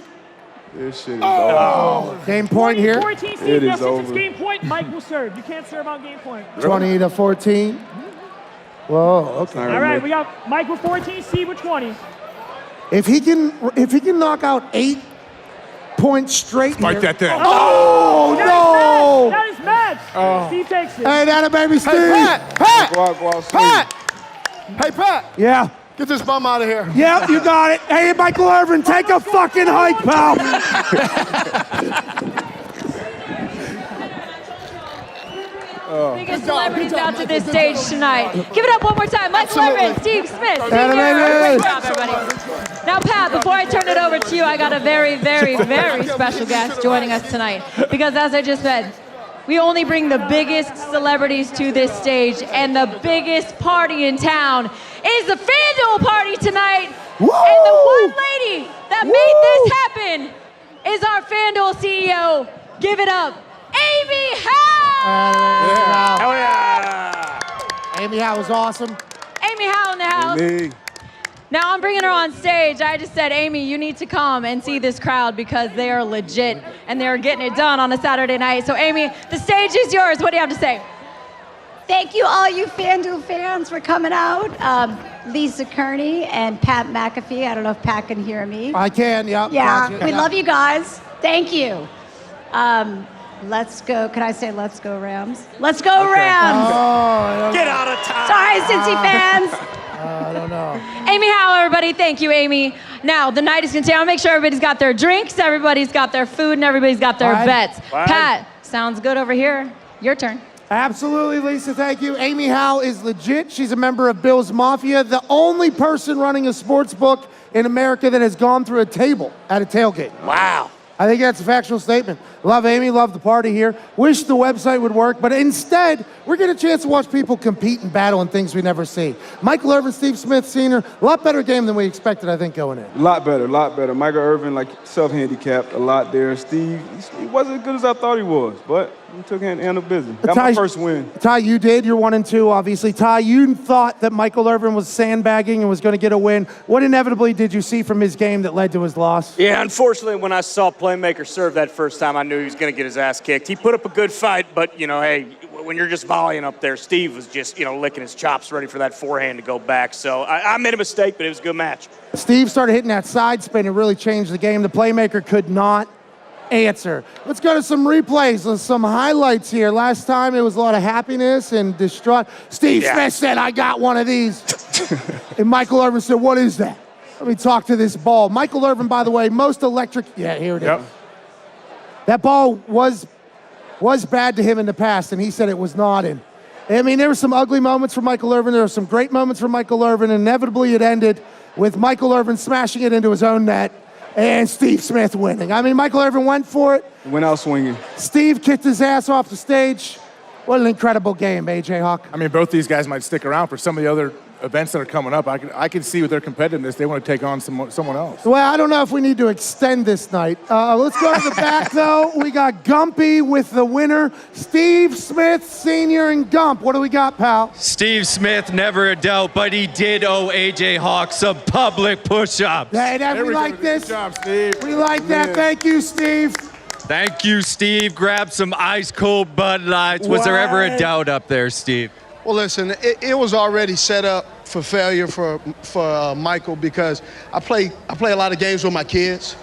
This shit is over. Game point here. 14, Steve. It Now, is since over. it's game point, Mike will serve. You can't serve on game point. 20-14. Whoa, okay. All right, we got Mike with 14, Steve with 20. If he can knock out 8 points straight Spike here. that thing. Oh, no. That is match. Steve takes it. Hey, that a baby Steve. Pat. Go out, Steve. Pat. Hey, Pat. Yeah. Get this bum out of here. Yep, you got it. Hey, Michael Irvin, take a fucking hike, pal. Biggest celebrities out to this stage tonight. Give it up one more time. Michael Irvin, Steve Smith, Senior. Atta Great job, everybody. Now, Pat, before I turn it over to you, I got a very, very, very special guest joining us tonight. Because as I just said, we only bring the biggest celebrities to this stage, and the biggest party in town is the FanDuel party tonight. Woo! And the one lady that made this happen is our FanDuel CEO. Give it up, Amy Howe! Hell yeah. Amy Howe was awesome. Amy, Amy Howe in the house. Me. Now I'm bringing her on stage. I just said, Amy, you need to come and see this crowd because they are legit and they're getting it done on a Saturday night. So Amy, the stage is yours. What do you have to say? Thank you, all you FanDuel fans, for coming out. Lisa Kerney and Pat McAfee. I don't know if Pat can hear me. I can, yep. Yeah, Gotcha. we love you guys. Thank you. Let's go. Can I say let's go Rams? Let's go Rams! Oh, Get out of town. Sorry, Cincy fans. I don't know. Amy Howe, everybody. Thank you, Amy. Now, the night is going to I'll make sure everybody's got their drinks, everybody's got their food, and everybody's got their bets. Pat, sounds good over here. Your turn. Absolutely, Lisa, thank you. Amy Howe is legit. She's a member of Bill's Mafia, the only person running a sports book in America that has gone through a table at a tailgate. Wow. I think that's a factual statement. Love Amy, love the party here. Wish the website would work, but instead, we're getting a chance to watch people compete and battle in things we never see. Michael Irvin, Steve Smith Sr., a lot better game than we expected, I think, going in. A lot better, a lot better. Michael Irvin, like, self-handicapped a lot there. Steve, he wasn't as good as I thought he was, but he took handle business. Got my first win. Ty, you did. You're 1-2, obviously. Ty, you thought that Michael Irvin was sandbagging and was going to get a win. What inevitably did you see from his game that led to his loss? Yeah, unfortunately, when I saw Playmaker serve that first time, I knew he was going to get his ass kicked. He put up a good fight, but, you know, hey, when you're just volleying up there, Steve was just, you know, licking his chops ready for that forehand to go back. So I made a mistake, but it was a good match. Steve started hitting that side spin and really changed the game. The Playmaker could not answer. Let's go to some replays and some highlights here. Last time it was a lot of happiness and distraught. Steve Smith said, I got one of these. And Michael Irvin said, what is that? Let me talk to this ball. Michael Irvin, by the way, most electric. Yeah, here it is. That ball was bad to him in the past, and he said it was not. And I mean, there were some ugly moments for Michael Irvin. There were some great moments for Michael Irvin. And inevitably, it ended with Michael Irvin smashing it into his own net and Steve Smith winning. I mean, Michael Irvin went for it. Went out swinging. Steve kicked his ass off the stage. What an incredible game, AJ Hawk. I mean, both these guys might stick around for some of the other events that are coming up. I can see with their competitiveness, they want to take on someone else. Well, I don't know if we need to extend this night. Let's go to the back, though. We got Gumpy with the winner, Steve Smith Sr. and Gump. What do we got, pal? Steve Smith, never a doubt, but he did owe AJ Hawk some public push-ups. Hey, we like this. Good job, Steve. We like that. Thank you, Steve. Thank you, Steve. Grab some ice-cold Bud Lights. Was there ever a doubt up there, Steve? Well, listen, it was already set up for failure for Michael because I play a lot of games with my kids.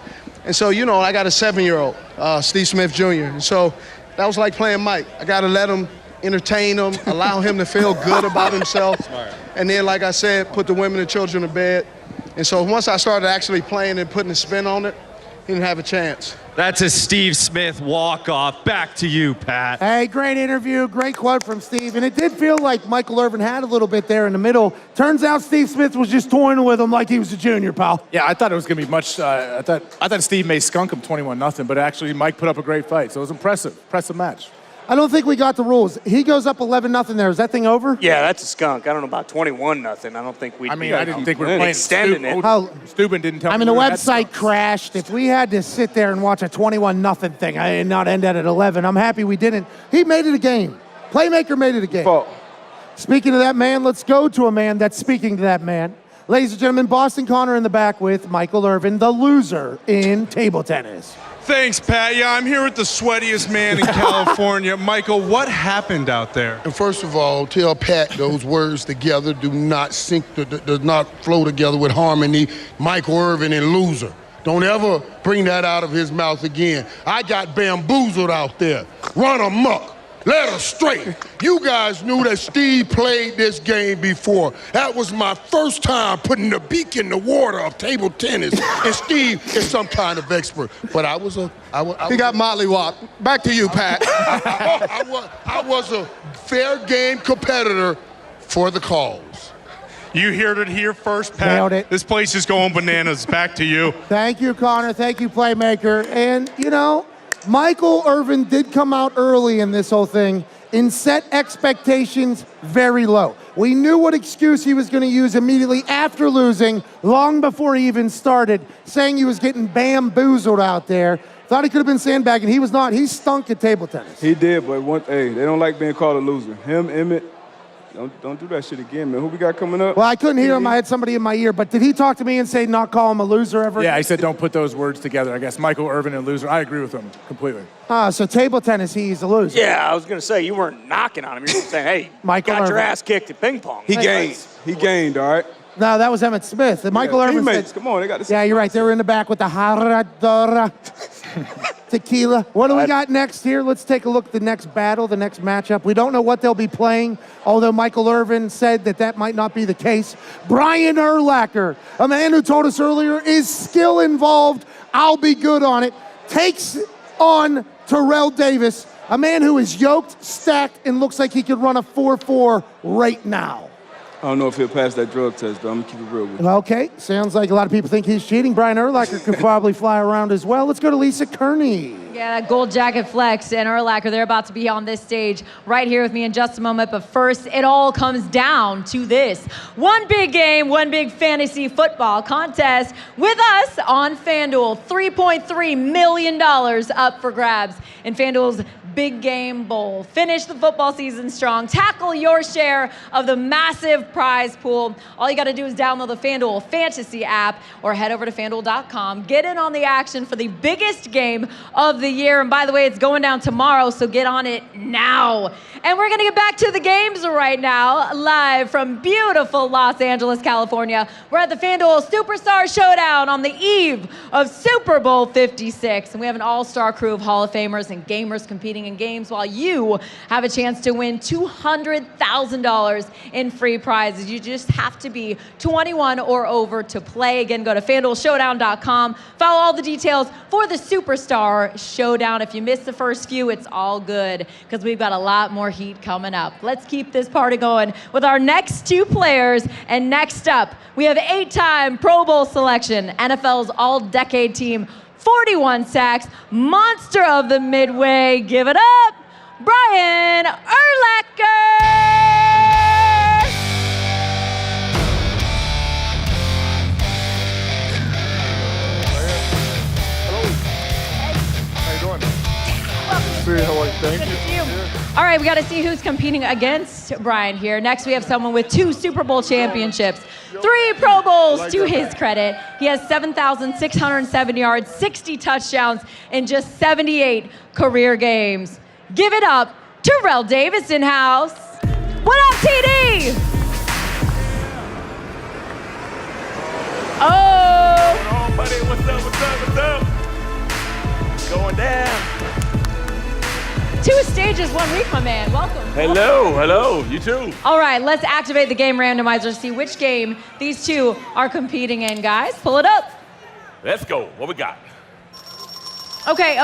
And so, you know, I got a 7-year-old, Steve Smith Jr. And so that was like playing Mike. I got to let him entertain him, allow him to feel good about himself. Smart. And then, like I said, put the women and children to bed. And so once I started actually playing and putting a spin on it, he didn't have a chance. That's a Steve Smith walk-off. Back to you, Pat. Hey, great interview, great quote from Steve. And it did feel like Michael Irvin had a little bit there in the middle. Turns out Steve Smith was just toying with him like he was a junior, pal. Yeah, I thought it was going to be much, I thought Steve may skunk him 21-0, but actually Mike put up a great fight. So it was impressive match. I don't think we got the rules. He goes up 11-0 there. Is that thing over? Yeah, that's a skunk. I don't know about 21-0. I don't think we. I mean, I didn't think we were playing. Extending it. Steuben didn't tell me. I mean, the website crashed. If we had to sit there and watch a 21-0 thing and not end that at 11, I'm happy we didn't. He made it a game. Playmaker made it a game. Speaking of that man, let's go to a man that's speaking to that man. Ladies and gentlemen, Boston Connor in the back with Michael Irvin, the loser in table tennis. Thanks, Pat. Yeah, I'm here with the sweatiest man in California. Michael, what happened out there? And first of all, tell Pat those words together do not sync, does not flow together with harmony. Michael Irvin and loser. Don't ever bring that out of his mouth again. I got bamboozled out there. Run amok. Let her straight. You guys knew that Steve played this game before. That was my first time putting the beak in the water of table tennis. And Steve is some kind of expert. But I was a... He got mollywopped. Back to you, Pat. I was a fair game competitor for the cause. You heard it here first, Pat. Nailed it. This place is going bananas. Back to you. Thank you, Connor. Thank you, Playmaker. And, you know, Michael Irvin did come out early in this whole thing and set expectations very low. We knew what excuse he was going to use immediately after losing, long before he even started, saying he was getting bamboozled out there. Thought he could have been sandbagging. He was not. He stunk at table tennis. He did, but they don't like being called a loser. Him, Emmett, Don't do that shit again, man. Who we got coming up? Well, I couldn't hear him. I had somebody in my ear. But did he talk to me and say not call him a loser ever? Yeah, I said don't put those words together. I guess Michael Irvin and loser. I agree with him completely. So table tennis, he's a loser. Yeah, I was going to say, you weren't knocking on him. You were saying, hey, Michael got your Irvin. ass kicked at ping pong. He gained, all right? No, that was Emmett Smith. And Michael Irvin teammates, said, come on, they got this. yeah, you're right. They were in the back with the Haradora tequila. What do we got next here? Let's take a look at the next battle, the next matchup. We don't know what they'll be playing, although Michael Irvin said that might not be the case. Brian Urlacher, a man who told us earlier is skill involved. I'll be good on it. Takes on Terrell Davis, a man who is yoked, stacked, and looks like he could run a 4.4 right now. I don't know if he'll pass that drug test, though. I'm going to keep it real with you. Okay, sounds like a lot of people think he's cheating. Brian Urlacher could probably fly around as well. Let's go to Lisa Kerney. Yeah, that gold jacket flex and Urlacher, they're about to be on this stage right here with me in just a moment. But first, it all comes down to this. One big game, one big fantasy football contest with us on FanDuel. $3.3 million up for grabs in FanDuel's Big Game Bowl. Finish the football season strong. Tackle your share of the massive prize pool. All you got to do is download the FanDuel Fantasy app or head over to FanDuel.com. Get in on the action for the biggest game of the year. And by the way, it's going down tomorrow, so get on it now. And we're going to get back to the games right now, live from beautiful Los Angeles, California. We're at the FanDuel Superstar Showdown on the eve of Super Bowl 56. And we have an all-star crew of Hall of Famers and gamers competing in games while you have a chance to win $200,000 in free prizes. You just have to be 21 or over to play. Again, go to FanDuelShowdown.com. Follow all the details for the Superstar Showdown. If you missed the first few, it's all good because we've got a lot more heat coming up. Let's keep this party going with our next two players. And next up, we have 8-time Pro Bowl selection, NFL's all-decade team, 41 sacks, monster of the Midway. Give it up, Brian Urlacher! How you doing? See, how are you? Thank you. All right, we got to see who's competing against Brian here. Next, we have someone with 2 Super Bowl championships, 3 Pro Bowls to his credit. He has 7,607 yards, 60 touchdowns in just 78 career games. Give it up, Terrell Davis in house. What up, TD? Oh. Buddy, what's up? Going down. 2 stages, 1 week, my man. Welcome. Hello. You too. All right, let's activate the game randomizer, see which game these two are competing in, guys. Pull it up. Let's go. What we got? Okay.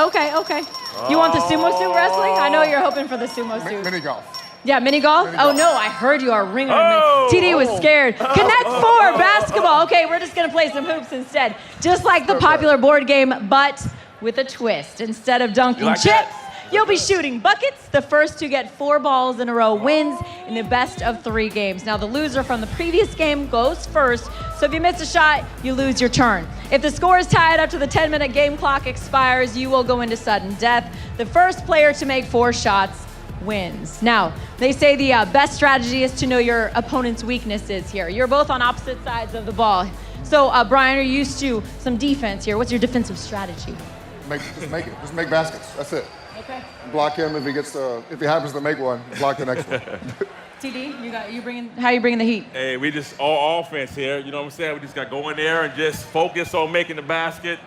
You want the sumo suit wrestling? I know you're hoping for the sumo suit. Mini golf. Yeah, mini golf? Oh, no, I heard you are ringing. TD was scared. Connect 4, basketball. Okay, we're just going to play some hoops instead. Just like the popular board game, but with a twist. Instead of dunking chips, you'll be shooting buckets. The first to get 4 balls in a row wins in the best of 3 games. Now, the loser from the previous game goes first, so if you miss a shot, you lose your turn. If the score is tied up to the 10-minute game clock expires, you will go into sudden death. The first player to make 4 shots wins. Now, they say the best strategy is to know your opponent's weaknesses here. You're both on opposite sides of the ball. So, Brian, are you used to some defense here? What's your defensive strategy? Just make it. Just make baskets. That's it. Okay. Block him if he happens to make one. Block the next one. TD, how you bringing the heat? Hey, we just all offense here. You know what I'm saying? We just got to go in there and just focus on making the basket.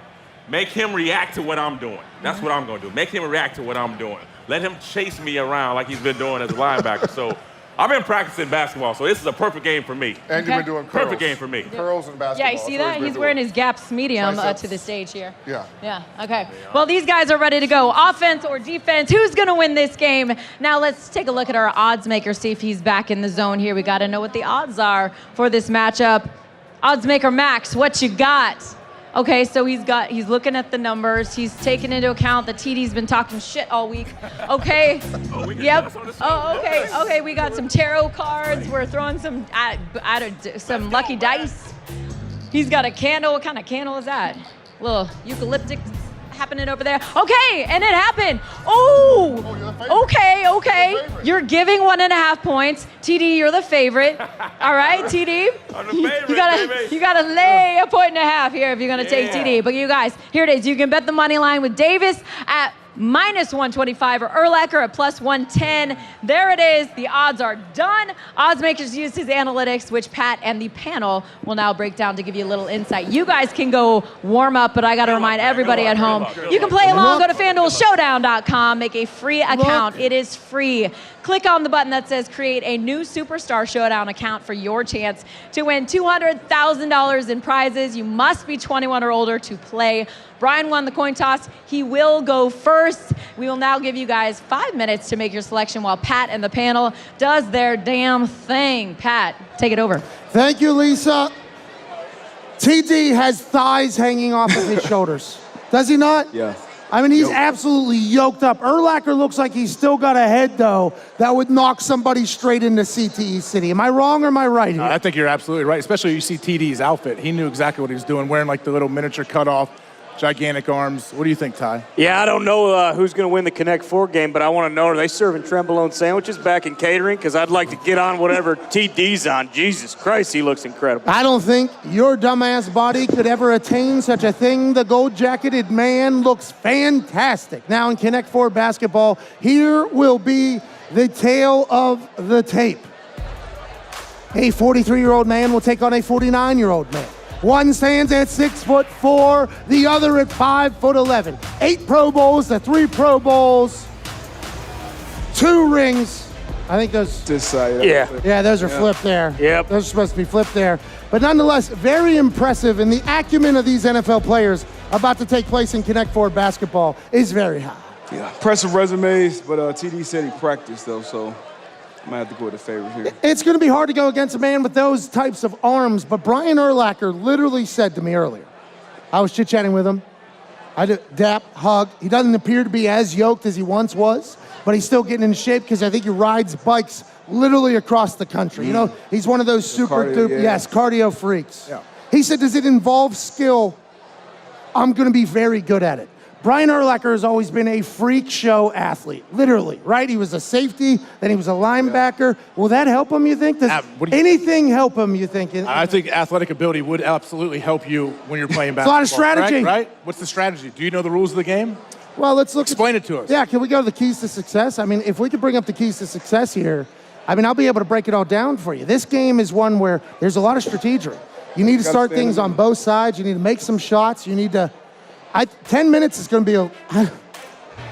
Make him react to what I'm doing. That's what I'm going to do. Make him react to what I'm doing. Let him chase me around like he's been doing as a linebacker. So I've been practicing basketball, so this is a perfect game for me. And you've been doing curls. Perfect game for me. Curls and basketball. Yeah, you see that? He's wearing his Gaps medium to the stage here. Yeah. Okay. Well, these guys are ready to go. Offense or defense, who's going to win this game? Now, let's take a look at our odds maker, see if he's back in the zone here. We got to know what the odds are for this matchup. Odds maker Max, what you got? Okay, so he's looking at the numbers. He's taking into account that TD's been talking shit all week. Okay. Yep. Okay. We got some tarot cards. We're throwing some lucky dice. He's got a candle. What kind of candle is that? Little eucalyptic happening over there? Okay, and it happened. Oh, okay. You're giving 1.5 points. TD, you're the favorite. All right, TD. I'm the favorite, you gotta lay 1.5 here if you're gonna take TD. But you guys, here it is. You can bet the money line with Davis at -125 or Urlacher at +110. There it is. The odds are done. Oddsmakers use his analytics, which Pat and the panel will now break down to give you a little insight. You guys can go warm up, but I got to remind everybody at home, you can play along. Go to FanDuelShowdown.com. Make a free account. It is free. Click on the button that says create a new Superstar Showdown account for your chance to win $200,000 in prizes. You must be 21 or older to play. Brian won the coin toss. He will go first. We will now give you guys 5 minutes to make your selection while Pat and the panel does their damn thing. Pat, take it over. Thank you, Lisa. TD has thighs hanging off of his shoulders. Does he not? Yeah. I mean, he's absolutely yoked up. Urlacher looks like he's still got a head, though, that would knock somebody straight into CTE City. Am I wrong or am I right here? I think you're absolutely right, especially you see TD's outfit. He knew exactly what he was doing, wearing like the little miniature cutoff, gigantic arms. What do you think, Ty? Yeah, I don't know who's going to win the Connect 4 game, but I want to know, are they serving Trembolone sandwiches back in catering? Because I'd like to get on whatever TD's on. Jesus Christ, he looks incredible. I don't think your dumbass body could ever attain such a thing. The gold-jacketed man looks fantastic. Now in Connect 4 basketball, here will be the tale of the tape. A 43-year-old man will take on a 49-year-old man. One stands at 6'4", the other at 5'11". 8 Pro Bowls, the 3 Pro Bowls, 2 rings. I think those. This side. Yeah, those are flipped there. Yep. Those are supposed to be flipped there. But nonetheless, very impressive, and the acumen of these NFL players about to take place in Connect 4 basketball is very high. Yeah, impressive resumes, but TD said he practiced, though, so I might have to go with the favorite here. It's going to be hard to go against a man with those types of arms, but Brian Urlacher literally said to me earlier, I was chit-chatting with him, I did dap, hug. He doesn't appear to be as yoked as he once was, but he's still getting in shape because I think he rides bikes literally across the country. You know, he's one of those cardio freaks. Yeah. He said, does it involve skill? I'm going to be very good at it. Brian Urlacher has always been a freak show athlete, literally, right? He was a safety, then he was a linebacker. Will that help him, you think? Does anything help him, you think? I think athletic ability would absolutely help you when you're playing It's basketball. a lot of strategy. Right? What's the strategy? Do you know the rules of the game? Well, let's look. Explain it to us. Yeah, can we go to the keys to success? I mean, if we could bring up the keys to success here, I mean, I'll be able to break it all down for you. This game is one where there's a lot of strategy. You need to start things on both sides. You need to make some shots. You need to... 10 minutes is going to be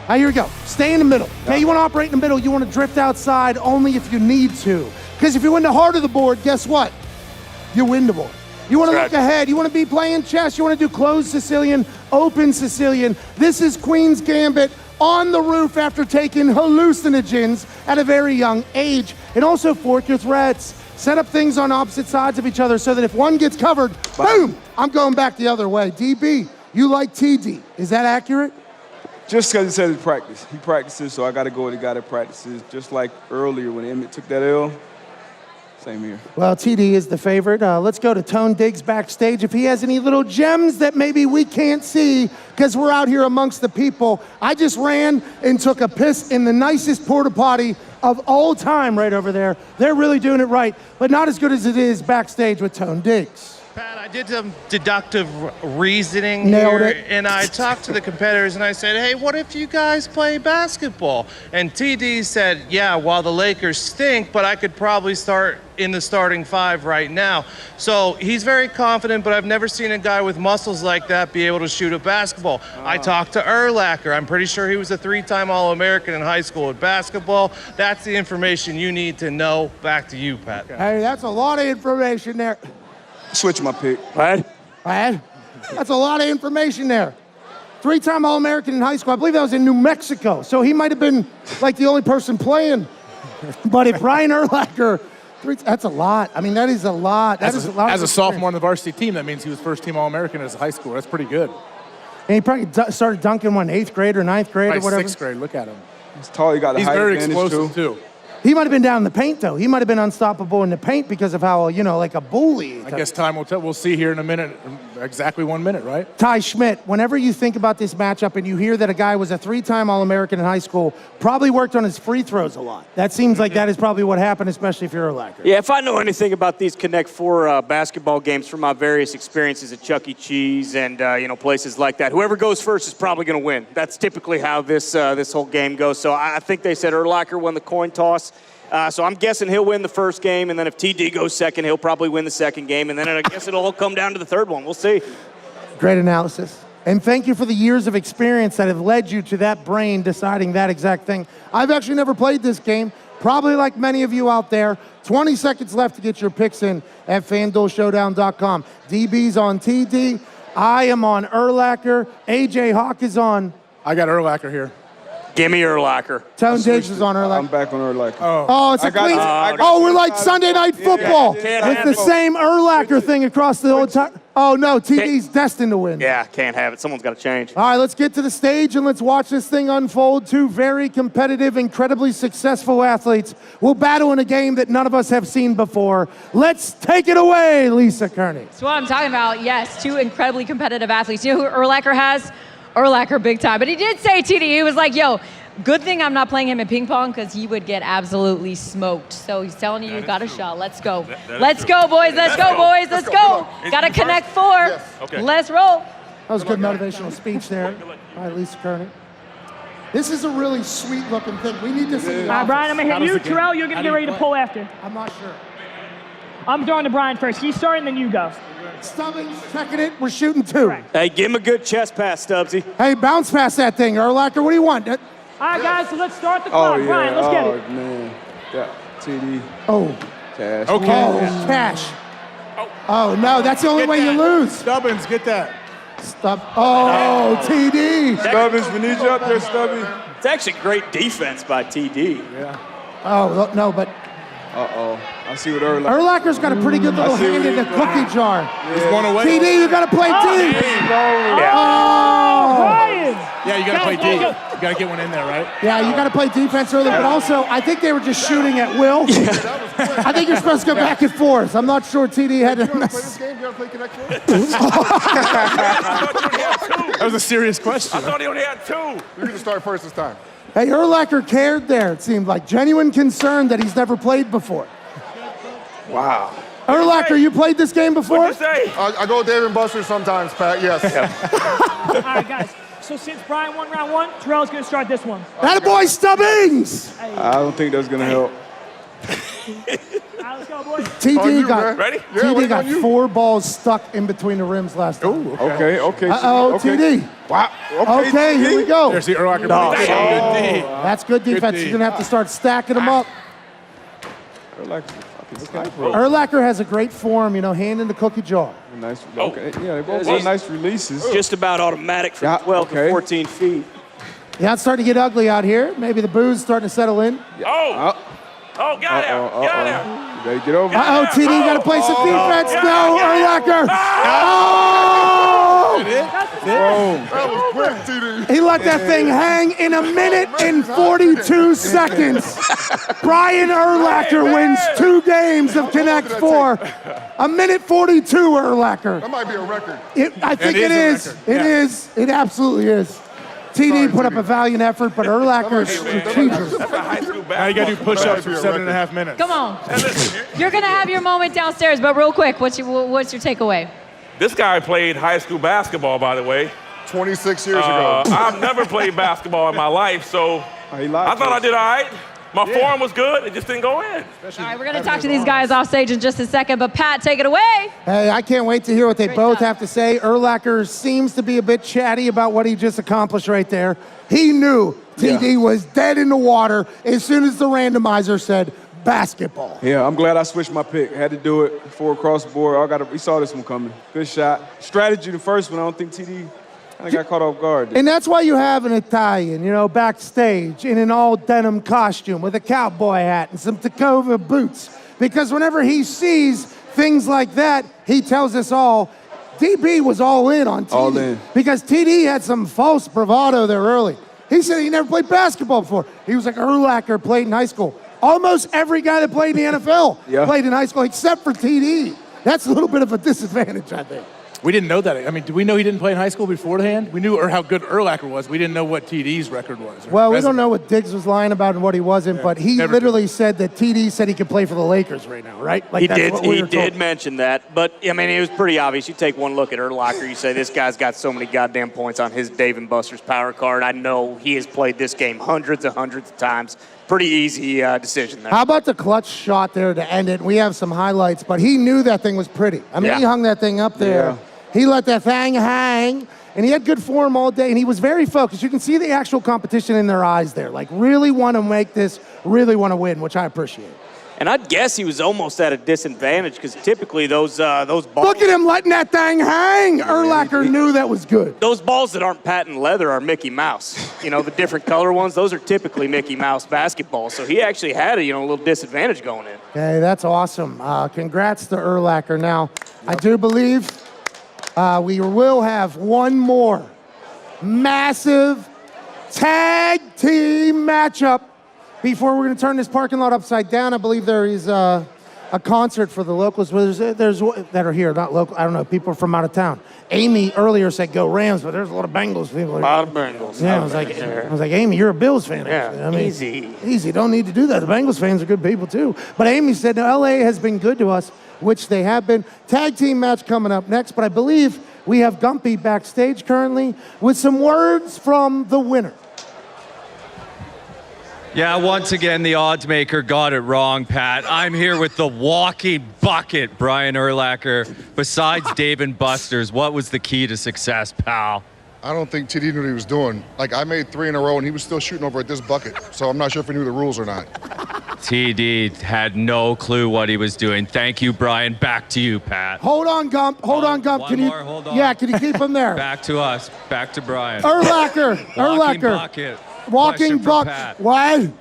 here we go. Stay in the middle. Okay, you want to operate in the middle. You want to drift outside only if you need to. Because if you win the heart of the board, guess what? You win the board. You want to look ahead. You want to be playing chess. You want to do closed Sicilian, open Sicilian. This is Queen's Gambit on the roof after taking hallucinogens at a very young age. And also fork your threats. Set up things on opposite sides of each other so that if one gets covered, boom, I'm going back the other way. DB. You like TD. Is that accurate? Just because he said he practiced. He practices, so I got to go with the guy that practices. Just like earlier when Emmett took that L. Same here. Well, TD is the favorite. Let's go to Tone Diggs backstage. If he has any little gems that maybe we can't see because we're out here amongst the people. I just ran and took a piss in the nicest porta potty of all time right over there. They're really doing it right, but not as good as it is backstage with Tone Diggs. Pat, I did some deductive reasoning Nailed here, it. and I talked to the competitors, and I said, hey, what if you guys play basketball? And TD said, yeah, well, the Lakers stink, but I could probably start in the starting 5 right now. So he's very confident, but I've never seen a guy with muscles like that be able to shoot a basketball. I talked to Urlacher. I'm pretty sure he was a 3-time All-American in high school at basketball. That's the information you need to know. Back to you, Pat. Hey, that's a lot of information there. Switch my pick. Brad? That's a lot of information there. 3-time All-American in high school. I believe that was in New Mexico. So he might have been like the only person playing. But if Brian Urlacher, that's a lot. I mean, that is a lot. That is a lot. As a sophomore on the varsity team, that means he was first-team All-American as a high schooler. That's pretty good. And he probably started dunking, 8th grade or 9th grade or whatever? 6th grade. Look at him. He's tall. He got a height very advantage, explosive, too. He might have been down in the paint, though. He might have been unstoppable in the paint because of how, like a bully. I guess time will tell. We'll see here in a minute, exactly 1 minute, right? Ty Schmit, whenever you think about this matchup and you hear that a guy was a 3-time All-American in high school, probably worked on his free throws a lot. That seems like that is probably what happened, especially if you're Urlacher. Yeah, if I know anything about these Connect 4 basketball games from my various experiences at Chuck E. Cheese and, places like that, whoever goes first is probably going to win. That's typically how this whole game goes. So I think they said Urlacher won the coin toss. So I'm guessing he'll win the first game, and then if TD goes second, he'll probably win the second game, and then I guess it'll all come down to the third one. We'll see. Great analysis. And thank you for the years of experience that have led you to that brain deciding that exact thing. I've actually never played this game, probably like many of you out there. 20 seconds left to get your picks in at FanDuelShowdown.com. DB's on TD. I am on Urlacher. AJ Hawk is on. I got Urlacher here. Give me Urlacher. Tone Diggs is on Urlacher. I'm back on Urlacher. Oh, it's a clean. We're like Sunday Night Football. It's the same Urlacher thing across the whole time. Oh, no, TD's destined to win. Yeah, can't have it. Someone's got to change. All right, let's get to the stage and let's watch this thing unfold. Two very competitive, incredibly successful athletes will battle in a game that none of us have seen before. Let's take it away, Lisa Kerney. That's what I'm talking about. Yes, two incredibly competitive athletes. You know who Urlacher has? Urlacher big time. But he did say, TD, he was like, yo, good thing I'm not playing him in ping pong because he would get absolutely smoked. So he's telling you, you got a shot. Let's go. Let's go, boys. Let's go, boys. Let's go. Got to connect 4. Yes. Okay. Let's roll. That was a good motivational speech there. All right, Lisa Kerney. This is a really sweet-looking thing. We need to see it. All right, Brian, I'm going to hit you. Terrell, you're going to get ready to pull after. I'm not sure. I'm throwing to Brian first. He's starting, then you go. Stubbings checking it. We're shooting 2. Right. Hey, give him a good chest pass, Stubbsy. Hey, bounce past that thing, Urlacher. What do you want? All right, guys, so let's start the clock. Brian, let's get it. Oh, man. Yeah, TD. Oh. Cash. Okay. Oh, cash. Oh, no, that's the only way you lose. Stubbins, get that. Oh, TD. Stubbins, we need you up there, Stubby. It's actually great defense by TD. Yeah. Oh, no, but... Uh-oh. I see what Urlacher. Urlacher's got a pretty good little hand in the cookie jar. He's one away. TD, you got to play D. Brian! Yeah, you got to play D. You got to get one in there, right? Yeah, you got to play defense early, but also, I think they were just shooting at will. I think you're supposed to go back and forth. I'm not sure TD had to mess. That was a serious question. I thought he only had 2. You're going to start first this time. Hey, Urlacher cared there, it seemed like. Genuine concern that he's never played before. Wow. Urlacher, you played this game before? What'd you say? I go Dave and Buster sometimes, Pat, yes. All right, guys. So since Brian won round 1, Terrell's going to start this one. Attaboy Stubbings! I don't think that's going to help. All right, let's go, boys. TD got, Ready? TD got 4 balls stuck in between the rims last time. Okay. Uh-oh, okay. TD. Wow. Okay, here we go. There's the Urlacher. Oh, That's good defense. You're going to have to start stacking them up. Urlacher has a great form, hand in the cookie jar. Nice. Okay. Yeah, they both got nice releases. Just about automatic from 12 to 14 feet. Yeah, it's starting to get ugly out here. Maybe the booze starting to settle in. Oh, got him. Got him. You better get over. Uh-oh, TD, got to play some defense. No, Urlacher. Oh! That was quick, TD. He let that thing hang in 1 minute and 42 seconds. Brian Urlacher wins 2 games of Connect 4. 1 minute 42, Urlacher. That might be a record. I think it is. It is. It absolutely is. TD put up a valiant effort, but Urlacher's strategic. Now you got to do push-ups for 7.5 minutes. Come on. You're going to have your moment downstairs, but real quick, what's your takeaway? This guy played high school basketball, by the way. 26 years ago. I've never played basketball in my life, so I thought I did all right. My form was good. It just didn't go in. All right, we're going to talk to these guys off stage in just a second, but Pat, take it away. Hey, I can't wait to hear what they both have to say. Urlacher seems to be a bit chatty about what he just accomplished right there. He knew TD was dead in the water as soon as the randomizer said basketball. Yeah, I'm glad I switched my pick. Had to do it before across the board. We saw this one coming. Good shot. Strategy, the first one. I don't think TD I got caught off guard. And that's why you have an Italian, backstage in an all-denim costume with a cowboy hat and some Tacova boots. Because whenever he sees things like that, he tells us all, DB was all in on TD. All in. Because TD had some false bravado there early. He said he never played basketball before. He was like, Urlacher played in high school. Almost every guy that played in the NFL played in high school, except for TD. That's a little bit of a disadvantage, I think. We didn't know that. I mean, did we know he didn't play in high school beforehand? We knew how good Urlacher was. We didn't know what TD's record was. Well, we don't know what Diggs was lying about and what he wasn't, but he literally said that TD said he could play for the Lakers right now, right? Like he did mention that, but I mean, it was pretty obvious. You take one look at Urlacher, you say this guy's got so many goddamn points on his Dave & Buster's power card. I know he has played this game hundreds of times. Pretty easy decision there. How about the clutch shot there to end it? We have some highlights, but he knew that thing was pretty. I mean, he hung that thing up there. Yeah. He let that thing hang, and he had good form all day, and he was very focused. You can see the actual competition in their eyes there. Like, really want to make this, really want to win, which I appreciate. And I'd guess he was almost at a disadvantage because typically those balls... Look at him letting that thing hang. Urlacher knew that was good. Those balls that aren't patent leather are Mickey Mouse. You know, the different color ones, those are typically Mickey Mouse basketballs. So he actually had a little disadvantage going in. Okay, that's awesome. Congrats to Urlacher. Now, I do believe we will have one more massive tag team matchup before we're going to turn this parking lot upside down. I believe there is a concert for the locals. There's that are here, not local. I don't know, people from out of town. Amy earlier said go Rams, but there's a lot of Bengals people. A lot of Bengals. Yeah, I was like, Amy, you're a Bills fan. Yeah, I mean, easy. Don't need to do that. The Bengals fans are good people too. But Amy said, no, LA has been good to us, which they have been. Tag team match coming up next, but I believe we have Gumpy backstage currently with some words from the winner. Yeah, once again, the odds maker got it wrong, Pat. I'm here with the walking bucket, Brian Urlacher. Besides Dave & Buster's, what was the key to success, pal? I don't think TD knew what he was doing. Like, I made 3 in a row, and he was still shooting over at this bucket. So I'm not sure if he knew the rules or not. TD had no clue what he was doing. Thank you, Brian. Back to you, Pat. Hold on, Gump. Hold on, Gump. Hold on. Yeah, can you keep him there? Back to us. Back to Brian. Urlacher. Bucket. Walking bucket. What?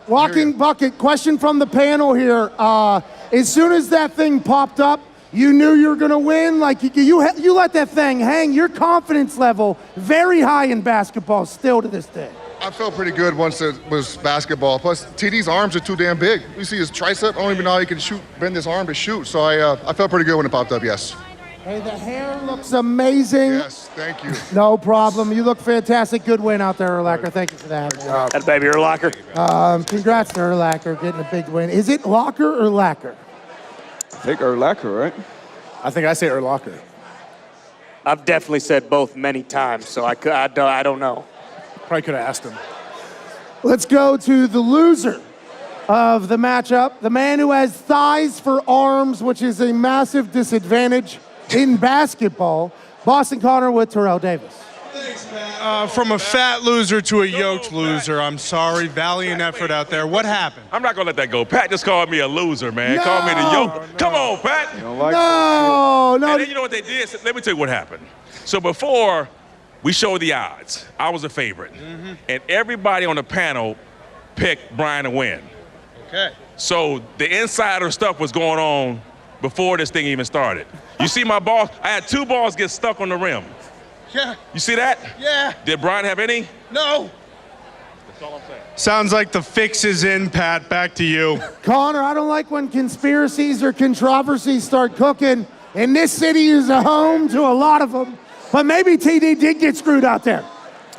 Walking bucket. Question from the panel here. As soon as that thing popped up, you knew you were going to win. Like you let that thing hang. Your confidence level very high in basketball still to this day. I felt pretty good once it was basketball. Plus, TD's arms are too damn big. You see his tricep? I don't even know how he can bend his arm to shoot. So I felt pretty good when it popped up, yes. Hey, the hair looks amazing. Yes, thank you. No problem. You look fantastic. Good win out there, Urlacher. Thank you for that. That baby Urlacher. Congrats to Urlacher getting a big win. Is it Locker or Lacker? I think Urlacher, right? I think I say Urlacher. I've definitely said both many times, so I don't know. Probably could have asked him. Let's go to the loser of the matchup, the man who has thighs for arms, which is a massive disadvantage in basketball. Boston Connor with Terrell Davis. Thanks, man. From a fat loser to a yoked loser, I'm sorry. Valiant effort out there. What happened? I'm not going to let that go. Pat just called me a loser, man. Called me the yoke. No. Come on, Pat. No. And then you know what they did? Let me tell you what happened. So before we showed the odds, I was a favorite. Mm-hmm. And everybody on the panel picked Brian to win. Okay. So the insider stuff was going on before this thing even started. You see my ball? I had 2 balls get stuck on the rim. Yeah. You see that? Yeah. Did Brian have any? No. That's all I'm saying. Sounds like the fix is in, Pat. Back to you. Connor, I don't like when conspiracies or controversies start cooking. And this city is a home to a lot of them. But maybe TD did get screwed out there.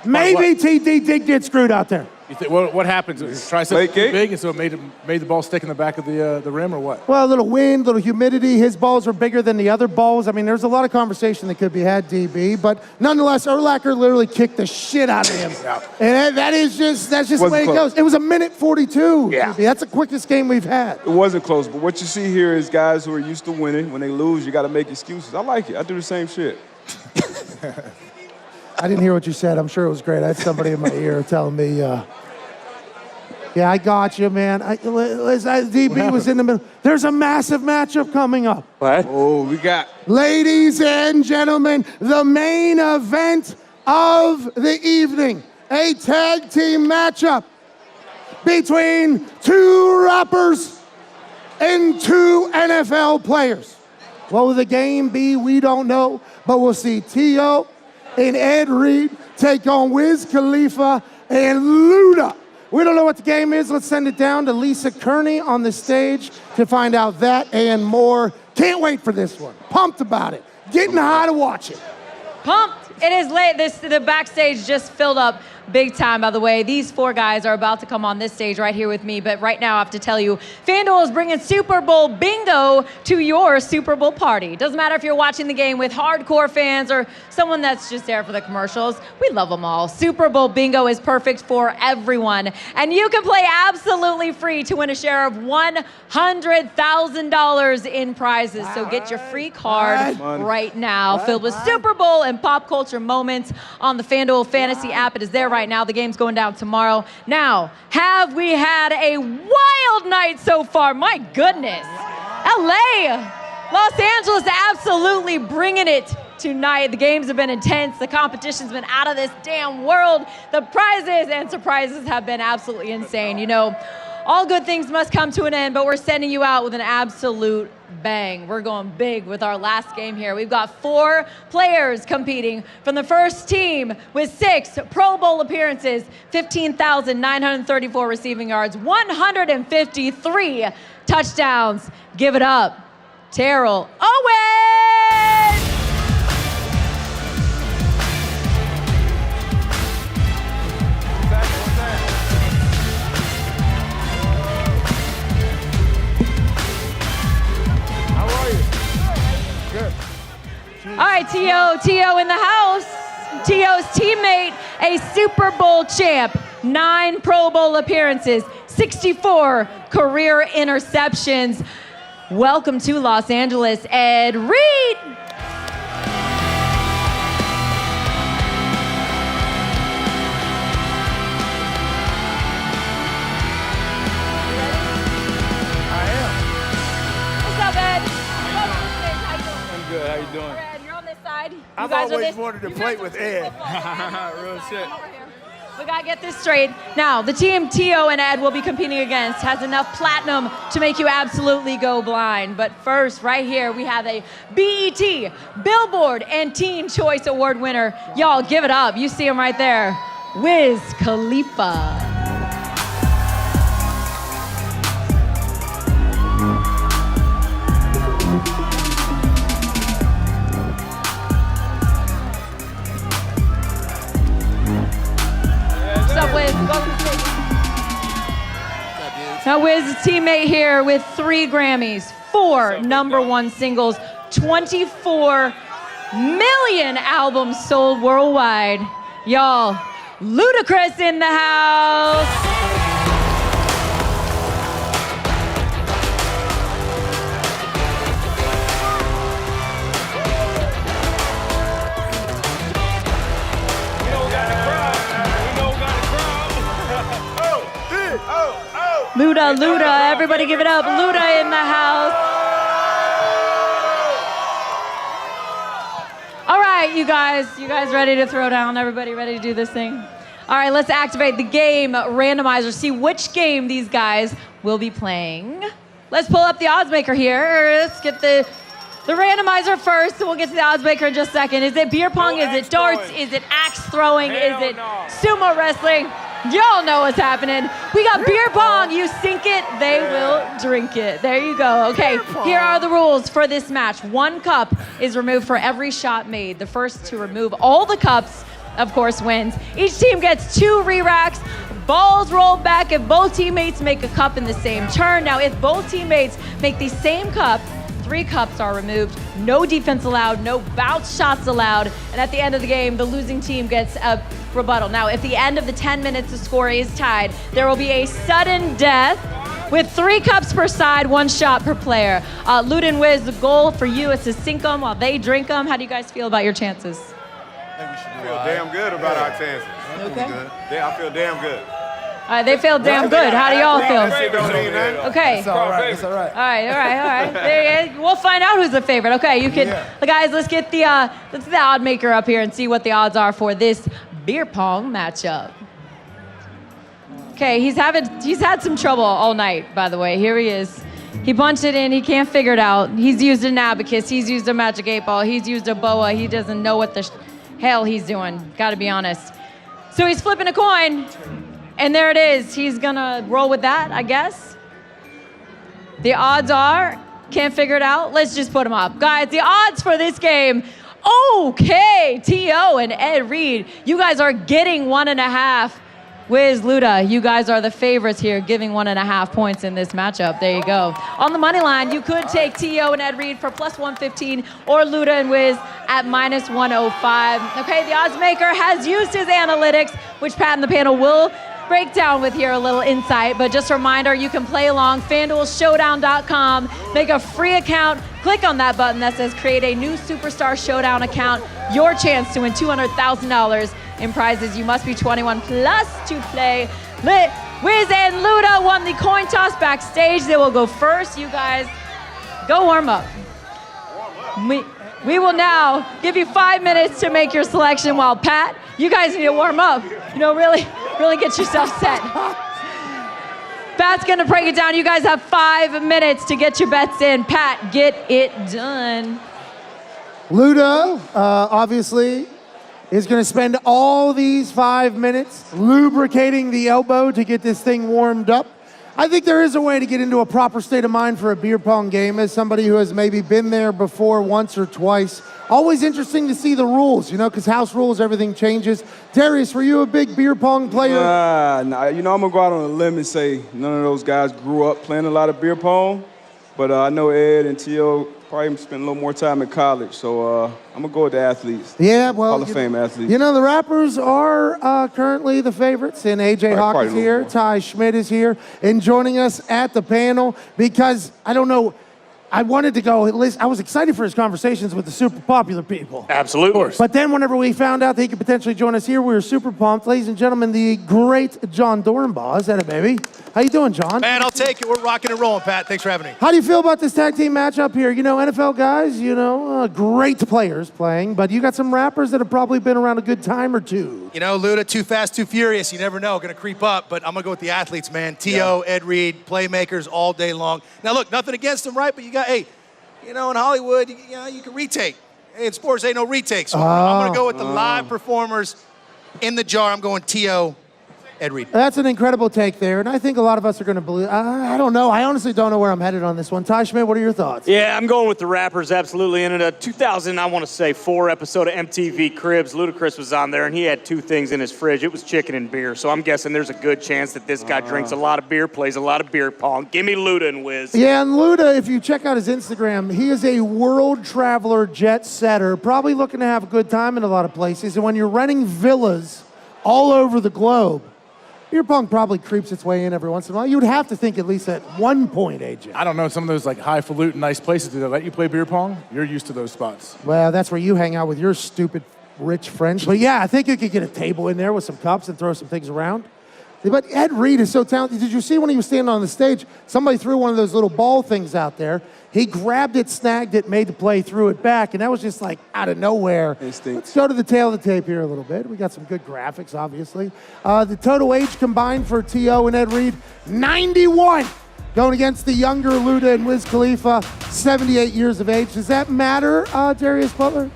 Maybe TD did get screwed out there. You think, what happens? His tricep too big, and so it made the ball stick in the back of the rim, or what? Well, a little wind, little humidity. His balls are bigger than the other balls. I mean, there's a lot of conversation that could be had, DB. But nonetheless, Urlacher literally kicked the shit out of him. And that's just the way it goes. It was a minute 42. Yeah. DB. That's the quickest game we've had. It wasn't close, but what you see here is guys who are used to winning. When they lose, you got to make excuses. I like it. I do the same shit. I didn't hear what you said. I'm sure it was great. I had somebody in my ear telling me, yeah, I got you, man. DB was in the middle. There's a massive matchup coming up. What? Oh, we got... Ladies and gentlemen, the main event of the evening. A tag team matchup between 2 rappers and 2 NFL players. What will the game be? We don't know, but we'll see T.O. and Ed Reed take on Wiz Khalifa and Luda We don't know what the game is. Let's send it down to Lisa Kerney on the stage to find out that and more. Can't wait for this one. Pumped about it. Getting high to watch it. Pumped. It is late. The backstage just filled up big time, by the way. These 4 guys are about to come on this stage right here with me, but right now I have to tell you, FanDuel is bringing Super Bowl bingo to your Super Bowl party. Doesn't matter if you're watching the game with hardcore fans or someone that's just there for the commercials. We love them all. Super Bowl bingo is perfect for everyone, and you can play absolutely free to win a share of $100,000 in prizes. So get your free card right now, filled with Super Bowl and pop culture moments on the FanDuel Fantasy app. It is there right now. The game's going down tomorrow. Now, have we had a wild night so far? My goodness. LA, Los Angeles absolutely bringing it tonight. The games have been intense. The competition's been out of this damn world. The prizes and surprises have been absolutely insane. You know, all good things must come to an end, but we're sending you out with an absolute bang. We're going big with our last game here. We've got 4 players competing from the first team with 6 Pro Bowl appearances, 15,934 receiving yards, 153 touchdowns. Give it up, Terrell Owens! All right, T.O. in the house. T.O.'s teammate, a Super Bowl champ, 9 Pro Bowl appearances, 64 career interceptions. Welcome to Los Angeles, Ed Reed. What's up, Ed? I'm good. How you doing? I've always wanted to play with Ed. Real shit. We gotta get this straight. Now, the team T.O. and Ed will be competing against has enough platinum to make you absolutely go blind. But first, right here, we have a BET, Billboard, and Teen Choice Award winner. Y'all, give it up. You see him right there. Wiz Khalifa. Now, Wiz's teammate here with 3 Grammys, 4 #1 singles, 24 million albums sold worldwide. Y'all, Ludacris in the house. Luda, everybody give it up. Luda in the house. All right, you guys ready to throw down? Everybody ready to do this thing? All right, let's activate the game randomizer, see which game these guys will be playing. Let's pull up the odds maker here. Let's get the randomizer first, so we'll get to the odds maker in just a second. Is it beer pong? Is it darts? Is it axe throwing? Is it sumo wrestling? Y'all know what's happening. We got beer pong. You sink it, they will drink it. There you go. Okay, here are the rules for this match. 1 cup is removed for every shot made. The first to remove all the cups, of course, wins. Each team gets 2 re-racks. Balls roll back if both teammates make a cup in the same turn. Now, if both teammates make the same cup, 3 cups are removed. No defense allowed, no bounce shots allowed. And at the end of the game, the losing team gets a rebuttal. Now, at the end of the 10 minutes, the score is tied. There will be a sudden death with 3 cups per side, 1 shot per player. Luda and Wiz, the goal for you is to sink them while they drink them. How do you guys feel about your chances? I feel damn good about our chances. Okay. Yeah, I feel damn good. All right, they feel damn good. How do y'all feel? Okay. It's all right. It's all right. All right. There you go. We'll find out who's the favorite. Okay, you can, guys. Let's get the odd maker up here and see what the odds are for this beer pong matchup. Okay, he's had some trouble all night. By the way, here he is. He punched it in. He can't figure it out. He's used an abacus. He's used a magic 8-ball. He's used a boa. He doesn't know what the hell he's doing. Got to be honest. So he's flipping a coin. And there it is. He's gonna roll with that, I guess. The odds are, can't figure it out. Let's just put them up. Guys, the odds for this game, okay, T.O. and Ed Reed, you guys are getting 1.5. Wiz, Luda, you guys are the favorites here, giving 1.5 points in this matchup. There you go. On the money line, you could take T.O. and Ed Reed for plus 115 or Luda and Wiz at minus 105. Okay, the odds maker has used his analytics, which Pat and the panel will break down with here a little insight, but just a reminder, you can play along. FanDuelShowdown.com. Make a free account. Click on that button that says create a new Superstar Showdown account. Your chance to win $200,000 in prizes. You must be 21 plus to play. Wiz and Luda won the coin toss backstage. They will go first. You guys go warm up. We will now give you 5 minutes to make your selection while Pat, you guys need to warm up. You know, really get yourself set. Pat's gonna break it down. You guys have 5 minutes to get your bets in. Pat, get it done. Luda, obviously, is going to spend all these 5 minutes lubricating the elbow to get this thing warmed up. I think there is a way to get into a proper state of mind for a beer pong game as somebody who has maybe been there before once or twice. Always interesting to see the rules, because house rules, everything changes. Darius, were you a big beer pong player? Nah, I'm going to go out on a limb and say none of those guys grew up playing a lot of beer pong. But I know Ed and T.O. probably spent a little more time in college, so I'm going to go with the athletes. Yeah, well, Hall of Fame athletes. The rappers are currently the favorites, and A.J. Hawk is here, Ty Schmit is here, and joining us at the panel because, I don't know, I wanted to go, I was excited for his conversations with the super popular people. Absolutely. But then whenever we found out that he could potentially join us here, we were super pumped. Ladies and gentlemen, the great John Dornbaugh. Is that it, baby? How you doing, John? Man, I'll take it. We're rocking and rolling, Pat. Thanks for having me. How do you feel about this tag team matchup here? NFL guys, great players playing, but you got some rappers that have probably been around a good time or two. Luda, too fast, too furious. You never know. Going to creep up, but I'm going to go with the athletes, man. T.O., Ed Reed, playmakers all day long. Now, look, nothing against them, right? But you got, in Hollywood, you can retake. Hey, in sports, ain't no retakes. So I'm going to go with the live performers in the jar. I'm going T.O., Ed Reed. That's an incredible take there, and I think a lot of us are going to believe. I don't know. I honestly don't know where I'm headed on this one. Ty Schmit, what are your thoughts? Yeah, I'm going with the rappers, absolutely. In a 2004 episode of MTV Cribs, Ludacris was on there, and he had 2 things in his fridge. It was chicken and beer, so I'm guessing there's a good chance that this guy drinks a lot of beer, plays a lot of beer pong. Give me Luda and Wiz. Yeah, and Luda, if you check out his Instagram, he is a world traveler, jet setter, probably looking to have a good time in a lot of places. And when you're renting villas all over the globe, beer pong probably creeps its way in every once in a while. You would have to think at least at one point, AJ. I don't know, some of those highfalutin nice places, do they let you play beer pong? You're used to those spots. Well, that's where you hang out with your stupid rich friends. But yeah, I think you could get a table in there with some cups and throw some things around. But Ed Reed is so talented. Did you see when he was standing on the stage, somebody threw one of those little ball things out there. He grabbed it, snagged it, made the play, threw it back, and that was just out of nowhere. Instinct. Let's go to the tail of the tape here a little bit. We got some good graphics, obviously. The total age combined for T.O. and Ed Reed, 91. Going against the younger Luda and Wiz Khalifa, 78 years of age. Does that matter, Darius Butler?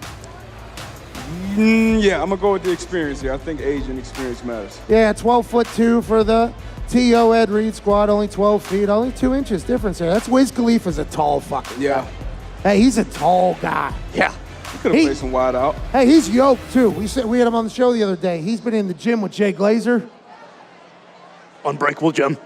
Yeah, I'm going to go with the experience here. I think age and experience matters. Yeah, 12'2" for the T.O. Ed Reed squad, only 12 feet, only 2 inches difference there. That's Wiz Khalifa's a tall fucking guy. Hey, he's a tall guy. Yeah. He could have played some wide out. Hey, he's yoked too. We had him on the show the other day. He's been in the gym with Jay Glazer. Unbreakable Jim.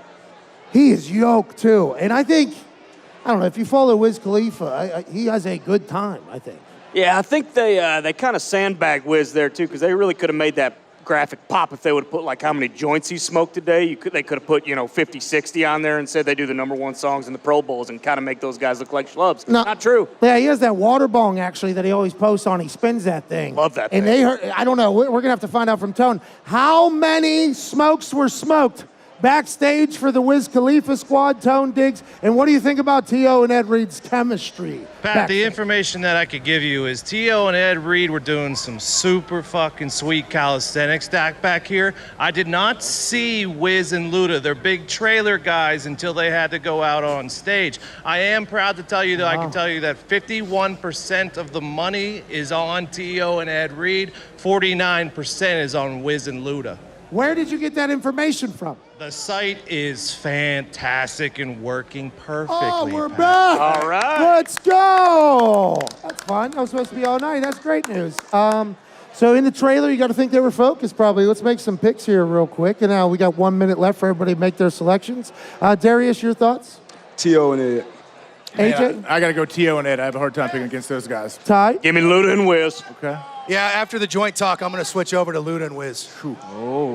He is yoked too. And I don't know, if you follow Wiz Khalifa, he has a good time, I think. Yeah, I think they kind of sandbagged Wiz there, too, because they really could have made that graphic pop if they would have put, how many joints he smoked today. They could have put, 50, 60 on there and said they do the #1 songs in the Pro Bowls and kind of make those guys look like schlubs. No, not true. Yeah, he has that water bong, actually, that he always posts on. He spins that thing. Love that thing. And I don't know, we're going to have to find out from Tone, how many smokes were smoked backstage for the Wiz Khalifa squad, Tone Diggs, and what do you think about T.O. and Ed Reed's chemistry? Pat, the information that I could give you is T.O. and Ed Reed were doing some super fucking sweet calisthenics back here. I did not see Wiz and Luda. They're big trailer guys until they had to go out on stage. I am proud to tell you that I can tell you that 51% of the money is on T.O. and Ed Reed, 49% is on Wiz and Luda. Where did you get that information from? The site is fantastic and working perfectly. Oh, we're Pat. back. All right. Let's go. That's fun. That was supposed to be all night. That's great news. So in the trailer, you got to think they were focused probably. Let's make some picks here real quick. And now we got 1 minute left for everybody to make their selections. Darius, your thoughts? T.O. and Ed. AJ? I got to go T.O. and Ed. I have a hard time picking against those guys. Ty? Give me Luda and Wiz. Okay. Yeah, after the joint talk, I'm going to switch over to Luda and Wiz.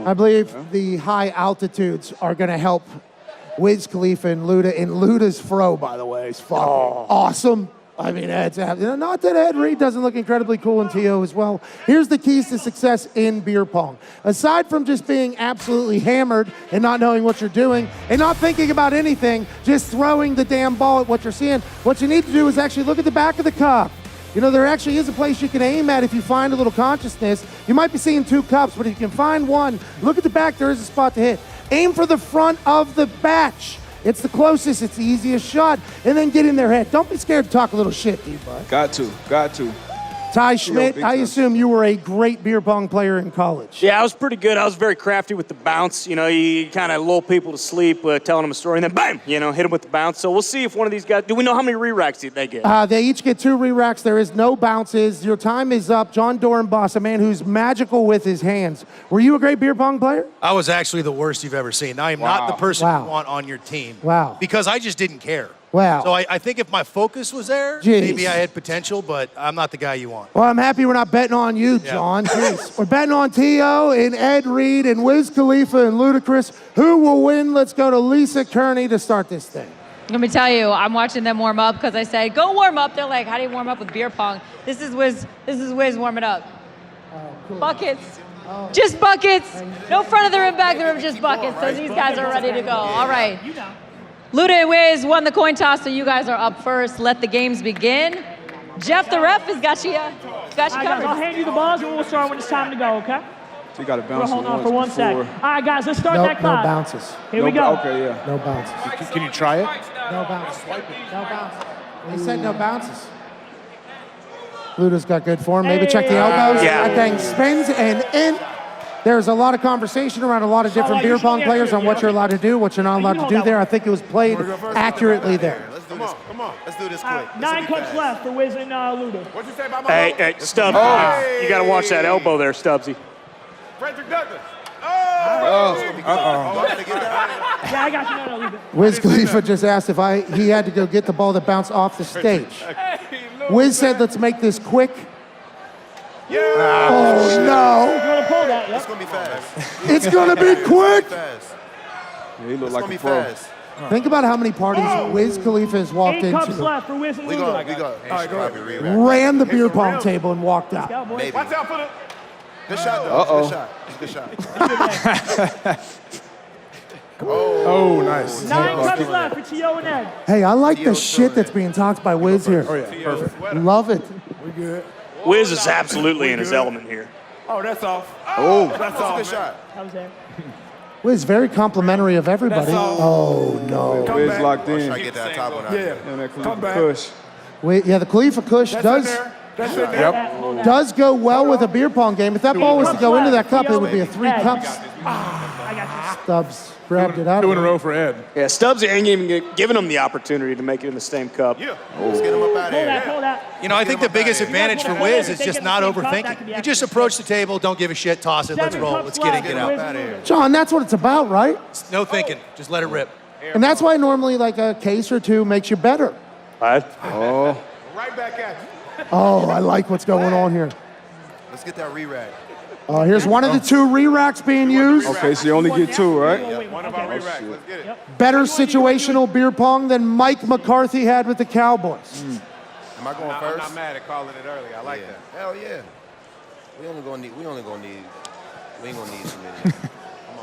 I believe the high altitudes are going to help Wiz Khalifa and Luda. And Luda's fro, by the way, is fucking awesome. I mean, Ed's not that Ed Reed doesn't look incredibly cool in T.O. as well. Here's the keys to success in beer pong. Aside from just being absolutely hammered and not knowing what you're doing and not thinking about anything, just throwing the damn ball at what you're seeing, what you need to do is actually look at the back of the cup. You know, there actually is a place you can aim at if you find a little consciousness. You might be seeing 2 cups, but if you can find one, look at the back, there is a spot to hit. Aim for the front of the batch. It's the closest, it's the easiest shot, and then get in their head. Don't be scared to talk a little shit, D-Bud. Got to. Ty Schmit, I assume you were a great beer pong player in college. Yeah, I was pretty good. I was very crafty with the bounce. You know, you kind of lull people to sleep telling them a story, and then bam, hit them with the bounce. So we'll see if one of these guys, do we know how many re-racks they get? They each get 2 re-racks. There is no bounces. Your time is up. John Dorenbos, a man who's magical with his hands. Were you a great beer pong player? I was actually the worst you've ever seen. I am not the person you want on your team. Wow. Because I just didn't care. Wow. So I think if my focus was there, maybe I had potential, but I'm not the guy you want. Well, I'm happy we're not betting on you, John. Jeez. We're betting on T.O. and Ed Reed and Wiz Khalifa and Ludacris. Who will win? Let's go to Lisa Kerney to start this thing. Let me tell you, I'm watching them warm up because I said, go warm up. They're like, how do you warm up with beer pong? This is Wiz warming up. Cool. Buckets. Just buckets. No front of the rim, back of the rim, just buckets. So these guys are ready to go. All right. Luda and Wiz won the coin toss, so you guys are up first. Let the games begin. Jeff, the ref, has got you covered. I'll hand you the balls and we'll start when it's time to go, okay? So you got to bounce Hold on for 1 sec. All right, guys, let's start that clock. No bounces. Here we go. Okay, yeah. No bounces. Can you try it? No bounces. No bounces. He said no bounces. Luda's got good form. Maybe check the elbows. Yeah. That thing spins and in. There's a lot of conversation around a lot of different beer pong players on what you're allowed to do, what you're not allowed to do there. I think it was played accurately there. Let's do this. Come on. Let's do this quick. 9 cups left for Wiz and Luda. What'd you say about my Hey, Stubbs, you got to watch that elbow there, Stubbsy. Frederick Douglass. Yeah, I got you. No, leave it. Wiz Khalifa just asked if he had to go get the ball that bounced off the stage. Wiz said, let's make this quick. Yeah. Oh, no. You want to pull that? It's going to be fast. It's going to be quick. Yeah, he looked It's like going to Oh. be a pro. fast. Think about how many parties Wiz Khalifa has walked 8 cups into, left for Wiz and We Luda. go. All right, go ahead. ran the beer pong table and walked out. Go, boys. Maybe. Watch out for the. Good shot, though. Good shot. Oh, nice. 9 cups left for T.O. and Ed. Hey, I like the shit that's being talked by Wiz here. Oh, yeah, perfect. Love it. We good. Wiz is absolutely in his element here. Oh, that's off. Oh. That's a good shot. That was it. Wiz very complimentary of everybody. That's all. Oh, no. Come Wiz back. locked Try in. to get that top one out. Yeah. And that Come back. push. Wait, yeah, the Khalifa Kush That's does in there. That's in there. Yep. does go well with a beer pong game. If that ball was to go into that cup, it would be a 3 cups. I got Stubbs grabbed it out. 2 in a row for Ed. Yeah, Stubbs ain't even giving him the opportunity to make it in the same cup. Yeah. Let's get him up out of Pull here. that, pull that. You know, I think the biggest advantage for Wiz is just not That could overthinking. be You just approach the table, don't give a shit, toss it, let's 7 roll, cups let's get in, left get for out. Wiz and Luda. John, that's what it's about, right? No thinking, just let it rip. And that's why normally like a case or two makes you better. Right? Oh. Right back at you. Oh, I like what's going on here. Let's get that re-rack. Here's one of the 2 re-racks being used. Okay, so you only get 2, right? One of our re-racks. Let's get it. Better situational beer pong than Mike McCarthy had with the Cowboys. Am I going I'm first? not mad at calling it early. I like that. Hell yeah. We ain't gonna need too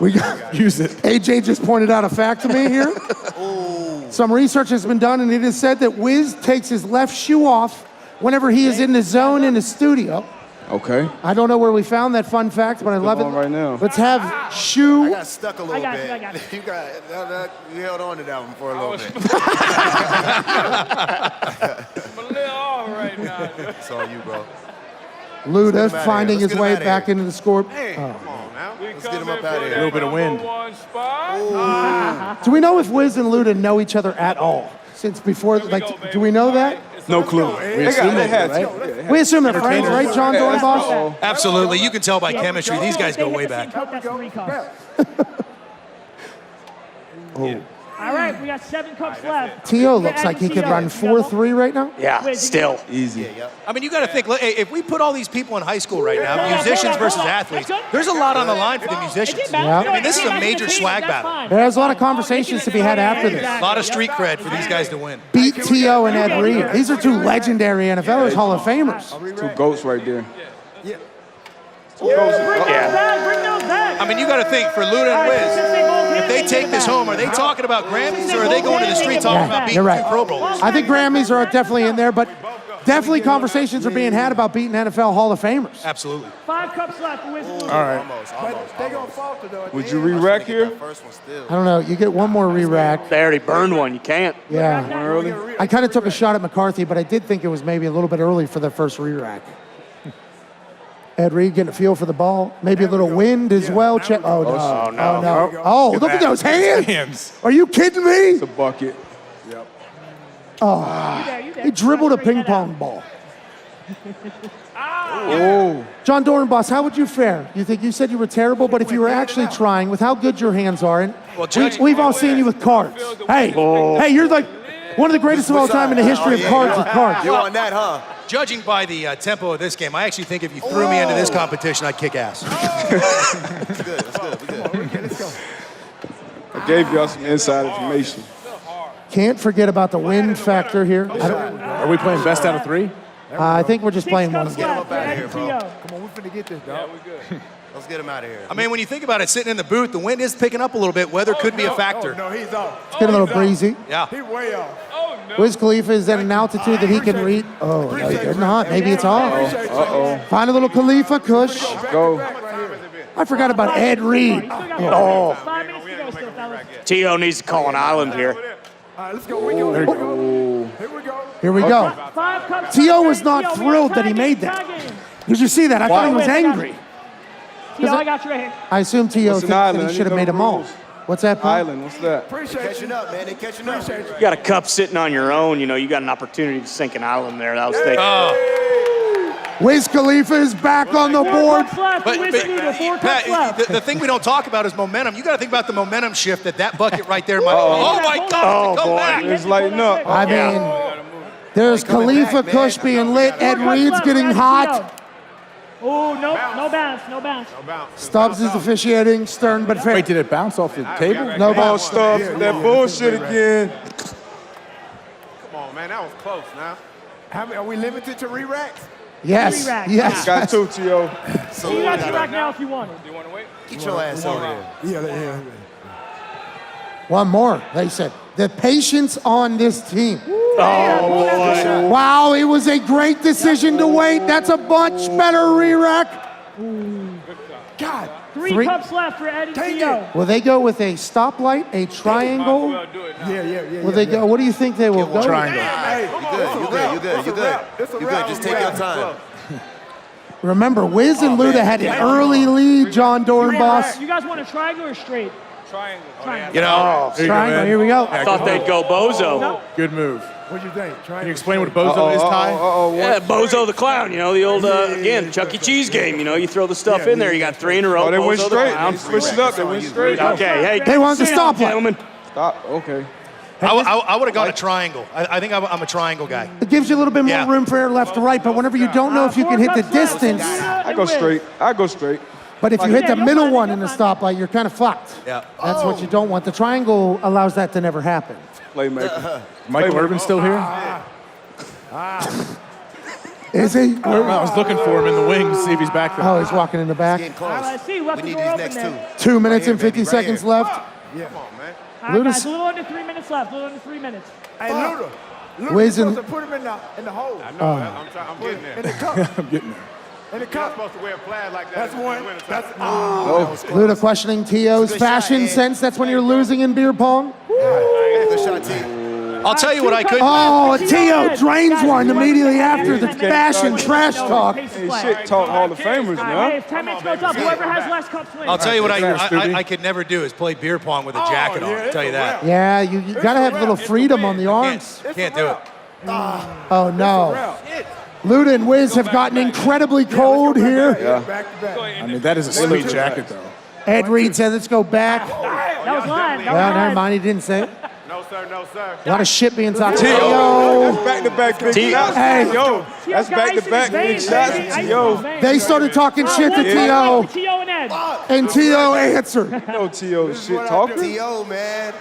many. Use it. AJ just pointed out a fact to me here. Some research has been done, and it is said that Wiz takes his left shoe off whenever he is in the zone in the studio. Okay. I don't know where we found that fun fact, but I love it. Right now. Let's have I shoe. got stuck a little got bit. you, I got you. You held on to that one for a little bit. I'm a little off right now. It's all you, bro. Luda Let's get him outta finding here. his Let's get way him outta back here. into the score. Hey, come on now. Let's get him up out of here. A little bit of wind. Do we know if Wiz and Luda know each other at all? Since before, like, do we know that? No clue. We assume they do, right? We assume they're friends, right, John Dornbos? Absolutely. You can tell by chemistry. These guys go way back. All right, we got 7 cups left. T.O. looks like he could run 4-3 right now. Yeah, still. Easy. I mean, you got to think, if we put all these people in high school right now, musicians versus athletes, there's a lot on the line for the musicians. Yeah. I mean, this is a major swag battle. There's a lot of conversations to be had after this. A lot of street cred for these guys to win. Beat T.O. and Ed Reed. These are 2 legendary NFLers, Hall of Famers. 2 goats right there. Bring those back. I mean, you got to think, for Luda and Wiz, if they take this home, are they talking about Grammys or are they going to the street talking about beating You're 2 right. Pro Bowlers? I think Grammys are definitely in there, but definitely conversations are being had about beating NFL Hall of Famers. Absolutely. 5 cups left for Wiz and Luda. All right. They gonna falter though. Would you re-rack here? I don't know. You get one more re-rack. They already burned one. You can't. Yeah. Early? I kind of took a shot at McCarthy, but I did think it was maybe a little bit early for the first re-rack. Ed Reed getting a feel for the ball. Maybe a little wind as well. Oh, no. Oh, no. Oh, no. Oh, look at those hands. Are you kidding me? It's a bucket. Yep. Oh, he dribbled a ping pong ball. Oh. John Dornbos, how would you fare? You think you said you were terrible, but if you were actually trying, with how good your hands are, and we've all seen you with cards. Hey, hey, you're like one of the greatest of all time in the history of cards with cards. You on that, huh? Judging by the tempo of this game, I actually think if you threw me into this competition, I'd kick ass. That's good. We good. I gave y'all some inside information. Can't forget about the wind factor here. Are we playing best out of 3? I think we're just playing one Get game. him up out of here, bro. Come on, we finna get this, dog. Yeah, we good. Let's get him out of here. I mean, when you think about it, sitting in the booth, the wind is picking up a little bit. Weather could be a factor. No, he's off. It's getting a little breezy. Yeah. He's way off. Wiz Khalifa is at an altitude that he can read. Oh, no, he did not. Maybe it's off. Uh-oh. Find a little Khalifa Kush. Go. I forgot about Ed Reed. Oh. 5 minutes to go still, fellas. T.O. needs to call an island here. All right, let's go. Here we go. Here we go. Here we go. 5 cups T.O. left. was not T.O., thrilled that he made that. Did you see that? I thought he was angry. T.O., I got you right here. I assume T.O. What's an thinks that island? he should have made them all. What's that, Paul? Island, what's that? Appreciate Catching up, man. They catching up. You got a cup sitting on your own. You know, you got an opportunity to sink an island there. That was thinking. Wiz Khalifa is back on the 4 board. cups left for Wiz and Luda. 4 cups left. The thing we don't talk about is momentum. You got to think about the momentum shift that bucket right there might. Oh my God! Oh, Come boy. back. It's lighting up. I mean, there's Khalifa Kush being lit. Ed Reed's getting hot. Oh, no bounce, no bounce. Stubbs is officiating, stern but fair. Wait, did it bounce off the table? No Ball bounce. stuff. That bullshit again. Come on, man. That was close now. How many, are we limited to re-racks? Yes, Re-rack. yes. Got 2, T.O. You got your rack now if you want it. Get your ass over here. Yeah. One more, they said. The patience on this team. Oh, Wow, it was a great decision to wait. That's a much better re-rack. God. 3 cups left for Ed and T.O. Will they go with a stoplight, a triangle? Yeah. Will they go? What do you think they will go? Triangle. Hey, you good. You good. Just take your time. Remember, Wiz and Luda had an early lead, John Dornbos. You guys want a triangle or straight? Triangle. You know, Triangle, here we go. I thought they'd go Bozo. Good move. What'd you think? Can you explain what Bozo is, Ty? Yeah, Bozo the Clown. You know, the old, again, Chuck E. Cheese game. You know, you throw the stuff in there. You got 3 in a row. Oh, they went Bozo the straight. Clown. They switched it up. They went straight. Okay, hey. They wanted to sit stop down, it. gentlemen. Stop. Okay. I would have gone a triangle. I think I'm a triangle guy. It gives you a little bit more Yeah. room for air left to right, but whenever you don't know if you can hit the distance, I go straight. but if you hit the middle one in the stoplight, you're kind of fucked. Yeah. That's what you don't want. The triangle allows that to never happen. Playmaker. Michael Irvin still here? Is he? I was looking for him in the wings to see if he's back there. Oh, he's walking in the back. Getting close. I see. Left We the need door these open next there. 2 minutes and Right here, 50 baby, right seconds here. left. Come on, man. All right, Luda's- guys, a little under 3 minutes left. A little under 3 minutes. Hey, Luda. Luda, Wiz you're and- supposed to put him in the hole. I know. I'm getting there. In the cup. I'm getting there. In the You're cup. supposed to wear a plaid like that. That's one. That's Luda questioning T.O.'s Good shot, fashion Ed. sense. That's when you're losing in beer pong. Good shot, T. I'll tell you what I could. Oh, T.O. drains one immediately after the fashion trash talk. Hey, shit talk Hall of Famers, man. If 10 minutes goes up, whoever has less cups wins. I'll tell you what I could never do is play beer pong with a jacket on. I'll tell you that. Yeah, you got to have a little freedom on the arms. Can't do it. Oh, no. Luda and Wiz have gotten incredibly cold here. I mean, that is a sweet jacket, though. Ed Reed said, let's go back. That was live. Well, never mind, he didn't say it. No, sir. No, sir. A lot of shit being talked T.O. about. That's back-to-back big shots. Hey. T.O. That's back-to-back big shots to T.O. They started talking shit to T.O. T.O. and Ed. And T.O. answered. No T.O. shit talker. T.O., man.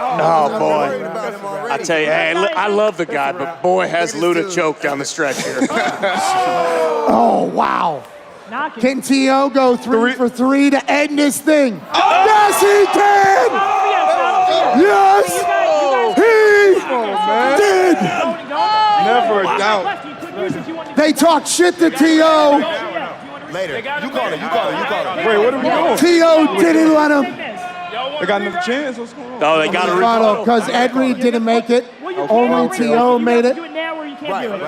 Oh, boy. I tell you, hey, I love the guy, but boy, has Luda choked down the stretch here. Oh, wow. Can T.O. go 3 for 3 to end this thing? Yes, he can! Yes, he did! Never a doubt. They talk shit to T.O. Later. You call it. Wait, what are we doing? T.O. didn't let him. They got another chance? What's going on? Oh, they got a rebuttal because Ed Reed didn't make it. Only T.O. made it. Do it now or you can't do it.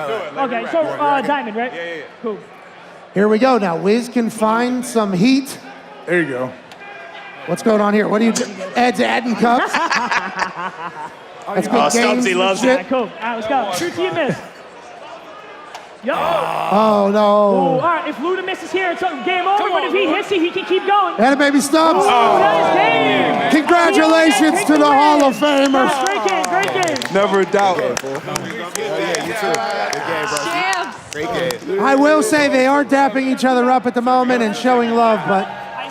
Okay, so Diamond, right? Yeah. Cool. Here we go now. Wiz can find some heat. There you go. What's going on here? What are you doing? Ed's adding cups. That's good games. Stubbsy loves it. Cool. All right, let's go. Shoot to you miss. Yo. Oh, no. All right, if Luda misses here, it's game over. But if he hits it, he can keep going. And baby Stubbs. Nice game. Congratulations to the Hall of Famers. Great game. Never a doubt. Yeah, you too. Good game, bro. Great game. I will say they are dapping each other up at the moment and showing love, but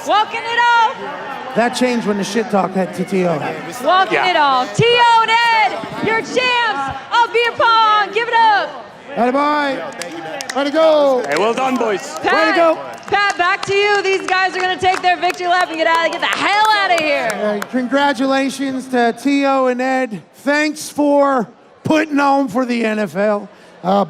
Walking it off. that changed when the shit talk had to T.O. Walking it off. T.O. and Ed, your champs of beer pong. Give it up. Atta boy. Way to go. Hey, well done, boys. Pat, Way to go. Pat, back to you. These guys are going to take their victory lap and get the hell out of here. Congratulations to T.O. and Ed. Thanks for putting on for the NFL.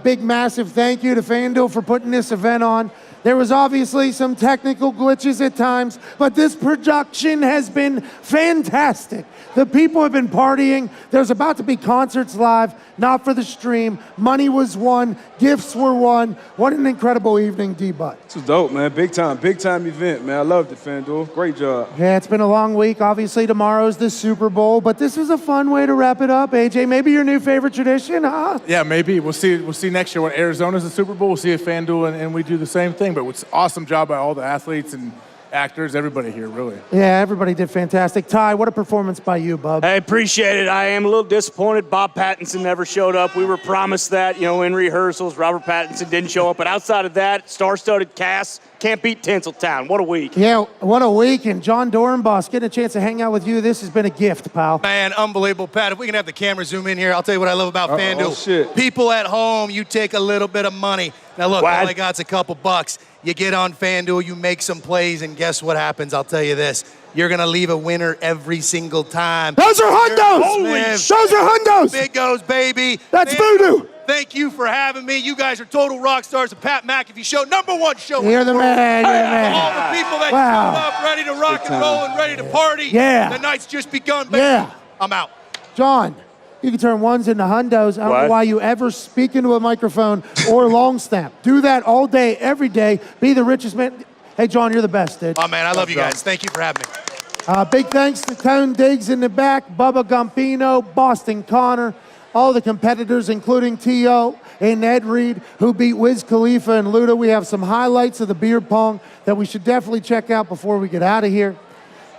Big, massive thank you to FanDuel for putting this event on. There was obviously some technical glitches at times, but this production has been fantastic. The people have been partying. There's about to be concerts live, not for the stream. Money was won. Gifts were won. What an incredible evening, D-Butt. This was dope, man. Big time event, man. I loved it, FanDuel. Great job. Yeah, it's been a long week. Obviously, tomorrow's the Super Bowl, but this was a fun way to wrap it up. AJ, maybe your new favorite tradition, huh? Yeah, maybe. We'll see next year when Arizona's the Super Bowl. We'll see if FanDuel and we do the same thing. But it's an awesome job by all the athletes and actors, everybody here, really. Yeah, everybody did fantastic. Ty, what a performance by you, bub. I appreciate it. I am a little disappointed Bob Pattinson never showed up. We were promised that, in rehearsals. Robert Pattinson didn't show up. But outside of that, star-studded cast, can't beat Tinseltown. What a week. Yeah, what a week. And John Dorenbos, getting a chance to hang out with you, this has been a gift, pal. Man, unbelievable. Pat, if we can have the camera zoom in here, I'll tell you what I love about FanDuel. Oh, shit. People at home, you take a little bit of money. Now, look, all I got's a couple bucks. You get on FanDuel, you make some plays, and guess what happens? I'll tell you this. You're going to leave a winner every single time. Those are hundos! Those are hundos! Big goes, baby. That's voodoo. Thank you for having me. You guys are total rock stars. The Pat McAfee Show, #1 show. You're the man, you're the man. All the people that showed up, ready to rock and roll and ready to party. Yeah. The night's just begun, baby. Yeah. I'm out. John, you can turn ones into hundos. I don't know why you ever speak into a microphone or long snap. Do that all day, every day. Be the richest man. Hey, John, you're the best, dude. Oh, man, I love you guys. Thank you for having me. Big thanks to Tone Diggs in the back, Bubba Gumpino, Boston Connor, all the competitors, including T.O. and Ed Reed, who beat Wiz Khalifa and Luda. We have some highlights of the beer pong that we should definitely check out before we get out of here.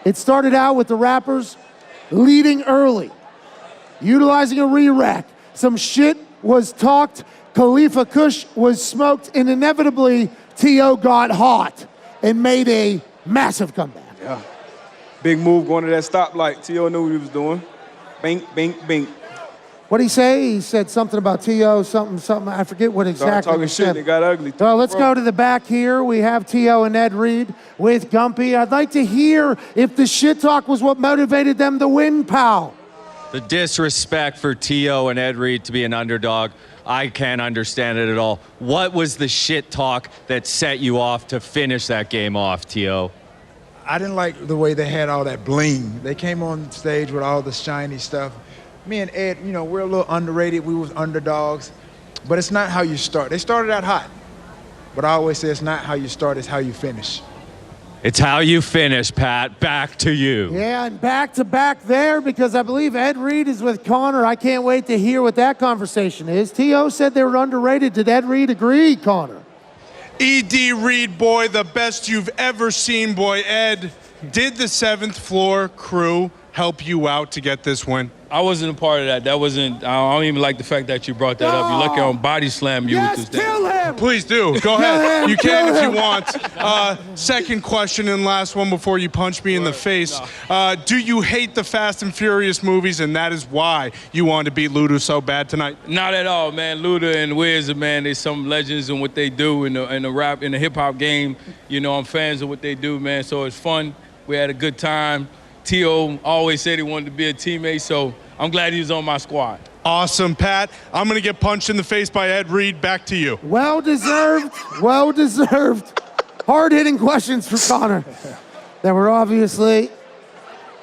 It started out with the rappers leading early, utilizing a re-rack. Some shit was talked, Khalifa Kush was smoked, and inevitably T.O. got hot and made a massive comeback. Yeah. Big move going to that stoplight. T.O. knew what he was doing. Bink, bink, bink. What'd he say? He said something about T.O., something. I forget what exactly talking he shit, said. it got ugly. Well, let's go to the back here. We have T.O. and Ed Reed with Gumpy. I'd like to hear if the shit talk was what motivated them to win, pal. The disrespect for T.O. and Ed Reed to be an underdog, I can't understand it at all. What was the shit talk that set you off to finish that game off, T.O.? I didn't like the way they had all that bling. They came on stage with all the shiny stuff. me and Ed, you know, we're a little underrated. We was underdogs. But it's not how you start. They started out hot. But I always say it's not how you start, it's how you finish. It's how you finish, Pat. Back to you. Yeah, and back to back there because I believe Ed Reed is with Connor. I can't wait to hear what that conversation is. T.O. said they were underrated. Did Ed Reed agree, Connor? E.D. Reed, boy, the best you've ever seen, boy. Ed, did the 7th floor crew help you out to get this win? I wasn't a part of that. That wasn't, I don't even like the fact that you brought that up. You're lucky I don't body slam you with this thing. Kill him! Please do. Go ahead. You can if you want. Second question and last one before you punch me in the face. Do you hate the Fast and Furious movies, and that is why you wanted to beat Luda so bad tonight? Not at all, man. Luda and Wiz, man, they're some legends in what they do in the rap, in the hip-hop game. You know, I'm fans of what they do, man, so it's fun. We had a good time. T.O. always said he wanted to be a teammate, so I'm glad he was on my squad. Awesome, Pat. I'm going to get punched in the face by Ed Reed. Back to you. Well-deserved, well-deserved. Hard-hitting questions for Connor that were obviously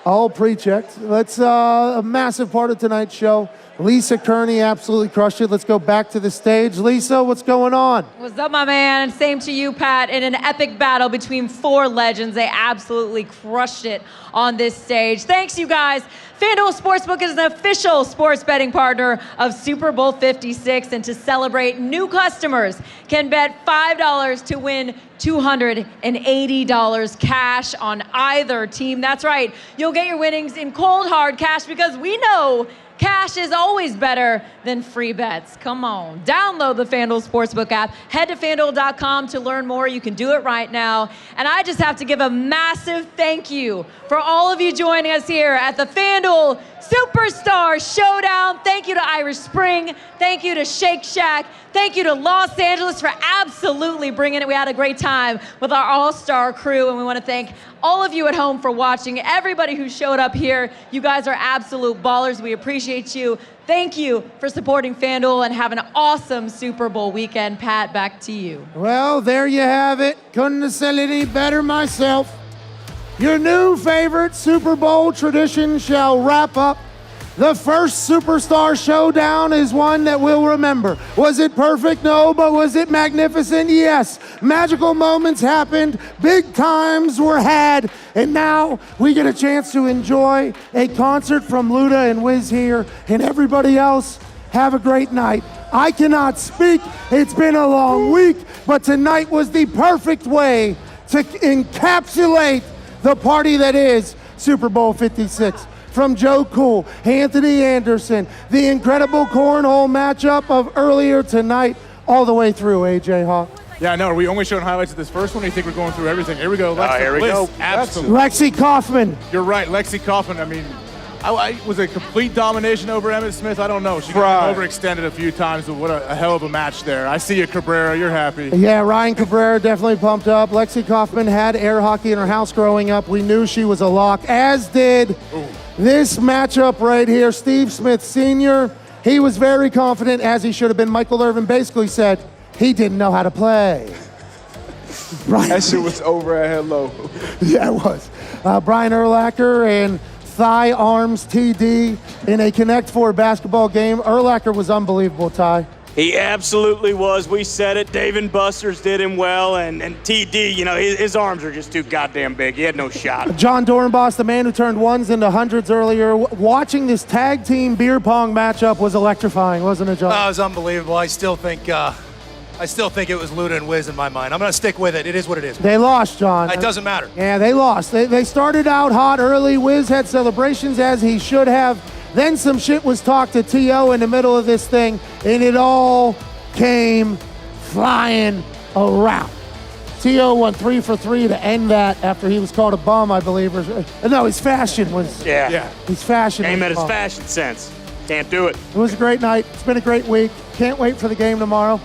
all pre-checked. Let's, a massive part of tonight's show. Lisa Kerney absolutely crushed it. Let's go back to the stage. Lisa, what's going on? What's up, my man? Same to you, Pat. In an epic battle between 4 legends, they absolutely crushed it on this stage. Thanks, you guys. FanDuel Sportsbook is an official sports betting partner of Super Bowl 56, and to celebrate, new customers can bet $5 to win $280 cash on either team. That's right. You'll get your winnings in cold, hard cash because we know cash is always better than free bets. Come on. Download the FanDuel Sportsbook app. Head to FanDuel.com to learn more. You can do it right now. And I just have to give a massive thank you for all of you joining us here at the FanDuel Superstar Showdown. Thank you to Irish Spring. Thank you to Shake Shack. Thank you to Los Angeles for absolutely bringing it. We had a great time with our all-star crew, and we want to thank all of you at home for watching, everybody who showed up here. You guys are absolute ballers. We appreciate you. Thank you for supporting FanDuel, and have an awesome Super Bowl weekend. Pat, back to you. Well, there you have it. Couldn't have said it any better myself. Your new favorite Super Bowl tradition shall wrap up. The first Superstar Showdown is one that we'll remember. Was it perfect? No, but was it magnificent? Yes. Magical moments happened, big times were had, and now we get a chance to enjoy a concert from Luda and Wiz here, and everybody else, have a great night. I cannot speak, it's been a long week, but tonight was the perfect way to encapsulate the party that is Super Bowl 56. From Joe Cool, Anthony Anderson, the incredible cornhole matchup of earlier tonight, all the way through, AJ Hawk. Yeah, I know. Are we only showing highlights of this first one? Or you think we're going through everything? Here we go. Here we go. Absolutely. Lexi Kaufman. You're right, Lexi Kaufman. I mean, I was a complete domination over Emmett Smith. I don't know. She got overextended a few times, but what a hell of a match there. I see you, Cabrera. You're happy. Yeah, Ryan Cabrera definitely pumped up. Lexi Kaufman had air hockey in her house growing up. We knew she was a lock, as did this matchup right here. Steve Smith Sr., he was very confident, as he should have been. Michael Irvin basically said he didn't know how to play. That shit was over at hello. Yeah, it was. Brian Urlacher and Thigh Arms TD in a Connect 4 basketball game. Urlacher was unbelievable, Ty. He absolutely was. We said it. Dave Busters did him well, and TD, you know, his arms are just too goddamn big. He had no shot. John Dornbos, the man who turned ones into hundreds earlier, watching this tag team beer pong matchup was electrifying, wasn't it, John? Oh, it was unbelievable. I still think it was Luda and Wiz in my mind. I'm going to stick with it. It is what it is. They lost, John. It doesn't matter. Yeah, they lost. They started out hot early. Wiz had celebrations, as he should have. Then some shit was talked to T.O. in the middle of this thing, and it all came flying around. T.O. went 3 for 3 to end that after he was called a bum, I believe. No, his fashion was... Yeah. His fashion Came at was his fashion sense. Can't do it. It was a great night. It's been a great week. Can't wait for the game tomorrow.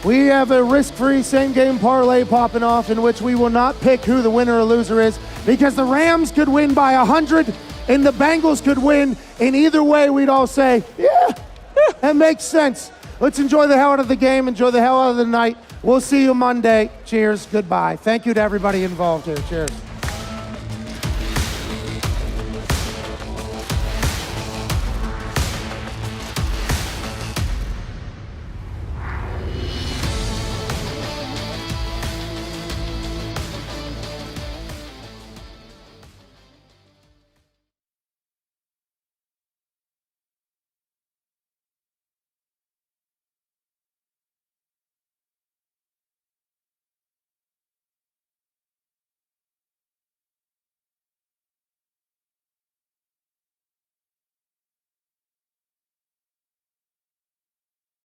We have a risk-free same-game parlay popping off in which we will not pick who the winner or loser is, because the Rams could win by 100 and the Bengals could win, and either way we'd all say, yeah, that makes sense. Let's enjoy the hell out of the game, enjoy the hell out of the night. We'll see you Monday. Cheers, goodbye. Thank you to everybody involved here. Cheers.